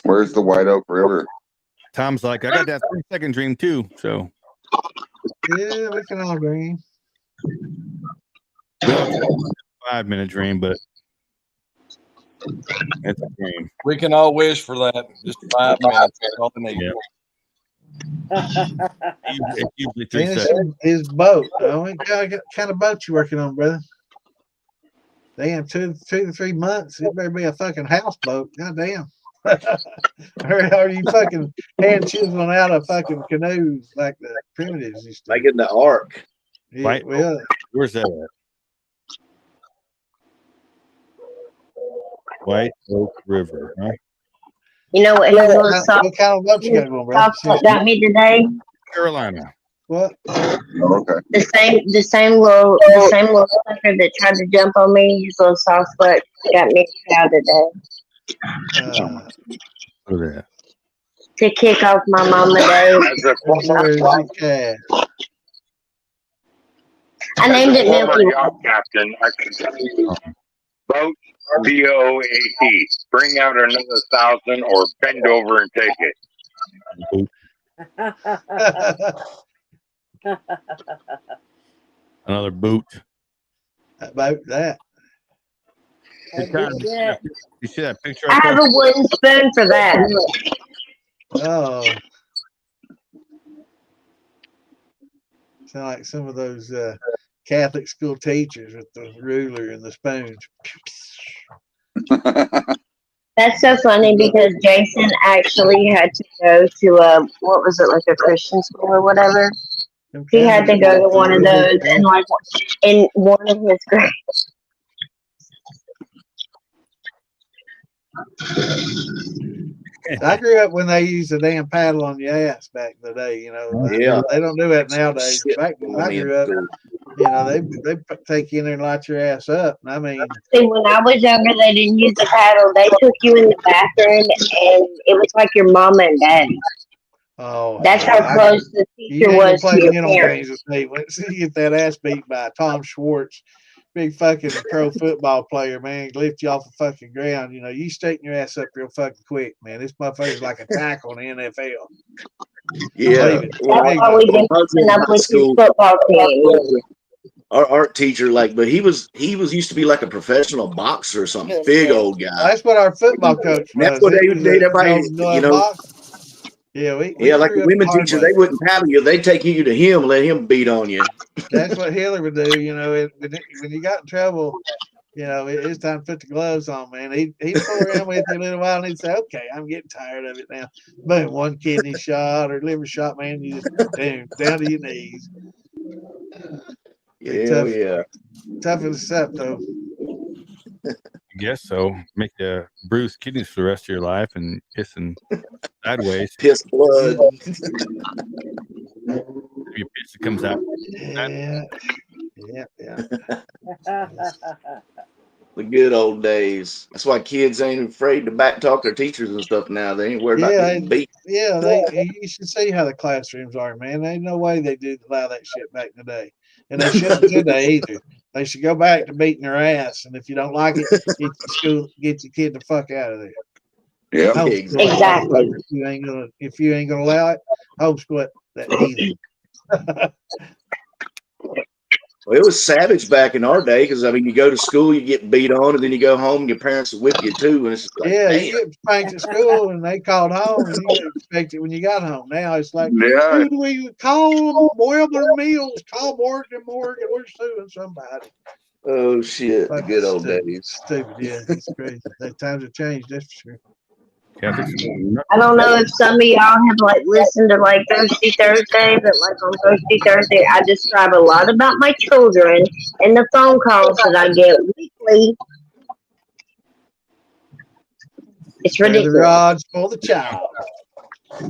Where's the White Oak River? Tom's like, I got that 30-second dream too. So yeah, we can all dream. we don't have a 5-minute dream, but it's a dream. We can all wish for that. Just 5 minutes. That's all we need. Yeah. It's usually 3 Finish seconds. his boat. What kind of boat you working on, brother? Damn, 2 to 3 months. It better be a fucking houseboat. Goddamn. Or are you fucking hand chiseling out a fucking canoe like the primitives used to? Like in the ark. Yeah, Right. well, Where's that at? White Oak River, huh? You know what his little soft, what kind of boat you got going, bro? got me today? Carolina. What? Oh, okay. The same little sucker that tried to jump on me, his little soft foot got me out today. Look at that. To kick off my mama day. As a former I named it Milky. yacht captain, I can tell you, boat BOAT. Bring out another 1,000 or bend over and take it. Another boot. About that. You see that picture? I have a wooden spoon for that. Oh. Sound like some of those Catholic school teachers with the ruler and the spoons. That's so funny because Jason actually had to go to what was it, like a Christian school or whatever? He had to go to one of those, and like in one of his grades. I grew up when they used a damn paddle on your ass back in the day. You know, Yeah. they don't do that nowadays. Back when I grew up, you know, they take you in there and light your ass up. I mean, See, when I was younger, they didn't use the paddle. They took you in the bathroom, and it was like your mama and daddy. oh, That's how close the you teacher ain't gonna was play to your mental parents. games with me. Once you get that ass beat by Tom Schwartz, big fucking pro football player, man, lift you off the fucking ground. You know, you straighten your ass up real fucking quick, man. This motherfucker's like a tackle in the NFL. Yeah. That's why we've been keeping up with his football team. Our art teacher, but he was used to be like a professional boxer or something. Big old guy. That's what our football coach was. That's what they was did. a Everybody, Golden Glove you know. boxer. Yeah, we Like grew a up women hard teacher, way. they wouldn't paddle you. They'd take you to him, let him beat on you. That's what Hiller would do. You know, when you got in trouble, you know, it's time to put the gloves on, man. He'd pull around with you a little while and he'd say, okay, I'm getting tired of it now. Boom, one kidney shot or liver shot, man. You just down to your knees. Yeah. Tough as up, though. I guess so. Make the bruised kidneys for the rest of your life and pissing sideways. Piss blood. Your piss that comes out. Yeah. The good old days. That's why kids ain't afraid to back talk their teachers and stuff now. They ain't worried about getting beat. Yeah, you should see how the classrooms are, man. There ain't no way they did allow that shit back in the day. And they shouldn't do that either. They should go back to beating their ass. And if you don't like it, get your kid the fuck out of there. Yeah, exactly. If you ain't gonna allow it, homeschool that heathen. Well, it was savage back in our day because you go to school, you get beat on, and then you go home, and your parents will whip you too. And it's just like, yeah, damn. you get spanked at school, and they called home, and you expect it when you got home. Now it's like, Yeah. who do we call? Boil their meals. Call Morgan. We're suing somebody. Oh shit! The good old stupid, days. Stupid, yeah, it's crazy. That times have changed. That's for sure. I don't know if some of y'all have listened to Thirsty Thursday, but on Thirsty Thursday, I describe a lot about my children and the phone calls that I get weekly. It's ridiculous. The rods for the child.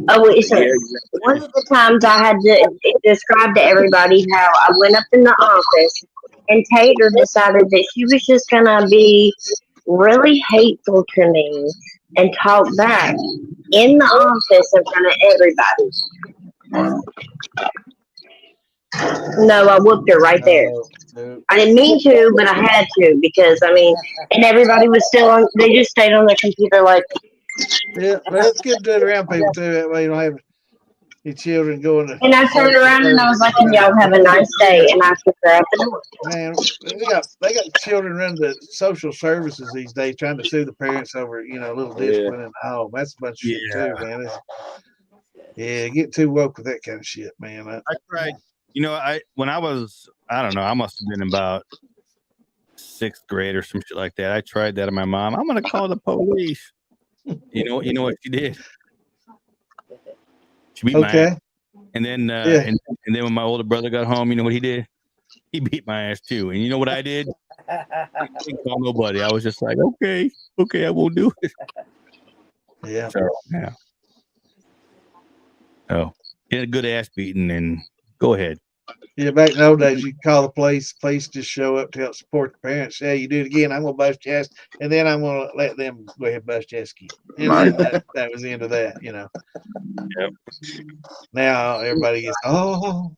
Oh, one of the times I had to describe to everybody how I went up in the office and Tater decided that she was just gonna be really hateful to me and talk back in the office in front of everybody. No, I whooped her right there. I didn't mean to, but I had to because and everybody was still on. They just stayed on their computer Yeah, well, it's good to do it around people too. That way you don't have your children going to. And I turned around and I was like, and y'all have a nice day. And I took her out the door. Man, they got children running the social services these days trying to sue the parents over, a little discipline in the home. That's a bunch of shit too, man. Get too woke with that kind of shit, man. I tried, when I was, I don't know, I must have been about 6th grade or some shit like that. I tried that on my mom. I'm gonna call the police. You know what she did? She beat my ass. And then and then when my older brother got home, you know what he did? He beat my ass too. And you know what I did? I didn't call nobody. I was just like, okay, I won't do it. Yeah. So, yeah. Oh, get a good ass beating and go ahead. Yeah, back in the old days, you call the police. Police just show up to help support the parents. Hey, you do it again, I'm gonna bust your ass, and then I'm gonna let them go ahead and bust your ass again. And that was the end of that. Yep. Now everybody gets, oh,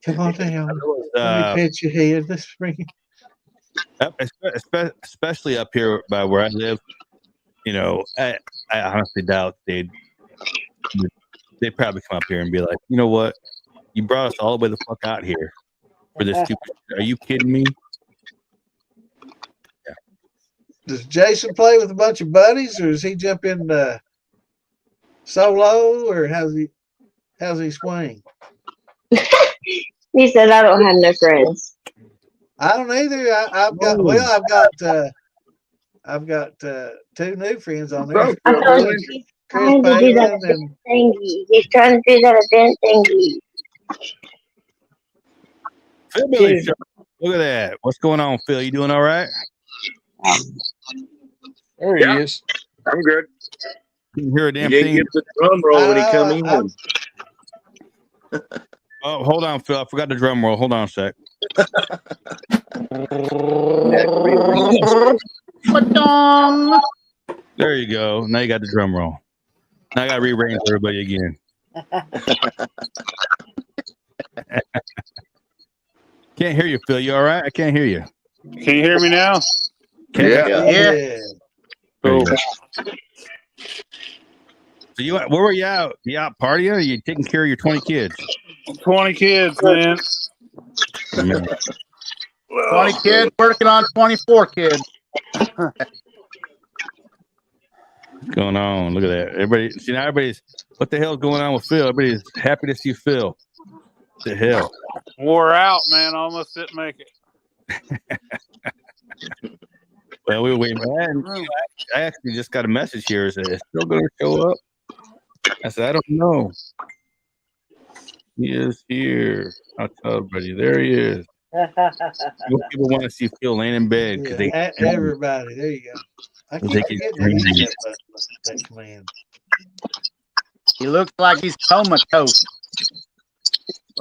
come on down. Let me pet your head this spring. Especially up here by where I live, I honestly doubt they'd probably come up here and be like, you know what? You brought us all the way the fuck out here for this stupid shit. Are you kidding me? Yeah. Does Jason play with a bunch of buddies, or does he jump in solo, or how's he swing? He said, I don't have no friends. I don't either. I've got 2 new friends on there. He's trying to do that event thingy. He's trying to do that event thingy. Phil Billy Show. Look at that. What's going on, Phil? You doing all right? There he is. I'm good. You hear a damn You thing. didn't get the drum roll when he come in. Oh, hold on, Phil. I forgot the drum roll. Hold on a sec. There you go. Now you got the drum roll. Now I got to rearrange everybody again. Can't hear you, Phil. You all right? I can't hear you. Can you hear me now? Yeah. Cool. So where were you out? You out partying? Or are you taking care of your 20 kids? 20 kids, man. 20 kids working on 24 kids. What's going on? Look at that. Everybody's what the hell's going on with Phil? Everybody's happy to see Phil. What the hell? Wore out, man. Almost didn't make it. Well, we were waiting. I actually just got a message here. Is it still going to show up? I said, I don't know. He is here. I'll tell everybody. There he is. People want to see Phil laying in bed because everybody. There you go. I keep forgetting that command. He looks like he's comatose.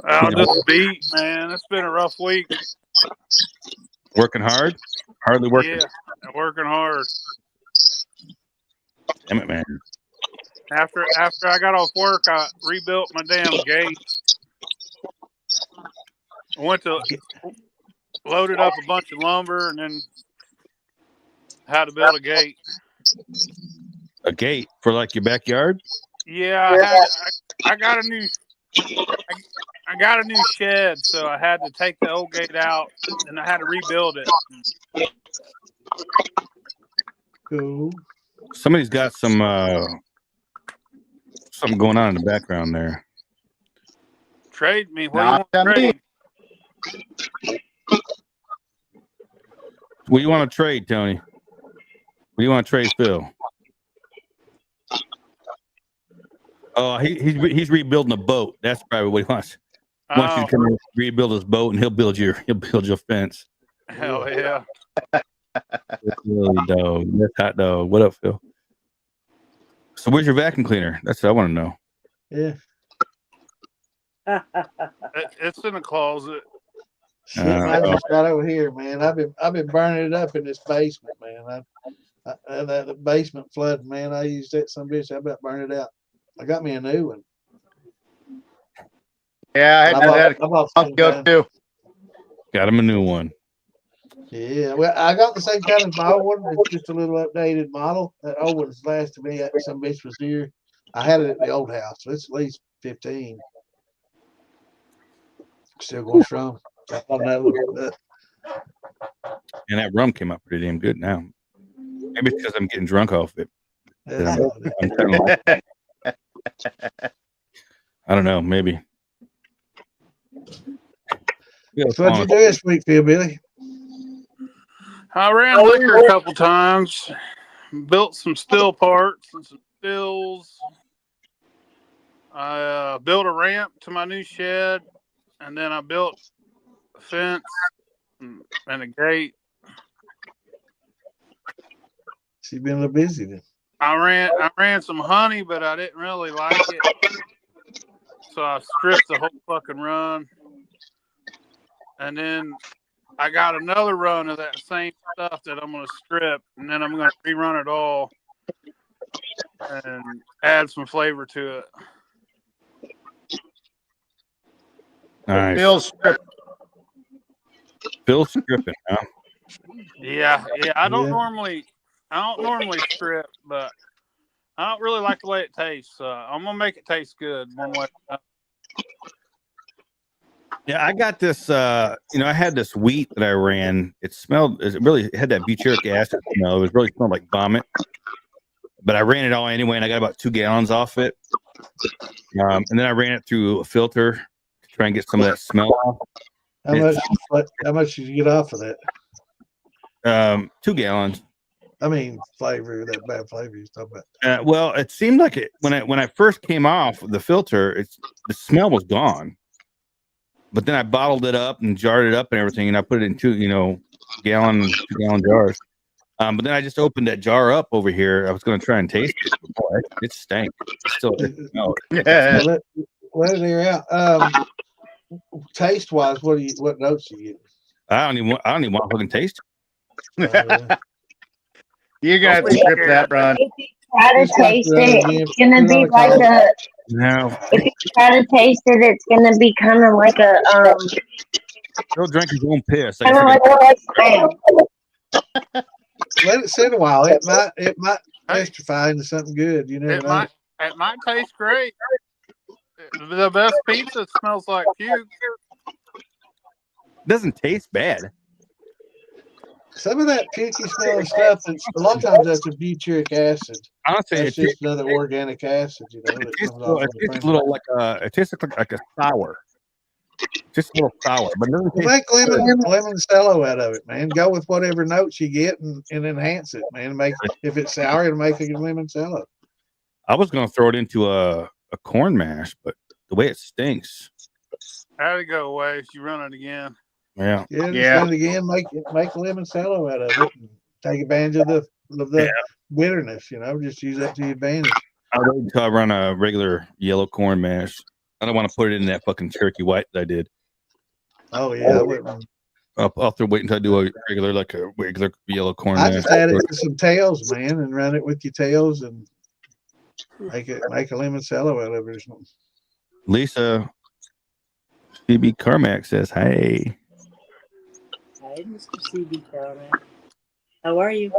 I'm just beat, man. It's been a rough week. Working hard? Hardly working. Yeah, working hard. Damn it, man. After I got off work, I rebuilt my damn gate. I went to loaded up a bunch of lumber and then had to build a gate. A gate for like your backyard? Yeah, I got a new shed, so I had to take the old gate out and I had to rebuild it. Cool. Somebody's got something going on in the background there. Trade me. What do you want to trade? What do you want to trade, Tony? What do you want to trade, Phil? Oh, he's rebuilding a boat. That's probably what he wants. He wants you to come and rebuild his boat, and he'll build your fence. Hell yeah! Really, dog. That's hot dog. What up, Phil? So, where's your vacuum cleaner? That's what I want to know. Yeah. It's in the closet. Shit, I just got over here, man. I've been burning it up in this basement, man. The basement flooding, man. I used that some bitch. I about burned it out. I got me a new one. Yeah, I had that a month ago too. Got him a new one. Yeah, well, I got the same kind as my old one. It's just a little updated model. That old one's lasted me. Some bitch was here. I had it at the old house. So it's at least 15. Still going strong. And that rum came out pretty damn good now. Maybe it's because I'm getting drunk off it. I'm kind of, I don't know. Maybe. So what'd you do this week, Phil Billy? I ran liquor a couple times, built some still parts and some stills. I built a ramp to my new shed, and then I built a fence and a gate. She's been a little busy then. I ran some honey, but I didn't really like it, so I stripped the whole fucking run. And then I got another run of that same stuff that I'm going to strip, and then I'm going to rerun it all and add some flavor to it. Nice. Phil's stripping, huh? Yeah. I don't normally strip, but I don't really like the way it tastes. I'm gonna make it taste good one way. Yeah, I got this. I had this wheat that I ran. It really had that butyric acid smell. It was really smelled like vomit. But I ran it all anyway, and I got about 2 gallons off it. And then I ran it through a filter to try and get some of that smell off. How much did you get off of that? 2 gallons. I mean, flavor, that bad flavor you're talking about. Well, it seemed like it when I first came off the filter, the smell was gone. But then I bottled it up and jarred it up and everything, and I put it in 2 gallon jars. But then I just opened that jar up over here. I was going to try and taste it. Boy, it stank. Let it air out. Taste wise, what notes do you get? I don't even want to fucking taste it. You got to strip that, Ron. If you try to taste it, it's gonna be like a. No. If you try to taste it, it's gonna be kind of like a. He'll drink his own piss. Kind of like a. Let it sit a while. It might testify into something good. You never know. It might taste great. The best pizza smells like puke. Doesn't taste bad. Some of that pukey smelling stuff, a lot of times that's a butyric acid. Honestly, it's just another organic acid, It tastes a little like a sour. Just a little sour, but make limoncello out of it, man. Go with whatever notes you get and enhance it, man. If it's sour, it'll make a limoncello. I was gonna throw it into a corn mash, but the way it stinks. How'd it go away? You run it again. Yeah. Run it again. Make limoncello out of it. And take advantage of the bitterness. Just use that to your advantage. I'll wait until I run a regular yellow corn mash. I don't want to put it in that fucking turkey white that I did. Oh yeah, I wouldn't. I'll have to wait until I do a regular yellow corn I mash. just add it to some tails, man, and run it with your tails and make a limoncello out of it or something. Lisa CB Carmack says, "Hey." Hi, Mr. CB Carmack. How are you?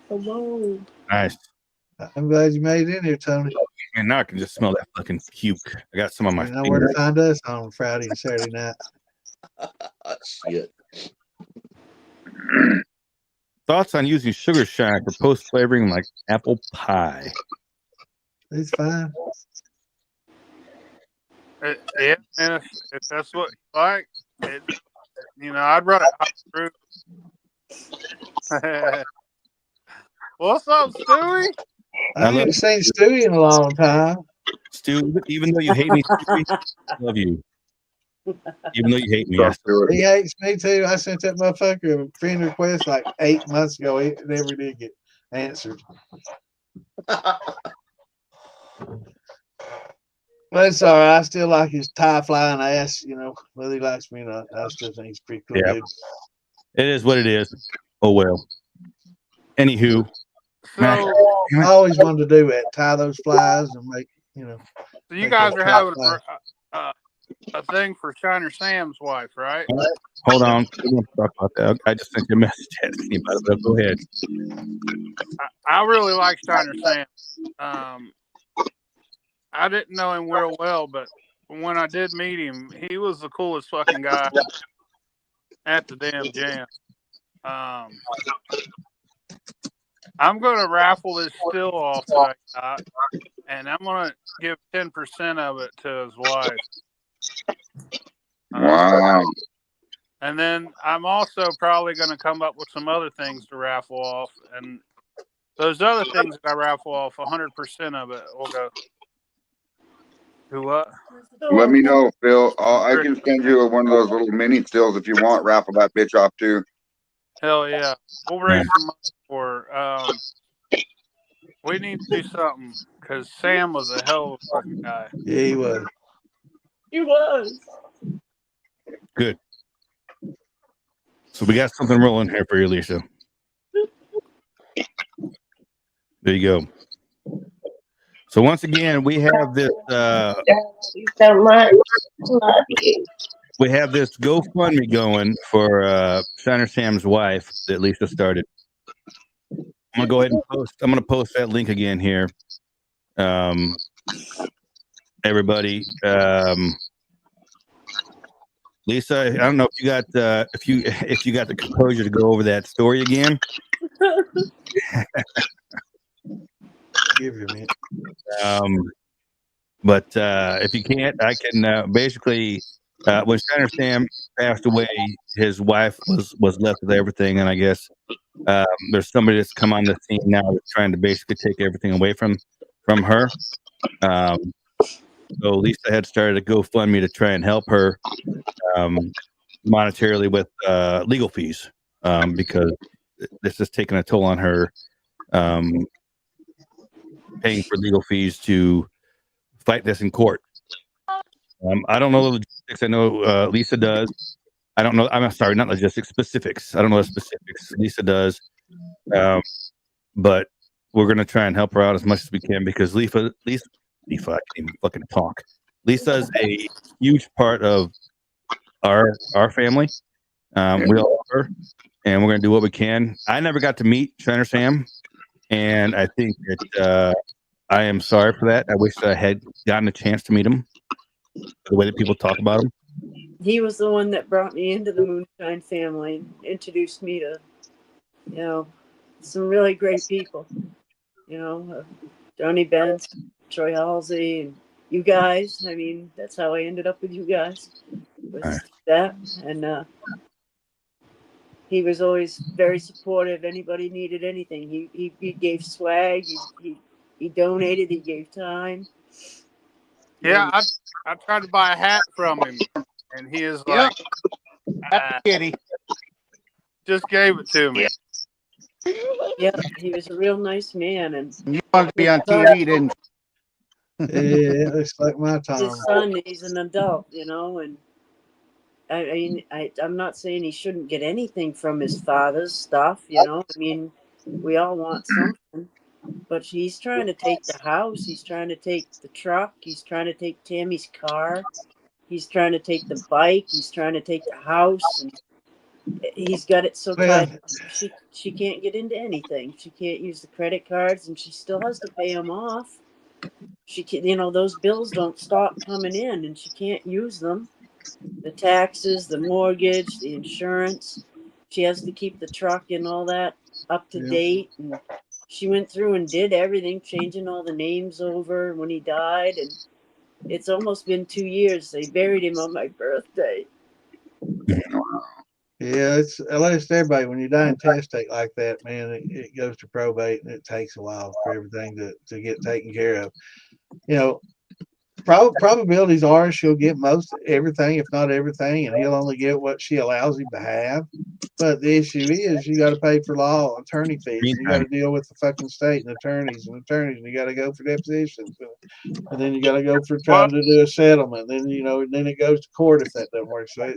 Hello. Nice. I'm glad you made it in here, Tony. And now I can just smell that fucking puke. I got some on my You know where to find us on Friday and Saturday night. Shit. Thoughts on using sugar shine for post flavoring like apple pie? It's fine. Yeah, and if that's what you like, I'd run it hot through. What's up, Stewie? I haven't seen Stewie in a long time. Stu, even though you hate me, Stewie, I love you. Even though you hate me, He hates me too. I sent that motherfucker a friend request like 8 months ago. It never did get answered. But it's all right. I still like his tie flying ass, whether he likes me or not. I still think he's pretty cool. Yeah. Dude. It is what it is. Oh well. Anywho, I always wanted to do it. Tie those flies and make, So you guys are having a thing for Shiner Sam's wife, right? Hold on. We're gonna talk about that. I just sent you a message asking you about it, but go ahead. I really like Shiner Sam. I didn't know him real well, but when I did meet him, he was the coolest fucking guy at the damn jam. I'm going to raffle this still off that I got, and I'm going to give 10% of it to his wife. Wow. And then I'm also probably going to come up with some other things to raffle off. And those other things that I raffle off, 100% of it will go to what? Let me know, Phil. I can send you one of those little mini stills if you want. Raffle that bitch off too. Hell yeah. We'll raise some money for we need to do something because Sam was a hell of a fucking guy. Yeah, he was. He was. Good. So we got something rolling here for you, Lisa. There you go. So once again, we have this. Thank you so much. Love you. We have this GoFundMe going for Shiner Sam's wife that Lisa started. I'm gonna go ahead and post. I'm gonna post that link again here. Everybody. Lisa, I don't know if you got if you got the composure to go over that story again. Give you a minute. But if you can't, I can basically. When Shiner Sam passed away, his wife was left with everything, and I guess there's somebody that's come on the scene now that's trying to basically take everything away from her. So Lisa had started a GoFundMe to try and help her monetarily with legal fees because this is taking a toll on her, paying for legal fees to fight this in court. I don't know the logistics. I know Lisa does. I don't know. I'm sorry, not logistics, specifics. I don't know the specifics. Lisa does. But we're going to try and help her out as much as we can because Lisa, I can't even fucking talk. Lisa is a huge part of our family. We all love her, and we're going to do what we can. I never got to meet Shiner Sam, and I think that I am sorry for that. I wish I had gotten a chance to meet him. The way that people talk about him. He was the one that brought me into the Moonshine family, introduced me to, some really great people. Johnny Benz, Troy Halsey, and you guys. I mean, that's how I ended up with you guys. Was that, and he was always very supportive. Anybody needed anything, he gave swag. He donated. He gave time. Yeah, I tried to buy a hat from him, and he is like, kitty. Just gave it to me. Yeah, he was a real nice man, and you wanted to be on TV, didn't you? Yeah, it looks like my time. His son, he's an adult, and I mean, I'm not saying he shouldn't get anything from his father's stuff, I mean, we all want something. But he's trying to take the house. He's trying to take the truck. He's trying to take Tammy's car. He's trying to take the bike. He's trying to take the house. And he's got it so tight. She can't get into anything. She can't use the credit cards, and she still has to pay them off. She can, those bills don't stop coming in, and she can't use them. The taxes, the mortgage, the insurance. She has to keep the truck and all that up to date. And she went through and did everything, changing all the names over when he died. And it's almost been 2 years. They buried him on my birthday. Yeah, it's at least everybody, when you die intestate like that, man, it goes to probate and it takes a while for everything to get taken care of. Probabilities are she'll get most everything, if not everything, and he'll only get what she allows him to have. But the issue is you got to pay for law attorney fees. And you got to deal with the fucking state and attorneys, and you got to go for depositions, and then you got to go for trying to do a settlement. Then then it goes to court if that doesn't work. So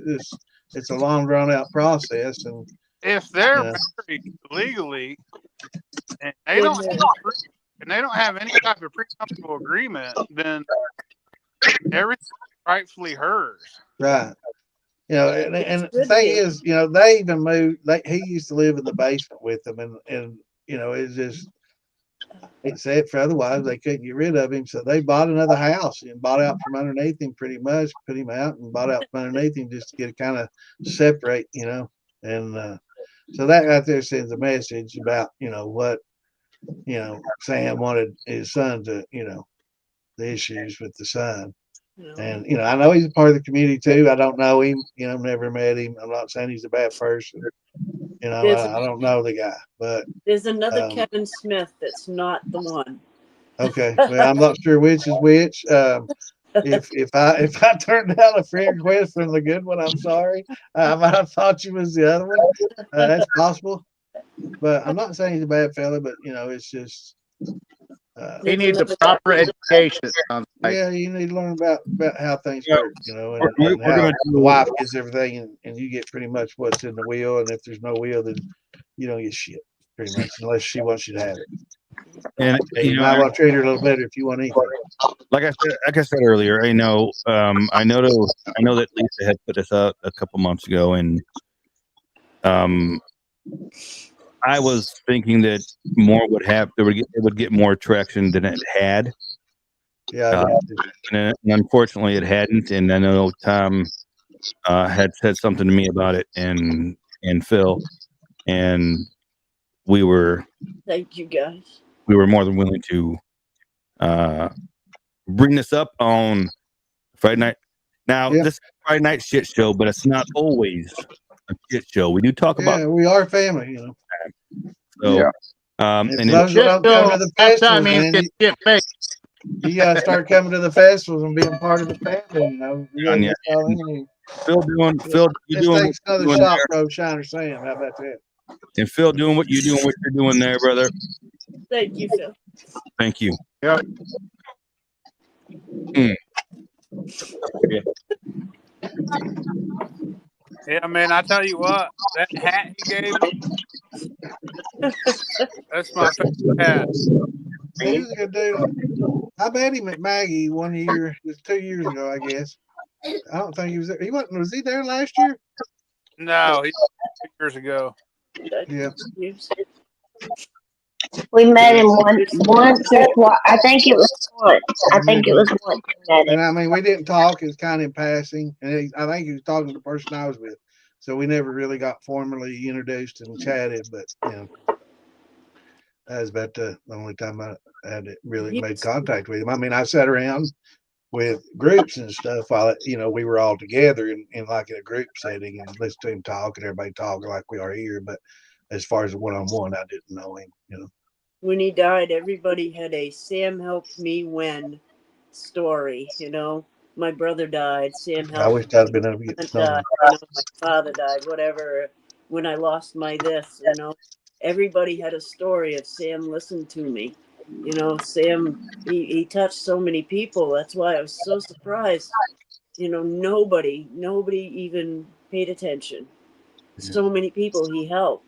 it's a long drawn out process. And if they're married legally and they don't have any type of prenuptial agreement, then everything rightfully hers. Right. You know, and the thing is, you know, they even moved. He used to live in the basement with them, and you know, it's just it's sad for otherwise they couldn't get rid of him, so they bought another house and bought out from underneath him, pretty much put him out and bought out from underneath him just to get kind of separate, you know, and so that right there sends a message about, you know, what, you know, Sam wanted his son to, you know, the issues with the son. And, you know, I know he's a part of the community too. I don't know him, you know, never met him. I'm not saying he's a bad person. You know, I don't know the guy, but there's another Kevin Smith that's not the one. Okay. Well, I'm not sure which is which. If I turned down a friend request from the good one, I'm sorry. I might have thought you was the other one. That's possible. But I'm not saying he's a bad fella, but you know, it's just he needs a proper education. Yeah, you need to learn about how things work, you know, and how the wife gets everything, and you get pretty much what's in the will. And if there's no will, then you don't get shit, pretty much, unless she wants you to have it. And you might want to treat her a little better if you want anything. Like I said earlier, I know that Lisa had put this out a couple months ago, and I was thinking that more it would get more traction than it had. Yeah, and unfortunately, it hadn't. And I know Tom had said something to me about it, and Phil, and we were. Thank you, guys. We were more than willing to bring this up on Friday night. Now, this is Friday night shit show, but it's not always a shit show. We do talk about. Yeah, we are family, you know. So, and those that don't come to the festivals, man, you gotta start coming to the festivals and being part of the family. You know, Phil, you doing takes another shot, bro. Shiner Sam, how about that? And Phil, doing what you're doing there, brother. Thank you, Phil. Thank you. Yep. Yeah, man, I tell you what, that hat he gave me, that's my favorite hat. He's a good dude. I met him at Maggie one year, it was 2 years ago, I guess. I don't think he was there. Was he there last year? No, he 2 years ago. Yeah. We met him once or twice. I think it was once. And I mean, we didn't talk. It was kind of in passing. And I think he was talking to the person I was with. So we never really got formally introduced and chatted. But, you know, that was about the only time I had really made contact with him. I mean, I sat around with groups and stuff while, you know, we were all together in like in a group setting and listen to him talk and everybody talking like we are here. But as far as one-on-one, I didn't know him, you know. When he died, everybody had a Sam helped me when story, you know. My brother died, Sam helped me. I wish I'd been able to get You know, my father died, whatever. When I lost my this, you know, everybody had a story of Sam listened to me. You know, Sam, he touched so many people. That's why I was so surprised. You know, nobody even paid attention. So many people he helped.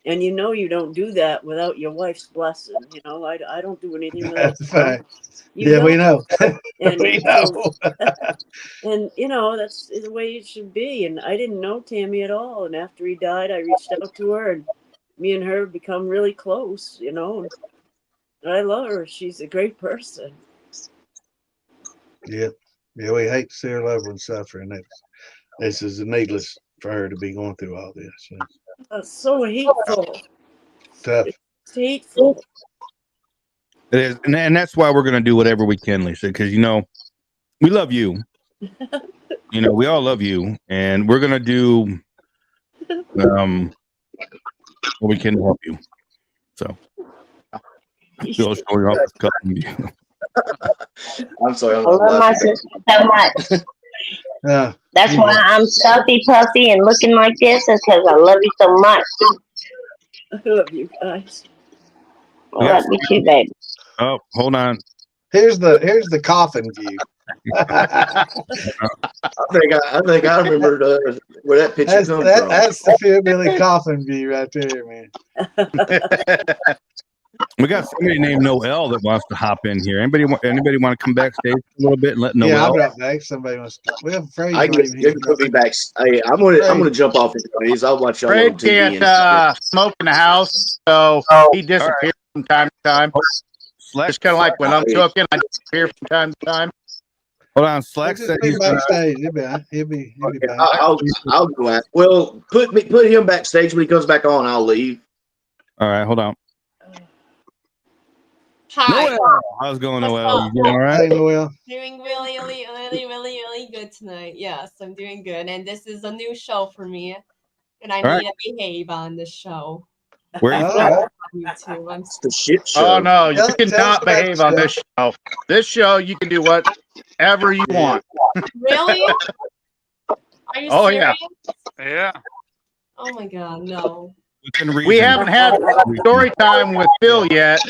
And you know you don't do that without your wife's blessing. You know, I don't do anything without. That's fine. Yeah, we know. And we know. And you know that's the way it should be. And I didn't know Tammy at all. And after he died, I reached out to her, and me and her have become really close. You know, and I love her. She's a great person. Yeah, we hate to see our loved ones suffer, and this is needless for her to be going through all this. You know? So hateful. Tough. It's hateful. It is, and that's why we're going to do whatever we can, Lisa, because you know we love you. You know, we all love you, and we're going to do what we can to help you. So, Phil's showing off his cutting. I'm sorry. I love my sister so much. That's why I'm stuffy puffy and looking like this, is because I love you so much. I love you guys. I love you too, baby. Oh, hold on. Here's the coffin view. I think I remember where that picture comes from. That's the Philbilly coffin view right there, man. We got somebody named Noel that wants to hop in here. Anybody want to come backstage a little bit and let Noel? Yeah, I'll be right back. Somebody wants to. We have Fred. I can put me back. Hey, I'm gonna jump off into these. I'll watch y'all on Fred TV. can't smoke in the house, so he disappears from time to time. It's kind of like when I'm cooking, I disappear from time to time. Hold on, Slack said He's backstage. He'll be back. I'll go out. Well, put him backstage when he comes back on. I'll leave. All right, hold on. Hi. Noel, how's it going, Noel? You doing all right? Hey, Noel. Doing really good tonight. Yes, I'm doing good. And this is a new show for me. And I All need to behave on this show. Where are you from? YouTube. I'm the shit show. Oh no, you cannot behave on this show. This show, you can do whatever you want. Really? Are you Oh serious? Yeah. Oh my god, no. We haven't had story time with Phil yet.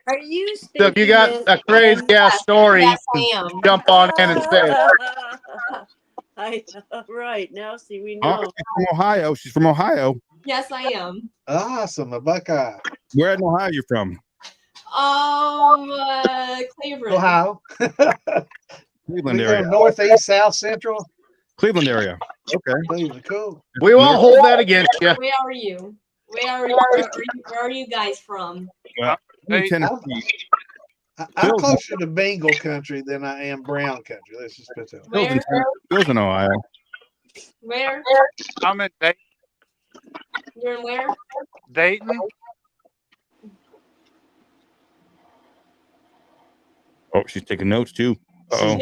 Are you So if you got a crazy ass story, Yes, I you am. can jump on in and say it. Right now, see, we Oh, know. she's from Ohio. She's from Ohio. Yes, I am. Awesome, a Buckeye. Where in Ohio you from? Cleveland. Ohio. Cleveland We area. go northeast, south, central. Cleveland area. Okay. Cleveland, cool. We won't hold that against you. Where are you? Where are you guys from? Well, Tennessee. I'm closer to Bengal country than I am Brown country. Let's just put that. Phil's in Ohio. Where? I'm in Dayton. You're in where? Dayton. Oh, she's taking notes too. Uh-oh.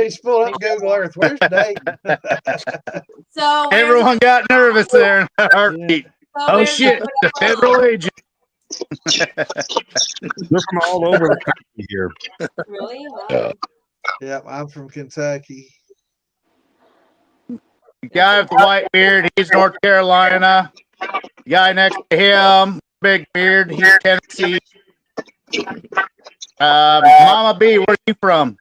He's pulling up Google Earth. Where's Dayton? So everyone got nervous there in their heartbeat. Oh shit, the federal agent. They're from all over the country here. Really? Wow. Yeah, I'm from Kentucky. The guy with the white beard, he's North Carolina. The guy next to him, big beard, he's Tennessee. Mama B, where are you from?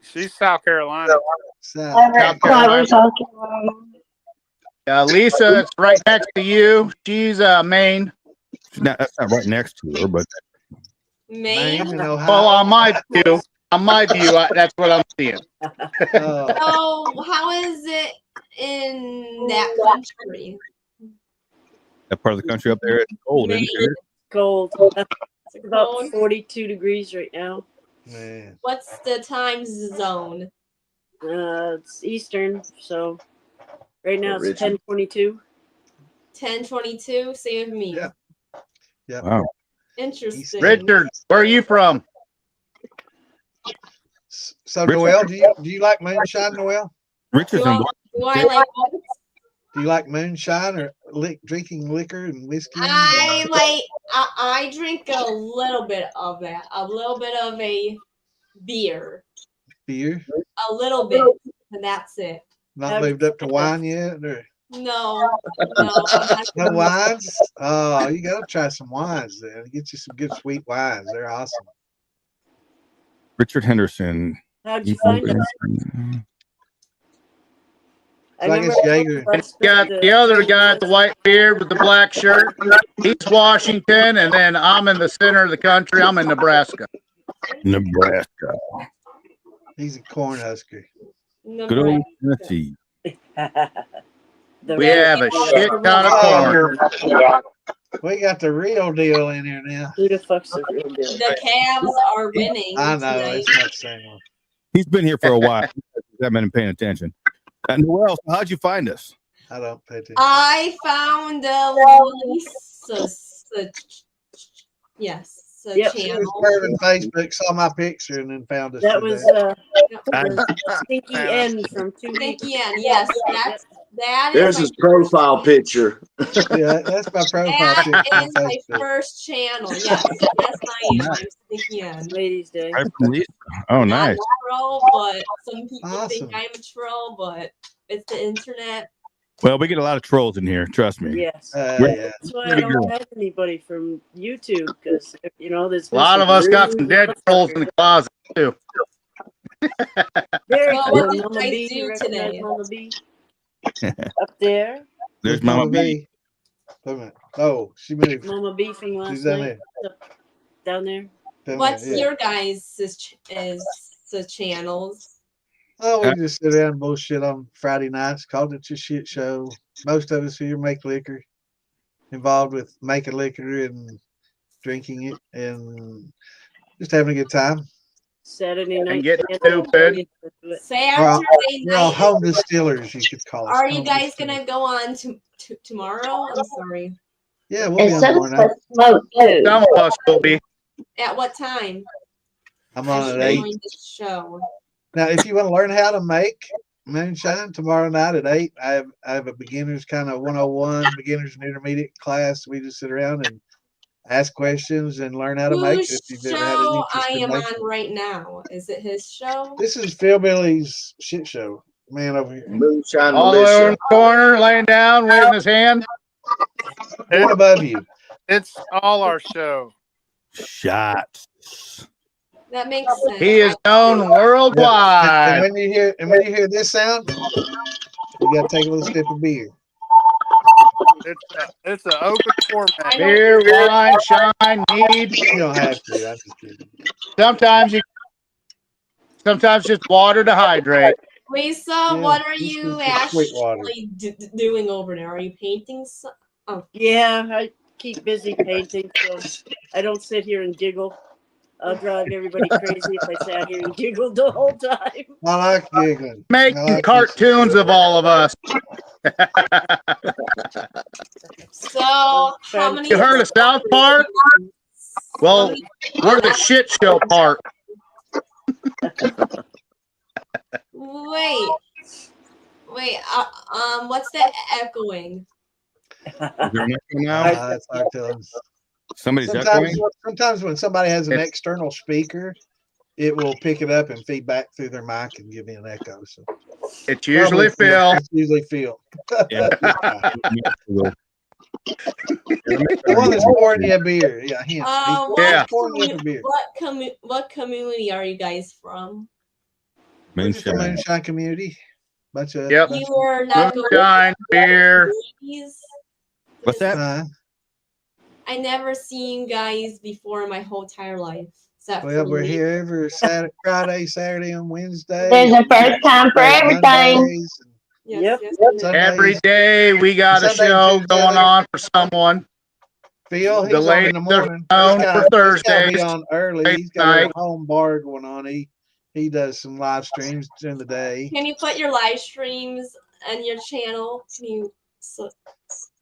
She's South Carolina. South Carolina. Lisa, that's right next to you. She's Maine. That's not right next to her, but Maine. Well, on my view, that's what I'm seeing. So how is it in that country? that part of the country up there, it's cold, isn't it? Cold. It's about 42 degrees right now. Man. What's the time zone? It's Eastern, so right now it's Richard. 10:22. 10:22. Same with me. Yeah. Yeah. Wow. Interesting. Richard, where are you from? So Noel, do you like moonshine, Noel? Richard's Do I like what? Do you like moonshine or drinking liquor and whiskey? I drink a little bit of that. A little bit of a beer. Beer? A little bit, and that's it. Not moved up to wine yet? Or? No. No wines? Oh, you gotta try some wines then. Get you some good sweet wines. They're awesome. Richard Henderson. How'd you find us? So I guess Jaeger. Got the other guy with the white beard with the black shirt. He's Washington, and then I'm in the center of the country. I'm in Nebraska. Nebraska. He's a Cornhusker. Good old Tennessee. We have a shit ton of corn. We got the real deal in here now. Who the fuck's the real deal? The Cavs are winning. I know tonight. it's not the same one. He's been here for a while. I haven't been paying attention. Noel, how'd you find us? I don't pay attention. I found Lisa's She was channel. curving Facebook, saw my picture, and then found us. That was today. Stinky N from 2 weeks. Stinky N, yes. That There's is his profile picture. Yeah, that's my profile that picture on is my Facebook. first channel. Yes, I am. I'm Stinky N. Ladies' Day. Right from Lisa. Oh, nice. I'm a troll, but some people think I'm a troll, but it's the internet. Well, we get a lot of trolls in here. Trust me. Yes. Yeah. That's why I don't have anybody from YouTube because there's A lot of us got some dead trolls in the closet too. Very Well, cool. what did Mama I B, do you recognize today? Mama B? Up there. There's Mama B. Oh, she moved. Mama B from last She's down night. Down there. What's your guys' channels? Oh, we just sit around and bullshit on Friday nights. Called it your shit show. Most of us here make liquor, involved with making liquor and drinking it and just having a good time. Saturday night. And get stupid. We're all home distillers, you could call us. Are you guys gonna go on tomorrow? I'm sorry. Yeah, we'll be on tomorrow night. Some of us will be. At what time? I'm I on should at 8. join the show. Now, if you want to learn how to make moonshine tomorrow night at 8, I have a beginner's kind of 101, beginner's and intermediate class. We just sit around and ask questions and learn how to make it. If you've ever had any Show interest I in am making. on right now. Is it his show? This is Phil Billy's shit show. Man over here. Moonshine All the way over in the corner, laying down, waving his hand. Right above you. It's all our show. Shots. That makes sense. He is known worldwide. And when you hear this sound, you gotta take a little sip of beer. It's an open format. Beer, wine, shine, mead. You don't have to. I'm just kidding. Sometimes just water to hydrate. Lisa, what are this you is sweet water. actually doing over there? Are you painting? Oh, Yeah, I keep busy painting, so I don't sit here and giggle. I'll drive everybody crazy if I sat here and giggled the whole time. I like giggling. Making cartoons of all of us. So, how many? You heard of South Park? Well, we're the shit show part. Wait. What's that echoing? That's our feelings. Somebody's echoing? Sometimes when somebody has an external speaker, it will pick it up and feed back through their mic and give me an echo. So it's usually Phil. It's usually Phil. Yeah. The one that's pouring you a beer. Yeah, him. Pouring you a beer. What community are you guys from? Moonshine. Moonshine community. Bunch of yep. You are not moonshine, beer. What's that? I never seen you guys before in my whole entire life. Well, we're here every Friday, Saturday, and Wednesday. There's a first time for everything. Yep. Every day we got a show going on for someone. Phil, he's on in the morning. For Thursdays. Be on early. He's got a home bar going on. He does some live streams during the day. Can you put your live streams on your channel? Can you?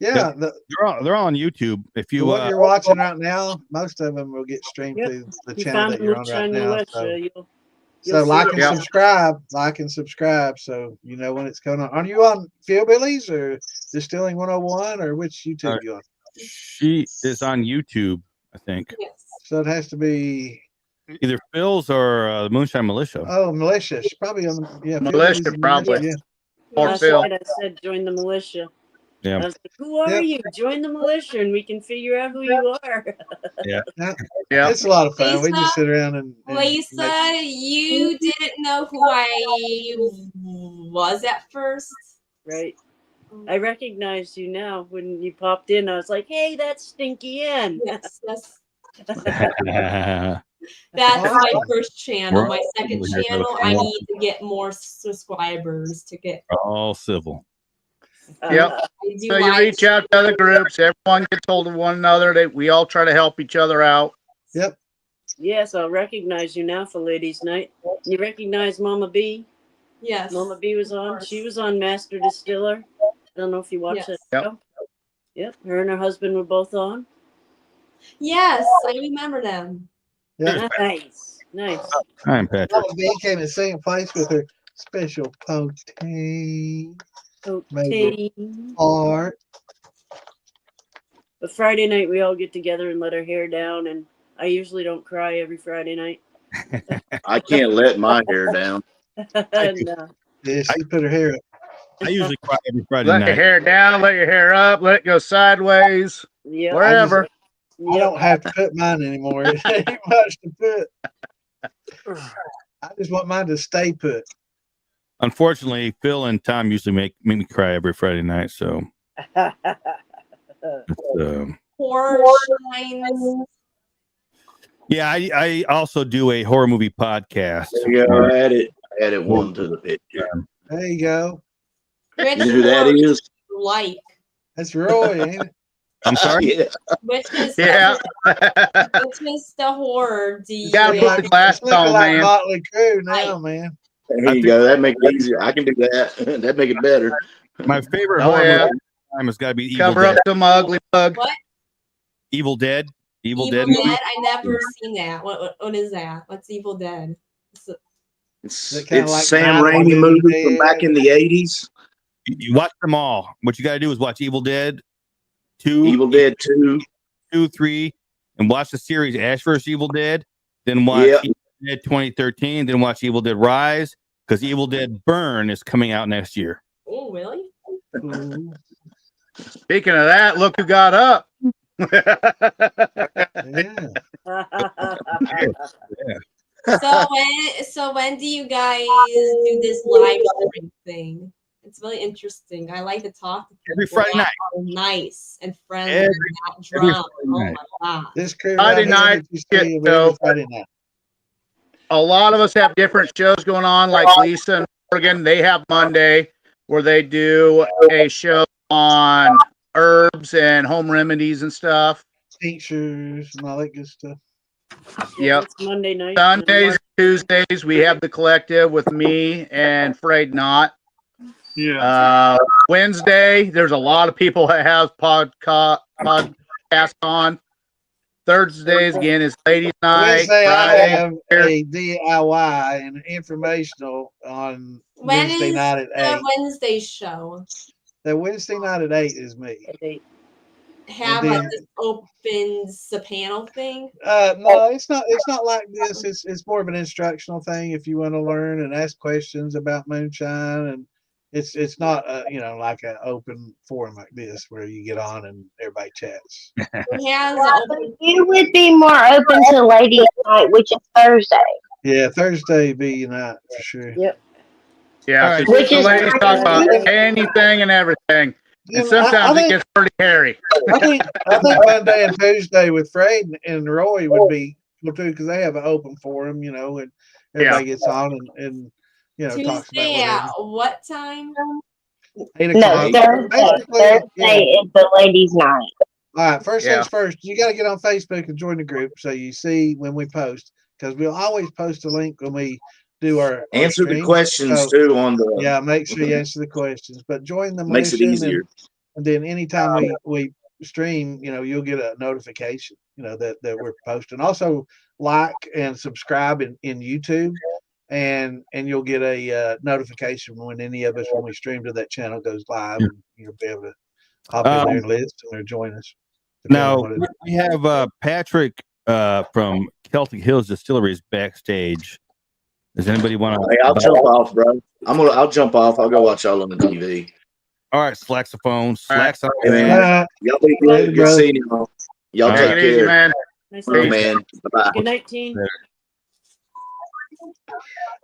Yeah, they're all on YouTube. If you what you're watching right now, most of them will get streamed through the channel that you're on right now. So like and subscribe, so you know when it's going on. Are you on Phil Billy's or Distilling 101 or which YouTube you on? She is on YouTube, I think. Yes. So it has to be either Phil's or the Moonshine Militia. Oh, Militia. She's probably on Militia, probably. Yeah. Or Last Phil. night I said join the militia. Yeah. I was like, who are you? Join the militia and we can figure out who you are. Yeah. It's a lot of fun. We just sit around and Lisa, you didn't know who I was at first. Right. I recognized you now when you popped in. I was like, hey, that's Stinky Ann. Yes. That's my first channel. My second channel, I need to get more subscribers to get. All civil. Yep. So you reach out to other groups. Everyone gets hold of one another. We all try to help each other out. Yep. Yes, I'll recognize you now for Ladies' Night. You recognize Mama B? Yes. Mama B was on. She was on Master Distiller. I don't know if you watched that show. Yep. Her and her husband were both on. Yes, I remember them. Yeah. Nice. I'm Patrick. Mama B came and sang a place with her special potato. Art. But Friday night we all get together and let our hair down, and I usually don't cry every Friday night. I can't let my hair down. No. Yeah, she put her hair up. I usually cry every Friday Let night. your hair down, let your hair up, let it go sideways. Yeah. Wherever. I don't have to put mine anymore. It ain't much to put. I just want mine to stay put. Unfortunately, Phil and Tom usually make me cry every Friday night. So Horror Shines. Yeah, I also do a horror movie podcast. Yeah, I added one to the picture. There you go. Which You know who that horror is? you like? That's Roy, ain't it? I'm sorry. Yeah. Which is Yeah. which is the horror do you Gotta put the glasses Looking on, like man. Motley Crue now, man. There you go. That make it easier. I can do that. That make it better. My favorite Oh, horror yeah. movie of all time has got to be Evil Cover Dead. up some ugly bug. What? Evil Dead. Evil Evil Dead. Dead? movie. I never seen that. What is that? What's Evil Dead? It's kinda like Sam Night of the Raimi Living movie from Dead. back in the 80s. You watch them all. What you got to do is watch Evil Dead 2, Evil Dead 2, 2, 3, and watch the series Ash vs. Evil Dead. Then watch Yep. Evil Dead 2013. Then watch Evil Dead Rise, because Evil Dead Burn is coming out next year. Oh, really? Speaking of that, look who got up. So when do you guys do this live stream thing? It's really interesting. I like to talk to people Every Friday that night. are nice and friendly, Every- not every drunk. Friday Oh night. my god! This crew Friday right here night, that you see every so Friday night. a lot of us have different shows going on, like Lisa and Morgan. They have Monday where they do a show on herbs and home remedies and stuff. Tinctures and all that good stuff. Yep. It's Monday night. Sundays, Tuesdays, we have the collective with me and Frayed Knot. Yeah. Wednesday, there's a lot of people that have podcast on. Thursdays again is ladies' night. Wednesday, I Friday, have a DIY and informational on When Wednesday is night at the 8. Wednesday show? The Wednesday night at 8 is me. Have And like then- this opens a panel thing? No, it's not. It's not like this. It's more of an instructional thing. If you want to learn and ask questions about moonshine, and it's not like an open forum like this where you get on and everybody chats. It has Well, open. you would be more open to ladies' night, which is Thursday. Yeah, Thursday be night for sure. Yep. Yeah, All 'cause right. the ladies talk about anything and everything. You And know, I sometimes it think- gets pretty hairy. I think Monday and Tuesday with Fred and Roy would be cool too because they have an open forum, and everybody gets on and talks about Tuesday whatever. at what time? 8 No, o'clock. Thursday. Basically, Thursday is the ladies' night. All right, first Yeah. things first, you got to get on Facebook and join the group so you see when we post because we'll always post a link when we do our Answer the stream. questions So, too on the. yeah, make sure you answer the questions, but join the Makes it militia easier. and then anytime we stream, you'll get a notification, that we're posting. Also, like and subscribe in YouTube, and you'll get a notification when any of us when we stream to that channel goes live, and you'll be able to hop in there and listen or join us. Now we have Patrick from Celtic Hills Distillery is backstage. Does anybody want to? Hey, I'll jump off, bro. I'll jump off. I'll go watch y'all on the TV. All right, Slaxophone. Slacks on. Hey, man. Y'all be good. Good seeing y'all. Y'all take Take it easy, care. man. Nice Hey, night. man. Bye-bye. Good night, team.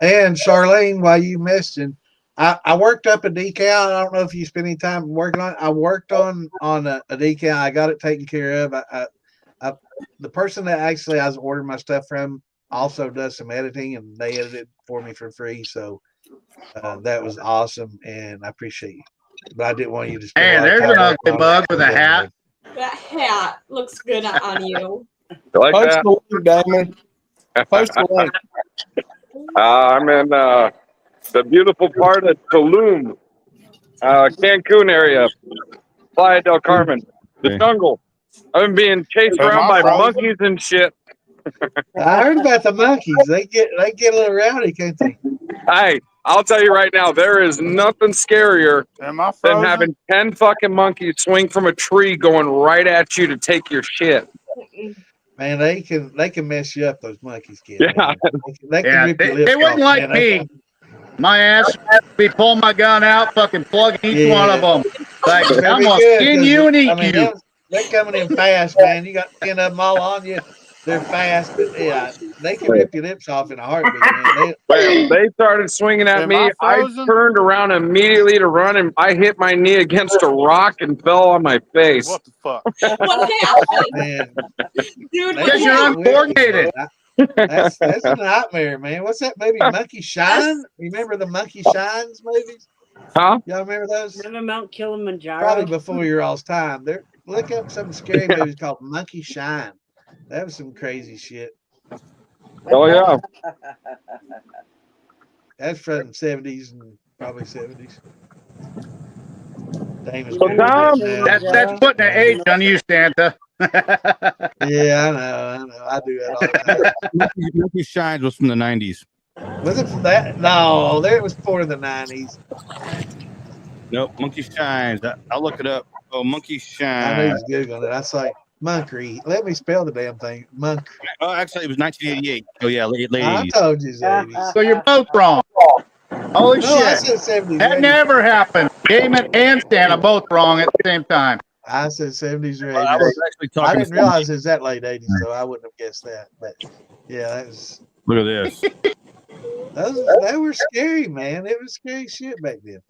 And Charlene, while you mentioned, I worked up a decal. I don't know if you spent any time working on it. I worked on a decal. I got it taken care of. The person that actually I was ordering my stuff from also does some editing, and they edited it for me for free. So that was awesome, and I appreciate you. But I didn't want you to. Hey, there's an ugly bug with a hat. That hat looks good on you. Like Post that. the link, Damon. Post the link. I'm in the beautiful part of Tulum, Cancun area, Playa del Carmen, the jungle. I'm being chased Am around I by frozen? monkeys and shit. I heard about the monkeys. They get a little rowdy, can't they? Hey, I'll tell you right now, there is nothing scarier Am I than frozen? having 10 fucking monkeys swing from a tree going right at you to take your shit. Man, they can mess you up. Those monkeys can. Yeah. Man. They can Yeah, rip your lips they wouldn't off, like man. me. My ass would be pulling my gun out, fucking plugging each one of them. Like, Better I'm be gonna good, skin 'cause, you and eat I mean, you. they're coming in fast, man. You got 10 of them all on you. They're fast, but yeah, they can rip your lips off in a heartbeat, man. They started swinging at Am me. I I frozen? turned around immediately to run, and I hit my knee against a rock and fell on my face. What the fuck? What happened? Man, Dude, what Because you're happened? uncoordinated. That's a nightmare, man. What's that movie, Monkey Shine? Remember the Monkey Shines movies? Huh? Y'all remember those? Remember Mount Kilimanjaro? Probably before your all's time. Look up some scary movies called Monkey Shine. That was some crazy shit. Oh yeah. That's from 70s and probably 70s. Damon's So, Tom, now. that's putting an age on you, Santa. Yeah, I know. I do that all the time. Monkey Shines was from the 90s. Was it from that? No, there it was before the 90s. Nope, Monkey Shines. I'll look it up. Oh, Monkey I Shines. knew he was Googling it. I say Monkery. Let me spell the damn thing. Monk. Oh, actually, it was 1988. Oh, yeah, late I 80s. told you it's 80s. So you're both wrong. Holy No, I shit. said 70s. That never happened. Damon and Santa both wrong at the same time. I said 70s or 80s. I was actually talking I to didn't realize it was that late 80s, so I wouldn't have guessed that. But yeah, that was. Look at this. They were scary, man. It was scary shit back then.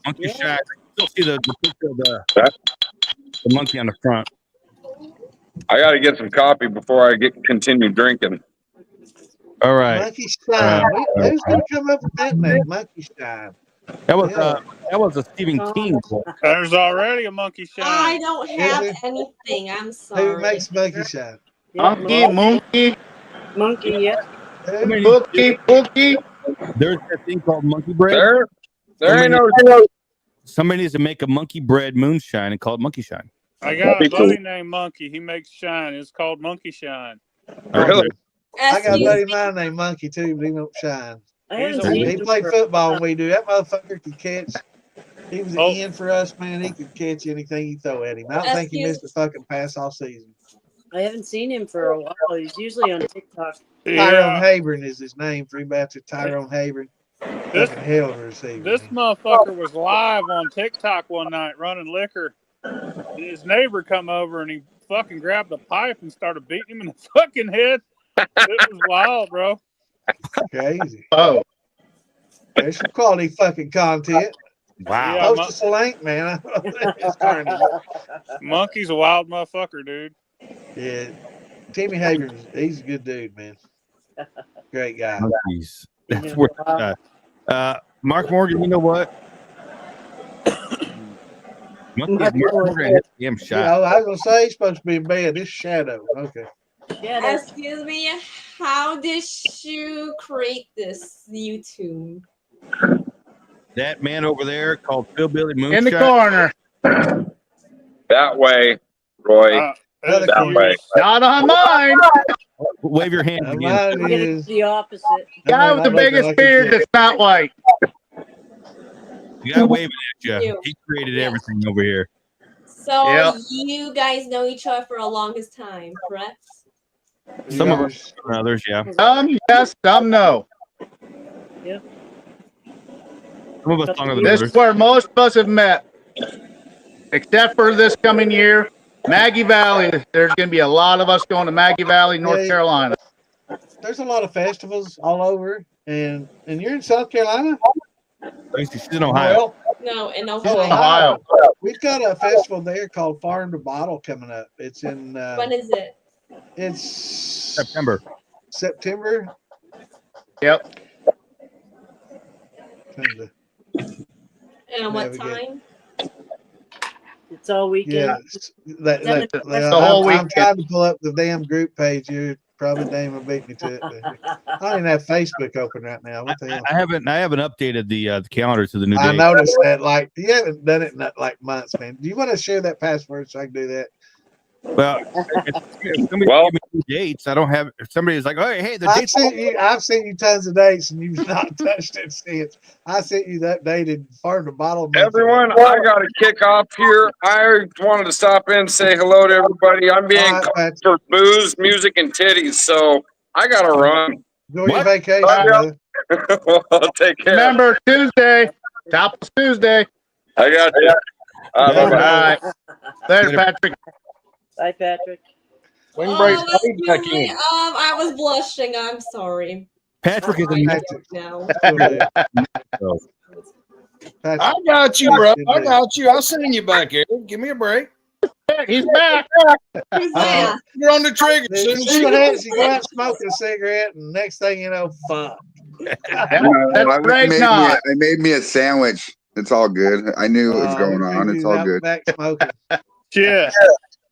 Monkey Shines. I can still see the picture of the monkey on the front. I got to get some coffee before I continue drinking. All right. Monkey Shine. Who's going to come up with that name? Monkey Shine. That was a Stephen King book. There's already a Monkey Shine. I don't have anything. I'm sorry. Who makes Monkey Shine? Monkey. Monkey, yeah. Bookie. There's that thing called monkey bread. There ain't no. Somebody needs to make a monkey bread moonshine and call it Monkey Shine. I got a buddy named Monkey. He makes shine. It's called Monkey Shine. Really? I got a buddy of mine named Monkey too, but he don't shine. He played football when we do. That motherfucker could catch. He was an end for us, man. He could catch anything you throw at him. I don't think he missed a fucking pass all season. I haven't seen him for a while. He's usually on TikTok. Tyrone Habron is his name. Free bastard Tyrone Habron. This motherfucker was live on TikTok one night running liquor. His neighbor come over and he fucking grabbed a pipe and started beating him in the fucking head. It was wild, bro. Crazy. Oh. There's some quality fucking content. Wow. Yeah, Post us a link, man. Monkey's a wild motherfucker, dude. Yeah. Timmy Habron, he's a good dude, man. Great guy. Monkeys. That's where Mark Morgan, you know what? Mark Morgan hit the damn shot. Yeah, I was gonna say he's supposed to be in bed. This Shadow. Okay. Yeah, excuse me. How did you create this YouTube? That man over there called Philbilly Moonshine. In the corner. That way, Roy. That way. Not on mine. Wave your hand again. It's the opposite. Guy with the biggest beard that's not white. You gotta wave it at you. He created everything over here. So you guys know each other for a longest time, correct? Some of us, others, yeah. Some yes, some no. Yeah. Some of us longer than This others. is where most of us have met, except for this coming year. Maggie Valley, there's going to be a lot of us going to Maggie Valley, North Carolina. There's a lot of festivals all over, and you're in South Carolina? She's in Ohio. No, in Ohio. We've got a festival there called Farm to Bottle coming up. It's in. When is it? It's September. September. Yep. And what time? It's all weekend. Yeah, that's the whole weekend. I'm trying to pull up the damn group page here. Probably Dame will beat me to it. But I don't even have Facebook open right now. What the hell? I haven't updated the calendar to the new I date. noticed that. Like you haven't done it in like months, man. Do you want to share that password so I can do that? Well, if somebody give me new dates. I don't have. If somebody's like, "Oh, hey, the dates." I've sent you tons of dates, and you've not touched it since. I sent you that dated Farm to Bottle. Everyone, I got to kick off here. I wanted to stop in and say hello to everybody. I'm being called for booze, music, and titties, so I got to run. Enjoy your vacation, brother. Well, take care. Remember, Tuesday, Topless Tuesday. I got you. Bye-bye. Later, Patrick. Bye, Patrick. We can bring Steve Excuse back me. in. I was blushing. I'm sorry. Patrick is I a joke now. I got you, bro. I got you. I'll send you back here. Give me a break. He's back. Who's that? You're on the trigger. See what happens? You go out smoking a cigarette, and next thing you know, fuck. They made me a sandwich. It's all good. I knew what was going on. It's all good. Back smoking. Yeah.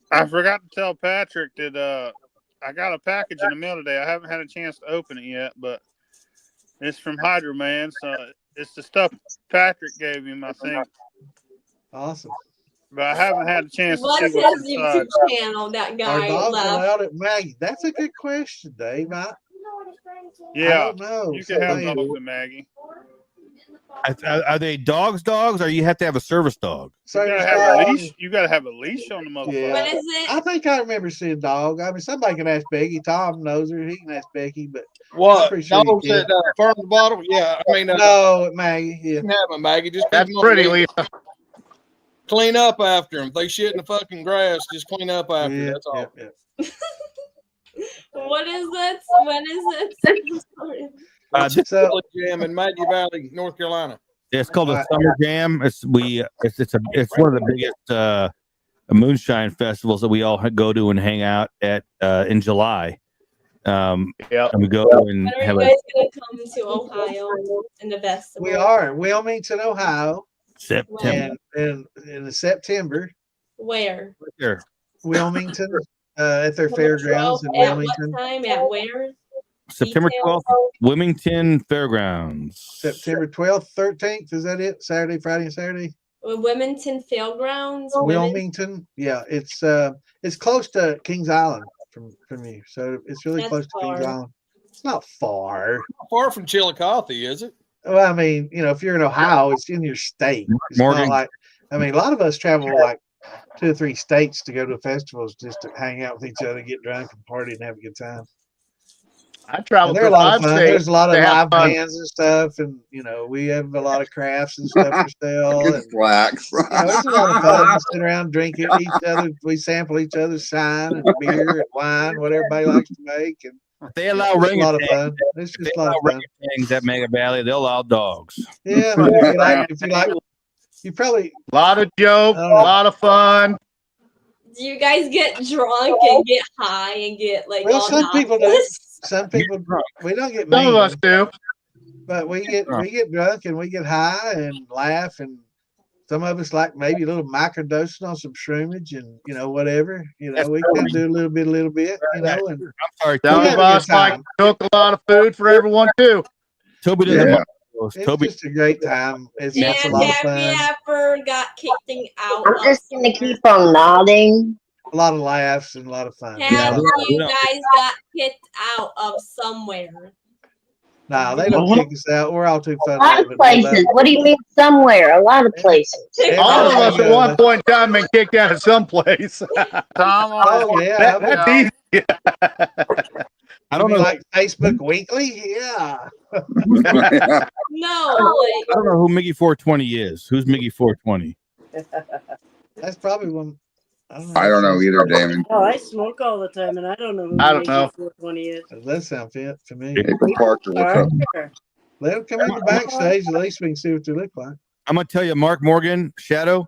I forgot to tell Patrick that I got a package in the mail today. I haven't had a chance to open it yet, but it's from Hydro Man, so it's the stuff Patrick gave him, I think. Awesome. But I haven't had a chance to What's see what's his inside. YouTube channel? That Are guy dogs left. allowed at Maggie? That's a good question, Dave. Yeah, I don't know. you can have Somebody- dogs at Maggie. Are they dogs, or you have to have a service dog? You gotta have a leash. You gotta have a leash on the motherfucker. Yeah. What is it? I think I remember seeing dog. I mean, somebody can ask Becky. Tom knows her. He can ask Becky, but I'm What? pretty sure Dogs you at can. Farm to Bottle? Yeah, I mean, No, at Maggie. Yeah. you can have them, Maggie. Just That's keep them on pretty, the leash. Lisa. Clean up after them. If they shit in the fucking grass, just clean up after. Yeah, That's all. What is it? When is it? Sorry. Distillery Jam in Maggie Valley, North Carolina. It's called a Summer Jam. It's one of the biggest moonshine festivals that we all go to and hang out at in July. And we go and When are have you a guys gonna come to Ohio in the festival? We are Wilmington, Ohio. September. And in September. Where? There. Wilmington, at their fairgrounds in At Wilmington. what time? At where? September Details? 12th, Wilmington Fairgrounds. September 12th, 13th. Is that it? Saturday, Friday, and Saturday? Wilmington Fairgrounds. Wilmington. Yeah, it's close to Kings Island from you. So it's really That's close to Kings far. Island. It's not far. Not far from Chillicothe, is it? Well, I mean, if you're in Ohio, it's in your state. It's Morgan. not like, I mean, a lot of us travel like 2 or 3 states to go to festivals just to hang out with each other, get drunk and party and have a good time. I traveled They're a to lot of 5 fun. states. There's a lot of to have live fun. bands and stuff, and we have a lot of crafts and stuff for sale. And, Slacks. it's a lot of fun. We sit around, drink each other. We sample each other's shine and beer and wine, what everybody likes to make, and If they allow it's a lot of orangutans, fun. It's if they just a lot allow of fun. orangutans at Mega Valley, they'll allow dogs. Yeah, if you like, you probably A lot of jokes, a lot of fun. Do you guys get drunk and get high and get like Well, all some people do. nauseous? Some people we don't get Some of mean, us do. but we get drunk and we get high and laugh, and some of us like maybe a little microdosing on some shroomage and whatever. We kind of do a little bit, and I'm sorry, Some we of have a us good like time. to cook a lot of food for everyone too. Toby doesn't Yeah. mind those. It's Toby, just a great time. It's And a lot of have fun. you ever got kicked out? I'm just gonna keep on nodding. A lot of laughs and a lot of fun. Have we you don't- guys got kicked out of somewhere? No, they don't kick us out. We're all too A fun. lot of places. What do you mean somewhere? A lot of places. All of us at one point in time been kicked out of some place. Tom, Oh yeah, That's easy. I don't know. like Facebook Weekly. Yeah. No, I don't know who Miggy 420 is. Who's Miggy 420? That's probably one. I don't know either, Damon. Oh, I smoke all the time, and I don't know who I don't know. 420 is. That sounds familiar. April Parker, what's up? Parker. Let them come in the backstage. At least we can see what they look like. I'm gonna tell you, Mark Morgan, Shadow,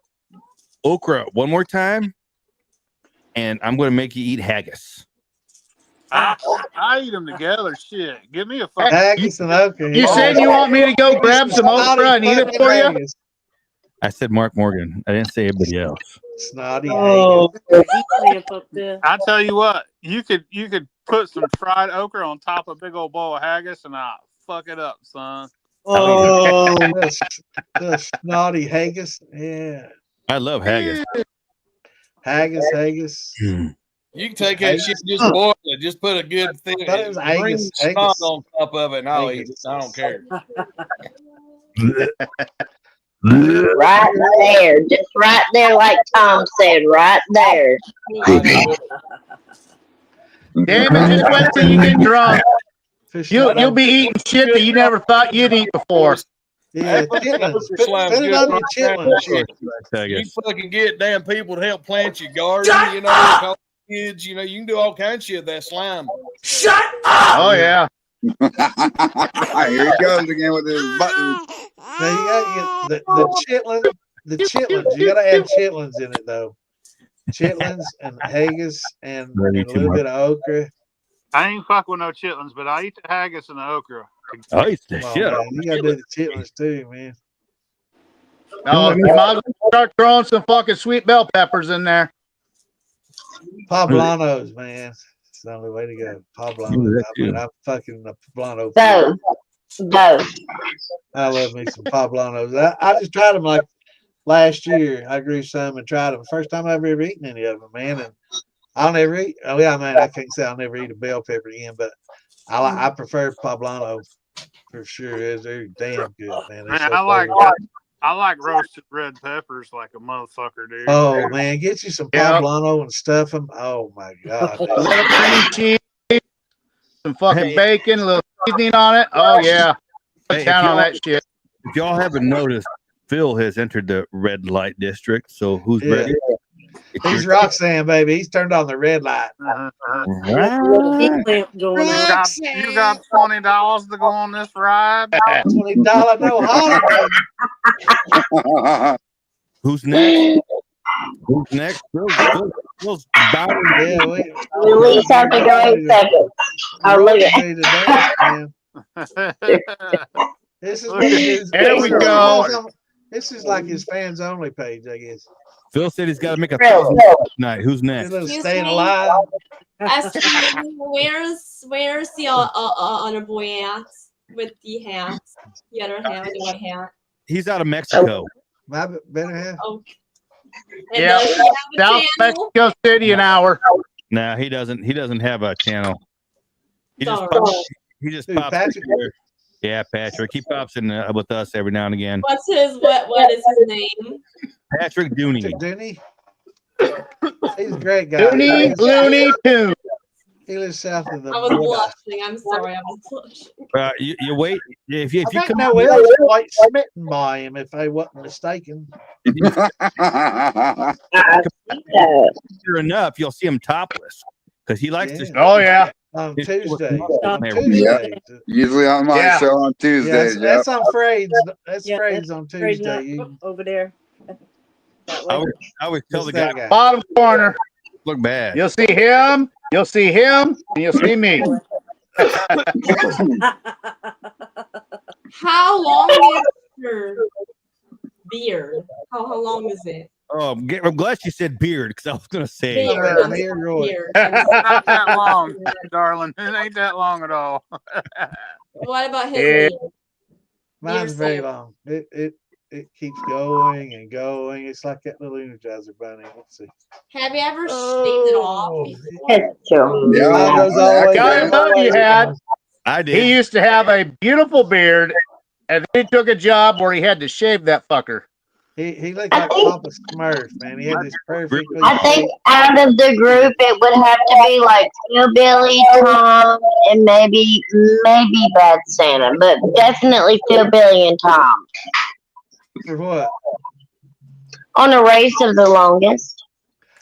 okra one more time, and I'm gonna make you eat haggis. I eat them together. Shit, give me a fucking. Haggis and okra. You said you want me to go grab some okra and eat it for you? I said Mark Morgan. I didn't say anybody else. Snotty. Oh, cramp up there. I tell you what, you could put some fried okra on top of a big old bowl of haggis, and I'll fuck it up, son. Oh, the snotty haggis. Yeah. I love haggis. Haggis. You can take that shit, just boil it, just put a good thing, Thought it was green Angus. snot Angus. on top of it, and I'll eat it. I don't care. Right there, just right there, like Tom said, right there. Damn it, just wait till you get drunk. You'll be eating shit that you never thought you'd eat before. Yeah, chitlins. Put it on your chitlins. You fucking get damn people to help plant your garden, you know. kids. You know, you can do all kinds of shit with that slime. Shut Oh yeah. Here he goes again with his button. Now you got the chitlins. The chitlins. You got to add chitlins in it though. Chitlins and haggis and a little bit of okra. I ain't fuck with no chitlins, but I eat the haggis and the okra. I eat the Come on, shit. man. You got to do the chitlins too, man. No, you might as well start throwing some fucking sweet bell peppers in there. Poblanos, man. It's the only way to go. Poblanos. I mean, I'm fucking a poblano. I love me some poblanos. I just tried them like last year. I grew some and tried them. First time I've ever eaten any of them, man. And I'll never eat. Oh yeah, man. I can't say I'll never eat a bell pepper again, but I prefer poblano for sure. They're damn good, man. Man, So I like roasted red peppers like a motherfucker, dude. oh man, get you some poblano and stuff them. Oh my god. A little cream cheese, some fucking bacon, a little seasoning on it. Oh yeah. Put down on that shit. If y'all haven't noticed, Phil has entered the red light district. So who's ready? He's Roxanne, baby. He's turned on the red light. You got $20 to go on this ride. $20 no holiday. Who's next? Who's next? Phil's bowing. Yeah, Release after going second. I'll look at This is There we go. This is like his fans only page, I guess. Phil said he's got to make $1,000 tonight. Who's next? Staying alive. where's the other boy at with the hat? The other hat with the white hat. He's out of Mexico. My better half. Okay. Yeah, South Mexico City an hour. No, he doesn't. He doesn't have a channel. He just pops. Patrick? Yeah, Patrick. He pops in with us every now and again. What is his name? Patrick Dooney. Dooney. He's a great guy. Dooney, Looney Tunes. He lives south of the I was border. blushing. I'm sorry. I was blushing. You wait. If you I come think Noel was quite smitten by him, if I wasn't mistaken. Sure enough, you'll see him topless because he likes to. Oh yeah. On Tuesday. Yeah. Usually on my show on Tuesdays. Yeah, that's on Frades. That's Frades on Tuesday. Over there. I would tell the guy. Bottom corner. Look bad. You'll see him, and you'll see me. How long is your beard? How long is it? Oh, I'm glad she said beard because I was going to say. Beard. Not that long, darling. It ain't that long at all. What about his beard? Mine's very long. It keeps going and going. It's like that little Energizer bunny. Let's see. Have you ever shaved it off before? I did. He used to have a beautiful beard, and then he took a job where he had to shave that fucker. He looked like Papa Smurf, man. He had this perfectly. I think out of the group, it would have to be like Philbilly, Tom, and maybe Bad Santa, but definitely Philbilly and Tom. For what? On a race of the longest.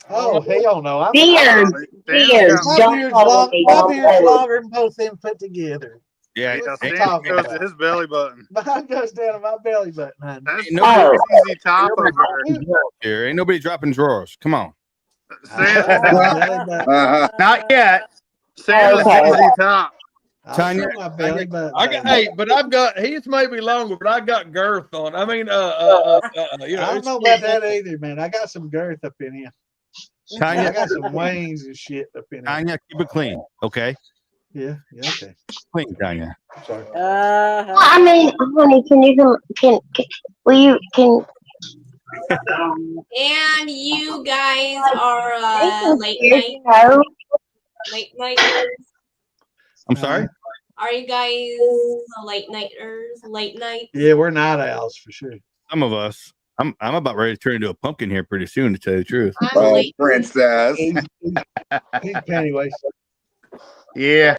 Oh, hell no. Beards. My beard's longer than both them put together. Yeah, goes to his belly button. Mine goes down to my belly button. That's easy top over Here, ain't nobody dropping drawers. Come on. Not yet. Santa's easy top. Tanya, but I've got his may be longer, but I got girth on. I mean, I don't know about that either, man. I got some girth up in here. Tanya, I got some wings and shit up in here. Tanya, keep it clean, okay? Yeah, okay. Clean, Tanya. I'm sorry. I mean, honey, And you guys are late nighters. I'm sorry? Are you guys late nighters? Late night? Yeah, we're night owls for sure. Some of us. I'm about ready to turn into a pumpkin here pretty soon, to tell you the truth. Oh, princess. Anyways. Yeah.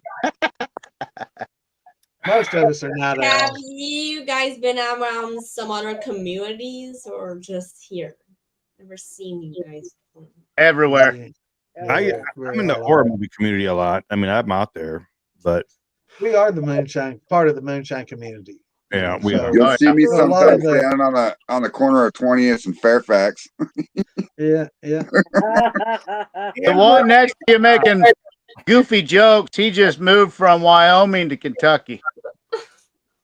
Most of us are night Have owls. you guys been around some other communities or just here? Never seen you guys before. Everywhere. I'm in the horror movie community a lot. I mean, I'm out there, but we are the moonshine part of the moonshine community. Yeah, we are. You'll see me So a lot of sometimes standing on the corner of 20th and Fairfax. Yeah. The one next to you making goofy jokes, he just moved from Wyoming to Kentucky.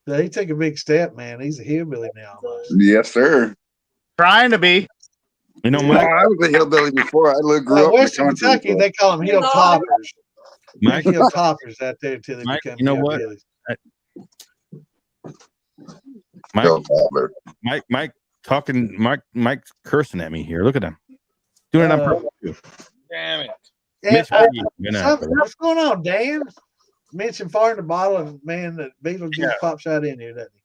Yeah, he took a big step, man. He's a hillbilly now almost. Yes, sir. Trying to be. You know, Mike, I was a hillbilly before. I grew up Western in the country. Kentucky, they call them hill toppers. Mike, hill toppers out there until they Mike, become you know what? hillbillies. Mike's cursing at me here. Look at him. Doing it on purpose. Too. Damn it. What's going on, Dan? Mention far in the bottle, and man, the Beetle just pops right in here, doesn't he?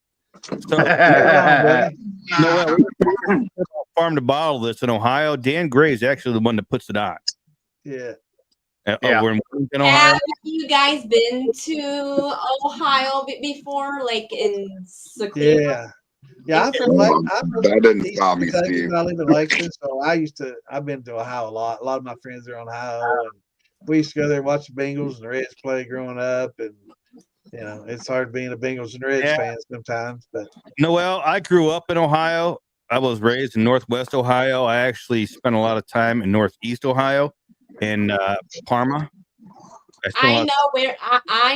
Farm to bottle this in Ohio. Dan Gray is actually the one that puts it on. Yeah. Over in Ohio. Have you guys been to Ohio before, like in Seclima? Yeah, I'm from that didn't East stop me, Kentucky, Steve. but I live in Lakeland, so I've been to Ohio a lot. A lot of my friends are in Ohio, and we used to go there and watch the Bengals and the Reds play growing up, and you know, it's hard being a Bengals and Reds fan sometimes. But Noel, I grew up in Ohio. I was raised in Northwest Ohio. I actually spent a lot of time in Northeast Ohio, in Parma. I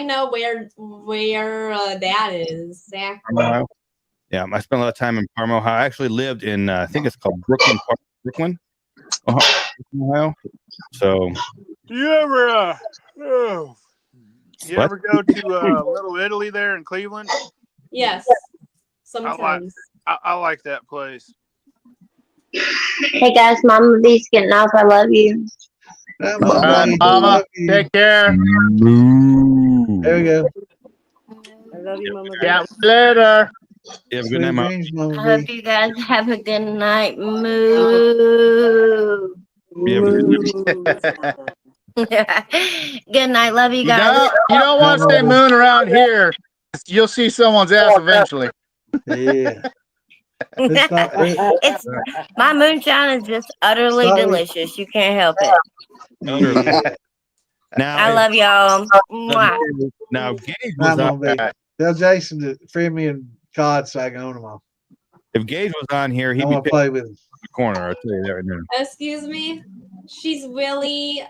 know where that is. Exactly. Yeah, I spent a lot of time in Parma, Ohio. I actually lived in I think it's called Brooklyn, Ohio. So You ever go to Little Italy there in Cleveland? Yes, sometimes. I like that place. Hey guys, Mama B's getting off. I love you. Mama, take care. There we go. I love you, Mama. Yeah, later. Yeah, good night, Mom. I hope you guys have a good night. Moo. Good night. Love you guys. You don't want to say moon around here. You'll see someone's ass eventually. Yeah. It's my moonshine is just utterly delicious. You can't help it. Now I love y'all. Mwah. Now Gage was on. Tell Jason to free me in COD so I can own them all. If Gage was on here, he'd I want be to play with him. the corner. I'll tell you that right now. Excuse me. She's really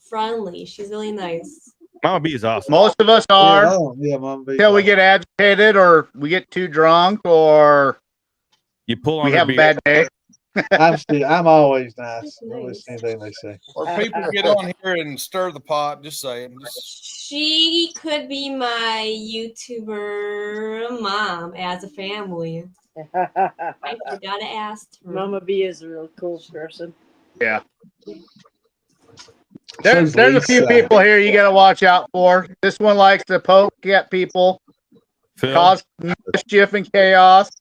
friendly. She's really nice. Mama B is awesome. Most of us are. Mama B. Till we get agitated or we get too drunk or you pull on we have a bad day. I'm always nice. I listen to anything they say. Or people get on here and stir the pot. Just saying. She could be my YouTuber mom as a family. I forgot to ask her. Mama B is a real cool person. Yeah. There's a few people here you got to watch out for. This one likes to poke at people, cause mischief and chaos.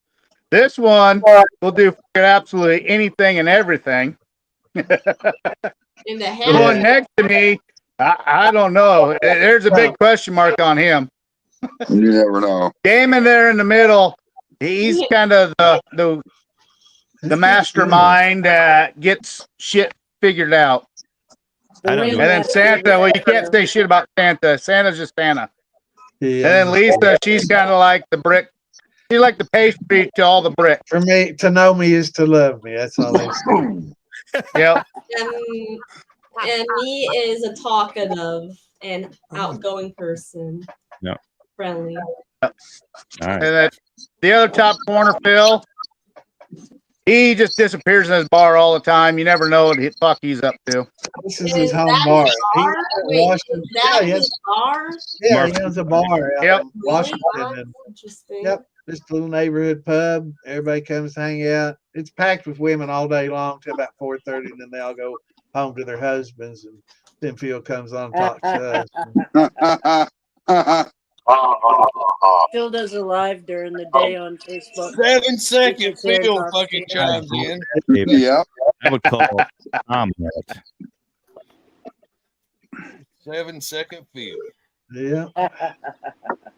This one will do absolutely anything and everything. The one next to me, I don't know. There's a big question mark on him. You never know. Damon there in the middle, he's kind of the mastermind that gets shit figured out. And then Santa, well, you can't say shit about Santa. Santa's just Santa. Yeah. And then Lisa, she's kind of like the brick. She's like the pastry to all the brick. For me, to know me is to love me. That's all they say. Yep. And me is a talkative and outgoing person. No. Friendly. All right. And then the other top corner, Phil, he just disappears in his bar all the time. You never know what the fuck he's up to. This is his home bar. He has bar? Yeah, he has a bar out in Washington. And, interesting. Yep. This little neighborhood pub. Everybody comes to hang out. It's packed with women all day long till about 4:30, and then they all go home to their husbands. And then Phil comes on and talks to us. Phil does a live during the day on Facebook. 7 seconds. Phil fucking chimes in. Yeah. I would call Tom that. 7 second Phil. Yeah.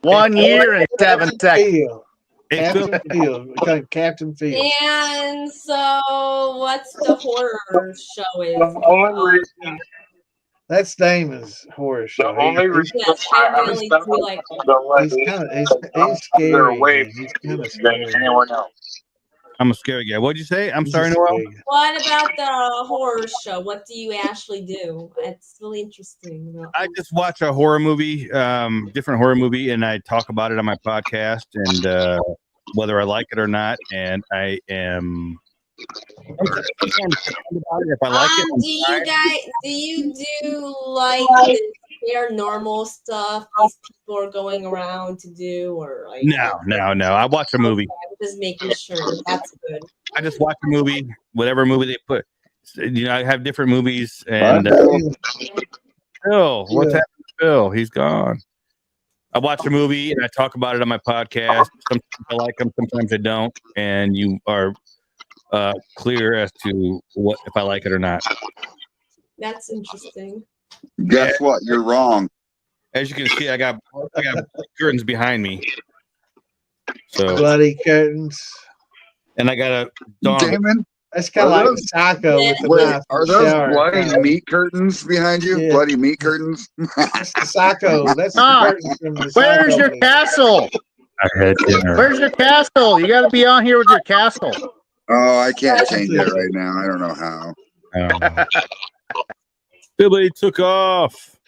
1 year and 7 seconds. Captain Phil. Captain Phil. And so, what's the horror show is? That's Damon's horror show. Yes, I really do like He's kind of he's scary. Man. He's kind of scary. I'm a scary guy. What'd you say? I'm He's sorry, a Noel. scary guy. What about the horror show? What do you actually do? It's really interesting. I just watch a horror movie, different horror movie, and I talk about it on my podcast, and whether I like it or not. And I am. If I like it, Do you do like the paranormal stuff these people are going around to do, or like? No. I watch a movie. I'm just making sure. That's good. I just watch a movie, whatever movie they put. You know, I have different movies, and Phil, what's happened to Phil? He's gone. I watch a movie and I talk about it on my podcast. Sometimes I like them, sometimes I don't, and you are clear as to what if I like it or not. That's interesting. Guess what? You're wrong. As you can see, I got curtains behind me. So bloody curtains. And I got a dog. Damon? That's kind of like those, Psycho with the wait, knife. are those bloody meat curtains behind you? Yeah. Bloody meat curtains? That's the Psycho. That's the curtains from the Where's Psycho your movie. castle? I had dinner. Where's your castle? You got to be on here with your castle. Oh, I can't change it right now. I don't know how. Billy took off.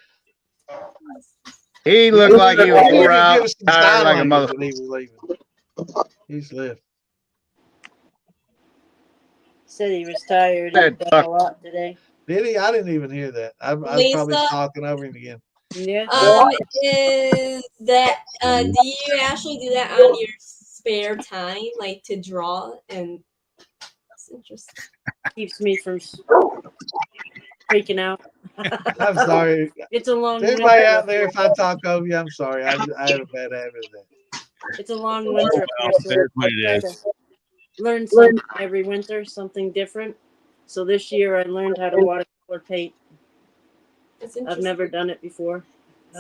He looked like he was wore out, tired like a When he motherfucker. was leaving. He's left. Said he was tired. He done a lot today. Did he? I didn't even hear that. I was probably Lisa? talking over him again. Yeah. Is that do you actually do that on your spare time, like to draw? And it's interesting. Keeps me from freaking out. I'm sorry. It's a long Everybody winter out up there, here. if I talk over you, I'm sorry. I have a bad habit of that. It's a long winter up here, so That's what I it try is. to learn something every winter, something different. So this year I learned how to watercolor paint. It's I've interesting. never done it before.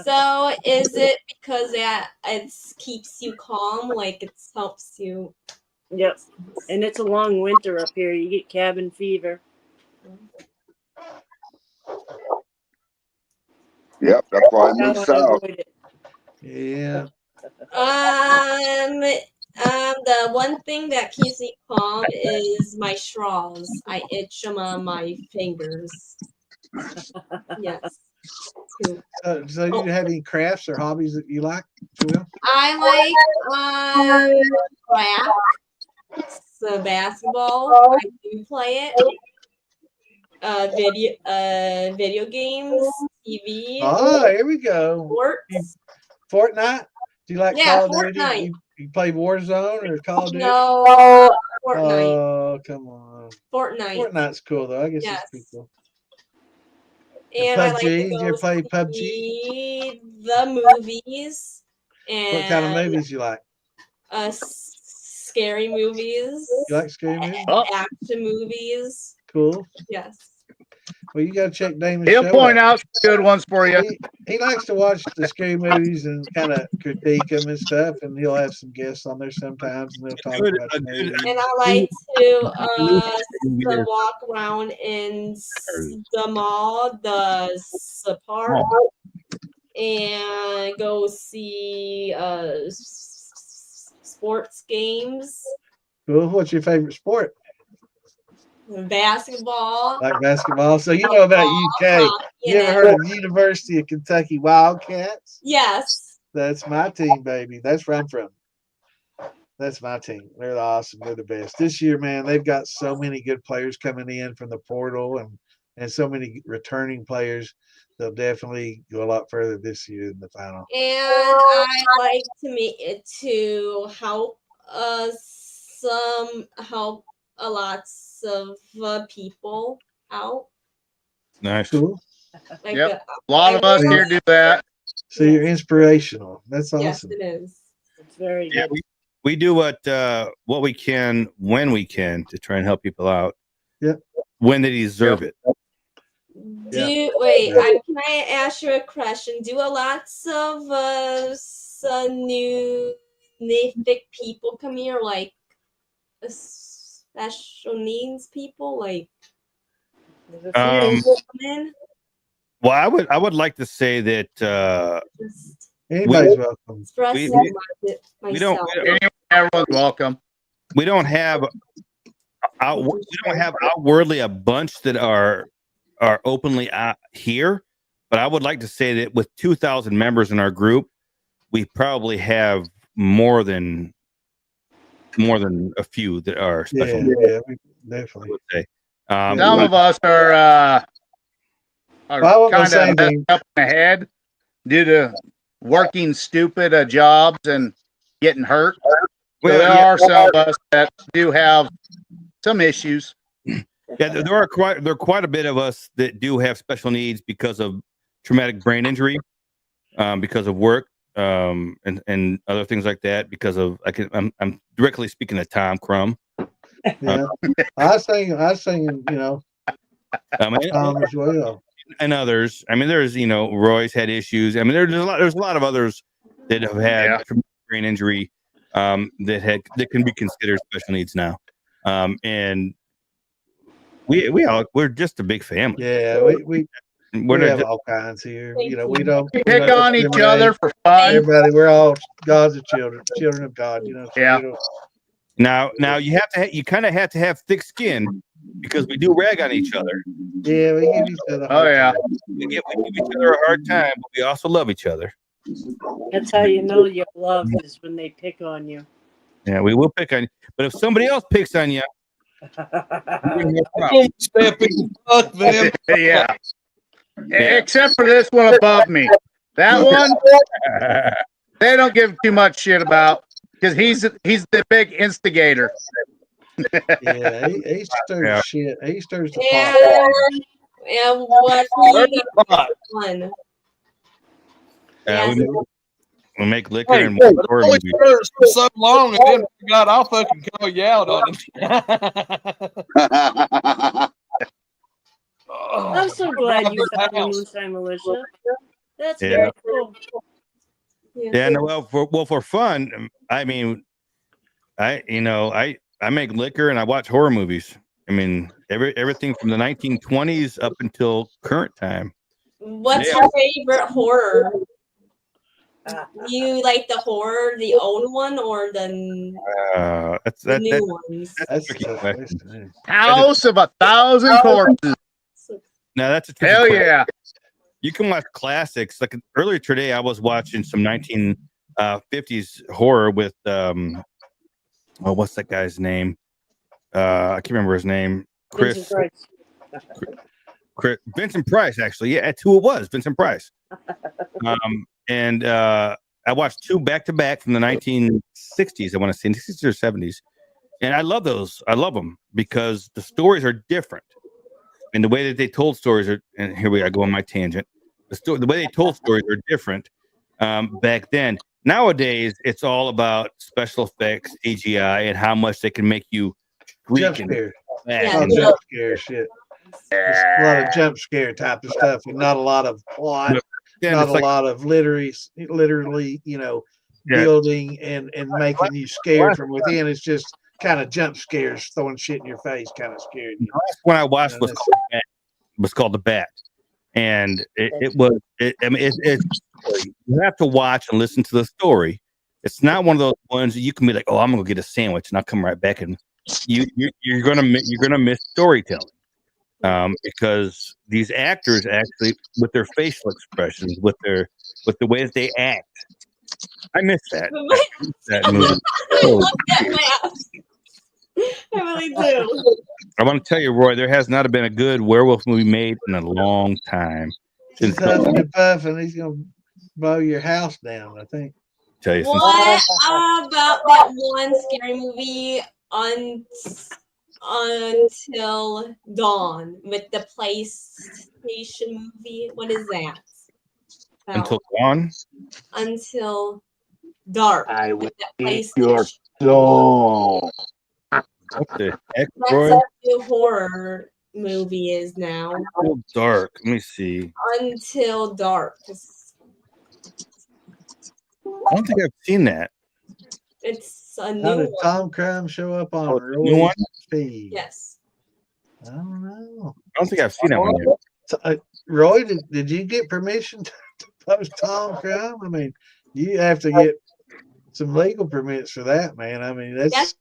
So is it because that it keeps you calm, like it helps you? Yep. And it's a long winter up here. You get cabin fever. Yep, that's why I How moved I south. avoid it. Yeah. The one thing that keeps me calm is my straws. I itch them on my fingers. Yes. So do you have any crafts or hobbies that you like, Joel? I like craft, so basketball. I do play it. Video games, TV. Oh, here we go. Sports. Fortnite? Do you like Yeah, Call of Duty? Fortnite. You play Warzone or Call of Duty? No, Fortnite. Oh, come on. Fortnite. Fortnite's cool though. I guess Yes. it's pretty cool. And I like to PUBG? Did you go ever play PUBG? see the movies. And What kind of movies you like? Scary movies. You like scary movies? Action movies. Cool. Yes. Well, you got to check Damon's He'll show point out. out some good ones for you. He likes to watch the scary movies and kind of critique them and stuff, and he'll have some guests on there sometimes, and they'll talk about the movies. And I like to walk around in the mall, the park, and go see sports games. Cool. What's your favorite sport? Basketball. Like basketball. So you know about UK. You ever heard of University of Kentucky Wildcats? Yes. That's my team, baby. That's where I'm from. That's my team. They're awesome. They're the best. This year, man, they've got so many good players coming in from the portal and so many returning players. They'll definitely go a lot further this year in the final. And I like to help a lot of people out. Nice. Cool. Like Yep. A lot of us here do that. So you're inspirational. That's awesome. Yes, it is. It's very Yeah, good. we do what we can when we can to try and help people out. Yep. When they deserve it. Can I ask you a question? Do a lots of new thick people come here, like special needs people, like Um, women? Well, I would like to say that anybody's welcome. We don't. Everyone's welcome. We don't have outwardly a bunch that are openly here, but I would like to say that with 2,000 members in our group, we probably have more than a few that are special. Yeah, definitely. I would say. Some of us are kind of messed up in the head due to working stupid jobs and getting hurt. So there are some of us that do have some issues. Yeah, there are quite a bit of us that do have special needs because of traumatic brain injury, because of work, and other things like that. Because of I'm directly speaking to Tom Crum. Yeah, I was thinking, you know, Tom as well, and others. I mean, there's Roy's had issues. I mean, there's a lot of others that have had traumatic brain injury that can be considered special needs now, and we're just a big family. Yeah, we have all kinds here. You know, we don't pick on each other for fun. Everybody, we're all God's children of God. You know. So yeah. Now you kind of have to have thick skin because we do rag on each other. Yeah, we give each other. We give each other a hard time, but we also love each other. That's how you know you're loved, is when they pick on you. Yeah, we will pick on you. But if somebody else picks on you, step in, fuck them. Yeah. Except for this one above me. That one, they don't give too much shit about because he's the big instigator. Yeah, he stirs shit. He stirs the pot. Yeah, what fun. We make liquor and horror movies for so long, and then God, I'll fucking call you out on it. I'm so glad you found the Moonshine Militia. That's very cool. Yeah, no, for fun, I mean, I make liquor and I watch horror movies. I mean, everything from the 1920s up until current time. What's your favorite horror? You like the horror, the old one, or the new ones? That's a tricky question. House of 1,000 Corpses. Now that's a tricky question. Yeah. You can watch classics. Like earlier today, I was watching some 1950s horror with what's that guy's name? I can't remember his name. Vincent Price, actually. Yeah, that's who it was, Vincent Price. And I watched two back to back from the 1960s. I want to say 60s or 70s, and I love those. I love them because the stories are different, and the way that they told stories are. And here we are, go on my tangent. The way they told stories are different back then. Nowadays, it's all about special effects, CGI, and how much they can make you jump scare. Jump scare shit. A lot of jump scare type of stuff, and not a lot of plot. Not a lot of literally, building and making you scared from within. It's just kind of jump scares, throwing shit in your face, kind of scared you. The last one I watched was called The Bat, and you have to watch and listen to the story. It's not one of those ones that you can be like, oh, I'm gonna go get a sandwich and I'll come right back, and you're gonna miss storytelling. Because these actors actually, with their facial expressions, with the way that they act, I miss that. That movie. I love that mask. I really do. I want to tell you, Roy, there has not been a good werewolf movie made in a long time. He's huffing and puffing. He's gonna blow your house down, I think. Tell you what about that one scary movie Until Dawn with the PlayStation movie? What is that? Until Dawn? Until Dark. I will eat your soul. What the heck, That's Roy? what the horror movie is now. Until Dark. Let me see. Until Dark. I don't think I've seen that. It's a How new did one. Tom Crum show up on new one? feed? Yes. I don't know. I don't think I've seen that one yet. Roy, did you get permission to post Tom Crumb? I mean, you have to get some legal permits for that, man. I mean, that's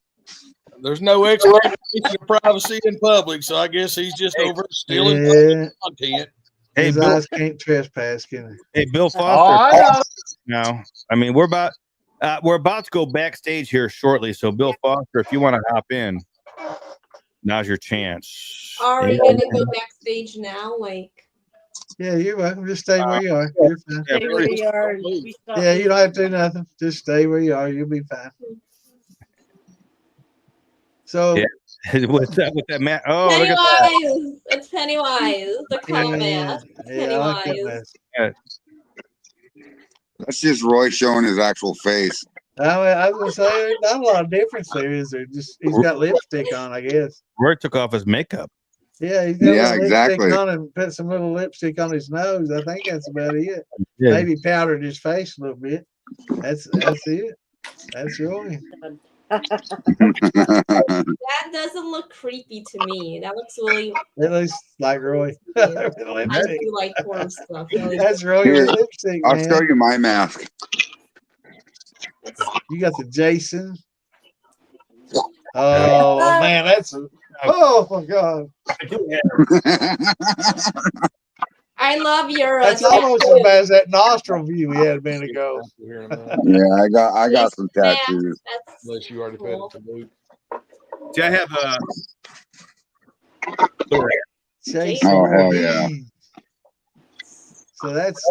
there's no expectation of privacy in public, so I guess he's just over stealing content. His eyes can't trespass, can they? Hey, Bill Foster. Oh, no, I mean we're about to go backstage here shortly. So Bill Foster, if you want to hop in, now's your chance. Are you gonna go backstage now? Like, yeah, you're welcome. Just stay where you are. You're fine. Stay where you are. Yeah, you don't have to do nothing. Just stay where you are. You'll be fine. So with that man. Oh, Pennywise. look at that. It's Pennywise. The clown mask. Yeah, I like that mask. That's just Roy showing his actual face. I was gonna say there's not a lot of difference there, is there? Just he's got lipstick on, I guess. Roy took off his makeup. Yeah, he's got lipstick on and put some little lipstick on his nose. I think that's about it. Yeah. Maybe powdered his face a little bit. That's it. That's Roy. That doesn't look creepy to me. That looks really. It looks like Roy. I do like porn stuff. Really. That's Roy Here, with lipstick. I'll man. show you my mask. You got the Jason. Oh man, that's oh my god. I love your. That's almost as bad as that nostril view we had a minute ago. Yeah, I got some tattoos. Unless you already paid it to Luke. See, I have Jason. Oh hell yeah! So that's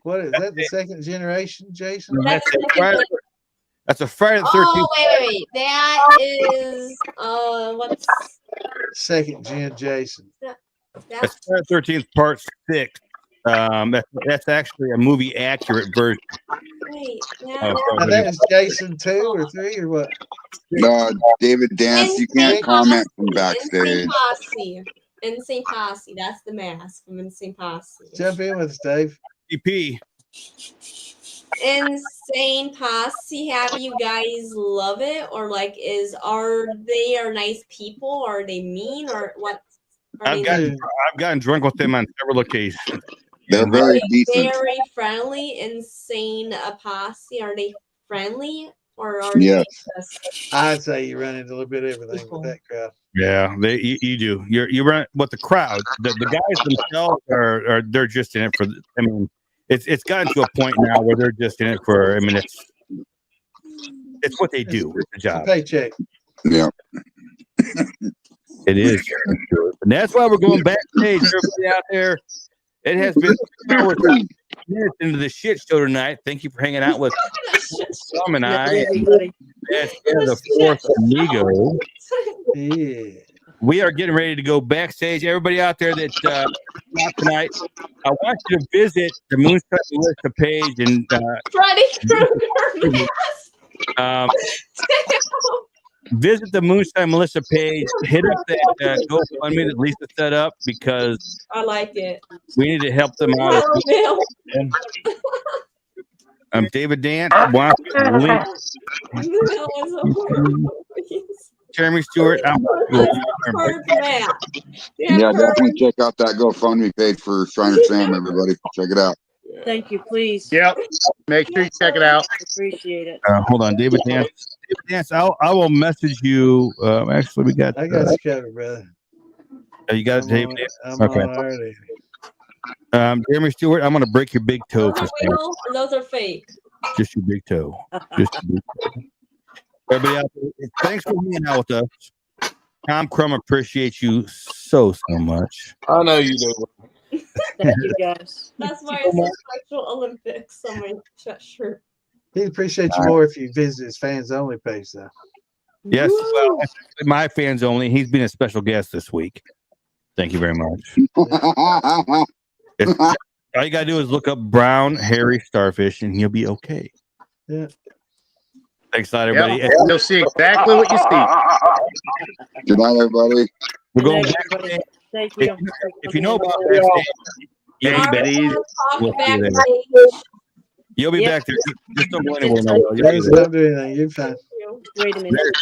what is that? The second generation, Jason? That's a Friday the 13th. Oh wait. That is what's second gen Jason? That's Friday the 13th Part 6. That's actually a movie accurate version. Wait, that is Jason 2 or 3 or what? David Dance, you can't comment from backstage. Insane Posse. That's the mask from Insane Posse. Jump in with us, Dave. EP. Insane Posse. Have you guys love it, or like are they nice people? Or are they mean, or what? I've gotten drunk with them on several occasions. They're very decent. Very friendly. Insane Posse. Are they friendly, or are they just... I'd say you run into a little bit of everything with that crowd. Yeah, you do. You run with the crowd. The guys themselves they're just in it for. I mean, it's gotten to a point now where they're just in it for. I mean, it's what they do. It's a job. Paycheck. Yeah. It is. And that's why we're going backstage. Everybody out there. It has been 2 hours minutes into the shit show tonight. Thank you for hanging out with Tom and I. That's the fourth amigo. Yeah. We are getting ready to go backstage. Everybody out there that's tonight, I want you to visit the Moonshine Militia page and Freddy Krueger mask. Visit the Moonshine Militia page. Hit up that GoFundMe that Lisa set up because I like it. we need to help them out. David Dance. Jeremy Stewart. Yeah, definitely check out that GoFundMe page for Shriner Sam, everybody. Check it out. Thank you, please. Yep. Make sure you check it out. Appreciate it. Hold on, David Dance. David Dance, I will message you. Actually, we got. I got you covered, brother. You got it, David. I'm Okay. on already. Jeremy Stewart, I'm gonna break your big toe. Those are real, or those are fake. Just your big toe. Just your big toe. Everybody out there, thanks for being out with us. Tom Crumb appreciates you so much. I know you do. Thank you, guys. That's why it's a Special Olympics on my shirt. He'd appreciate you more if you visit his fans only page, though. Yes, well, my fans only. He's been a special guest this week. Thank you very much. All you gotta do is look up brown hairy starfish, and you'll be okay. Yeah. Thanks a lot, everybody. Yep. You'll see exactly what you see. Good night, everybody. We're going back. Thank you. If you know about backstage, you'll be back there. Just don't go anywhere. Don't do anything. You're fine. Wait a minute.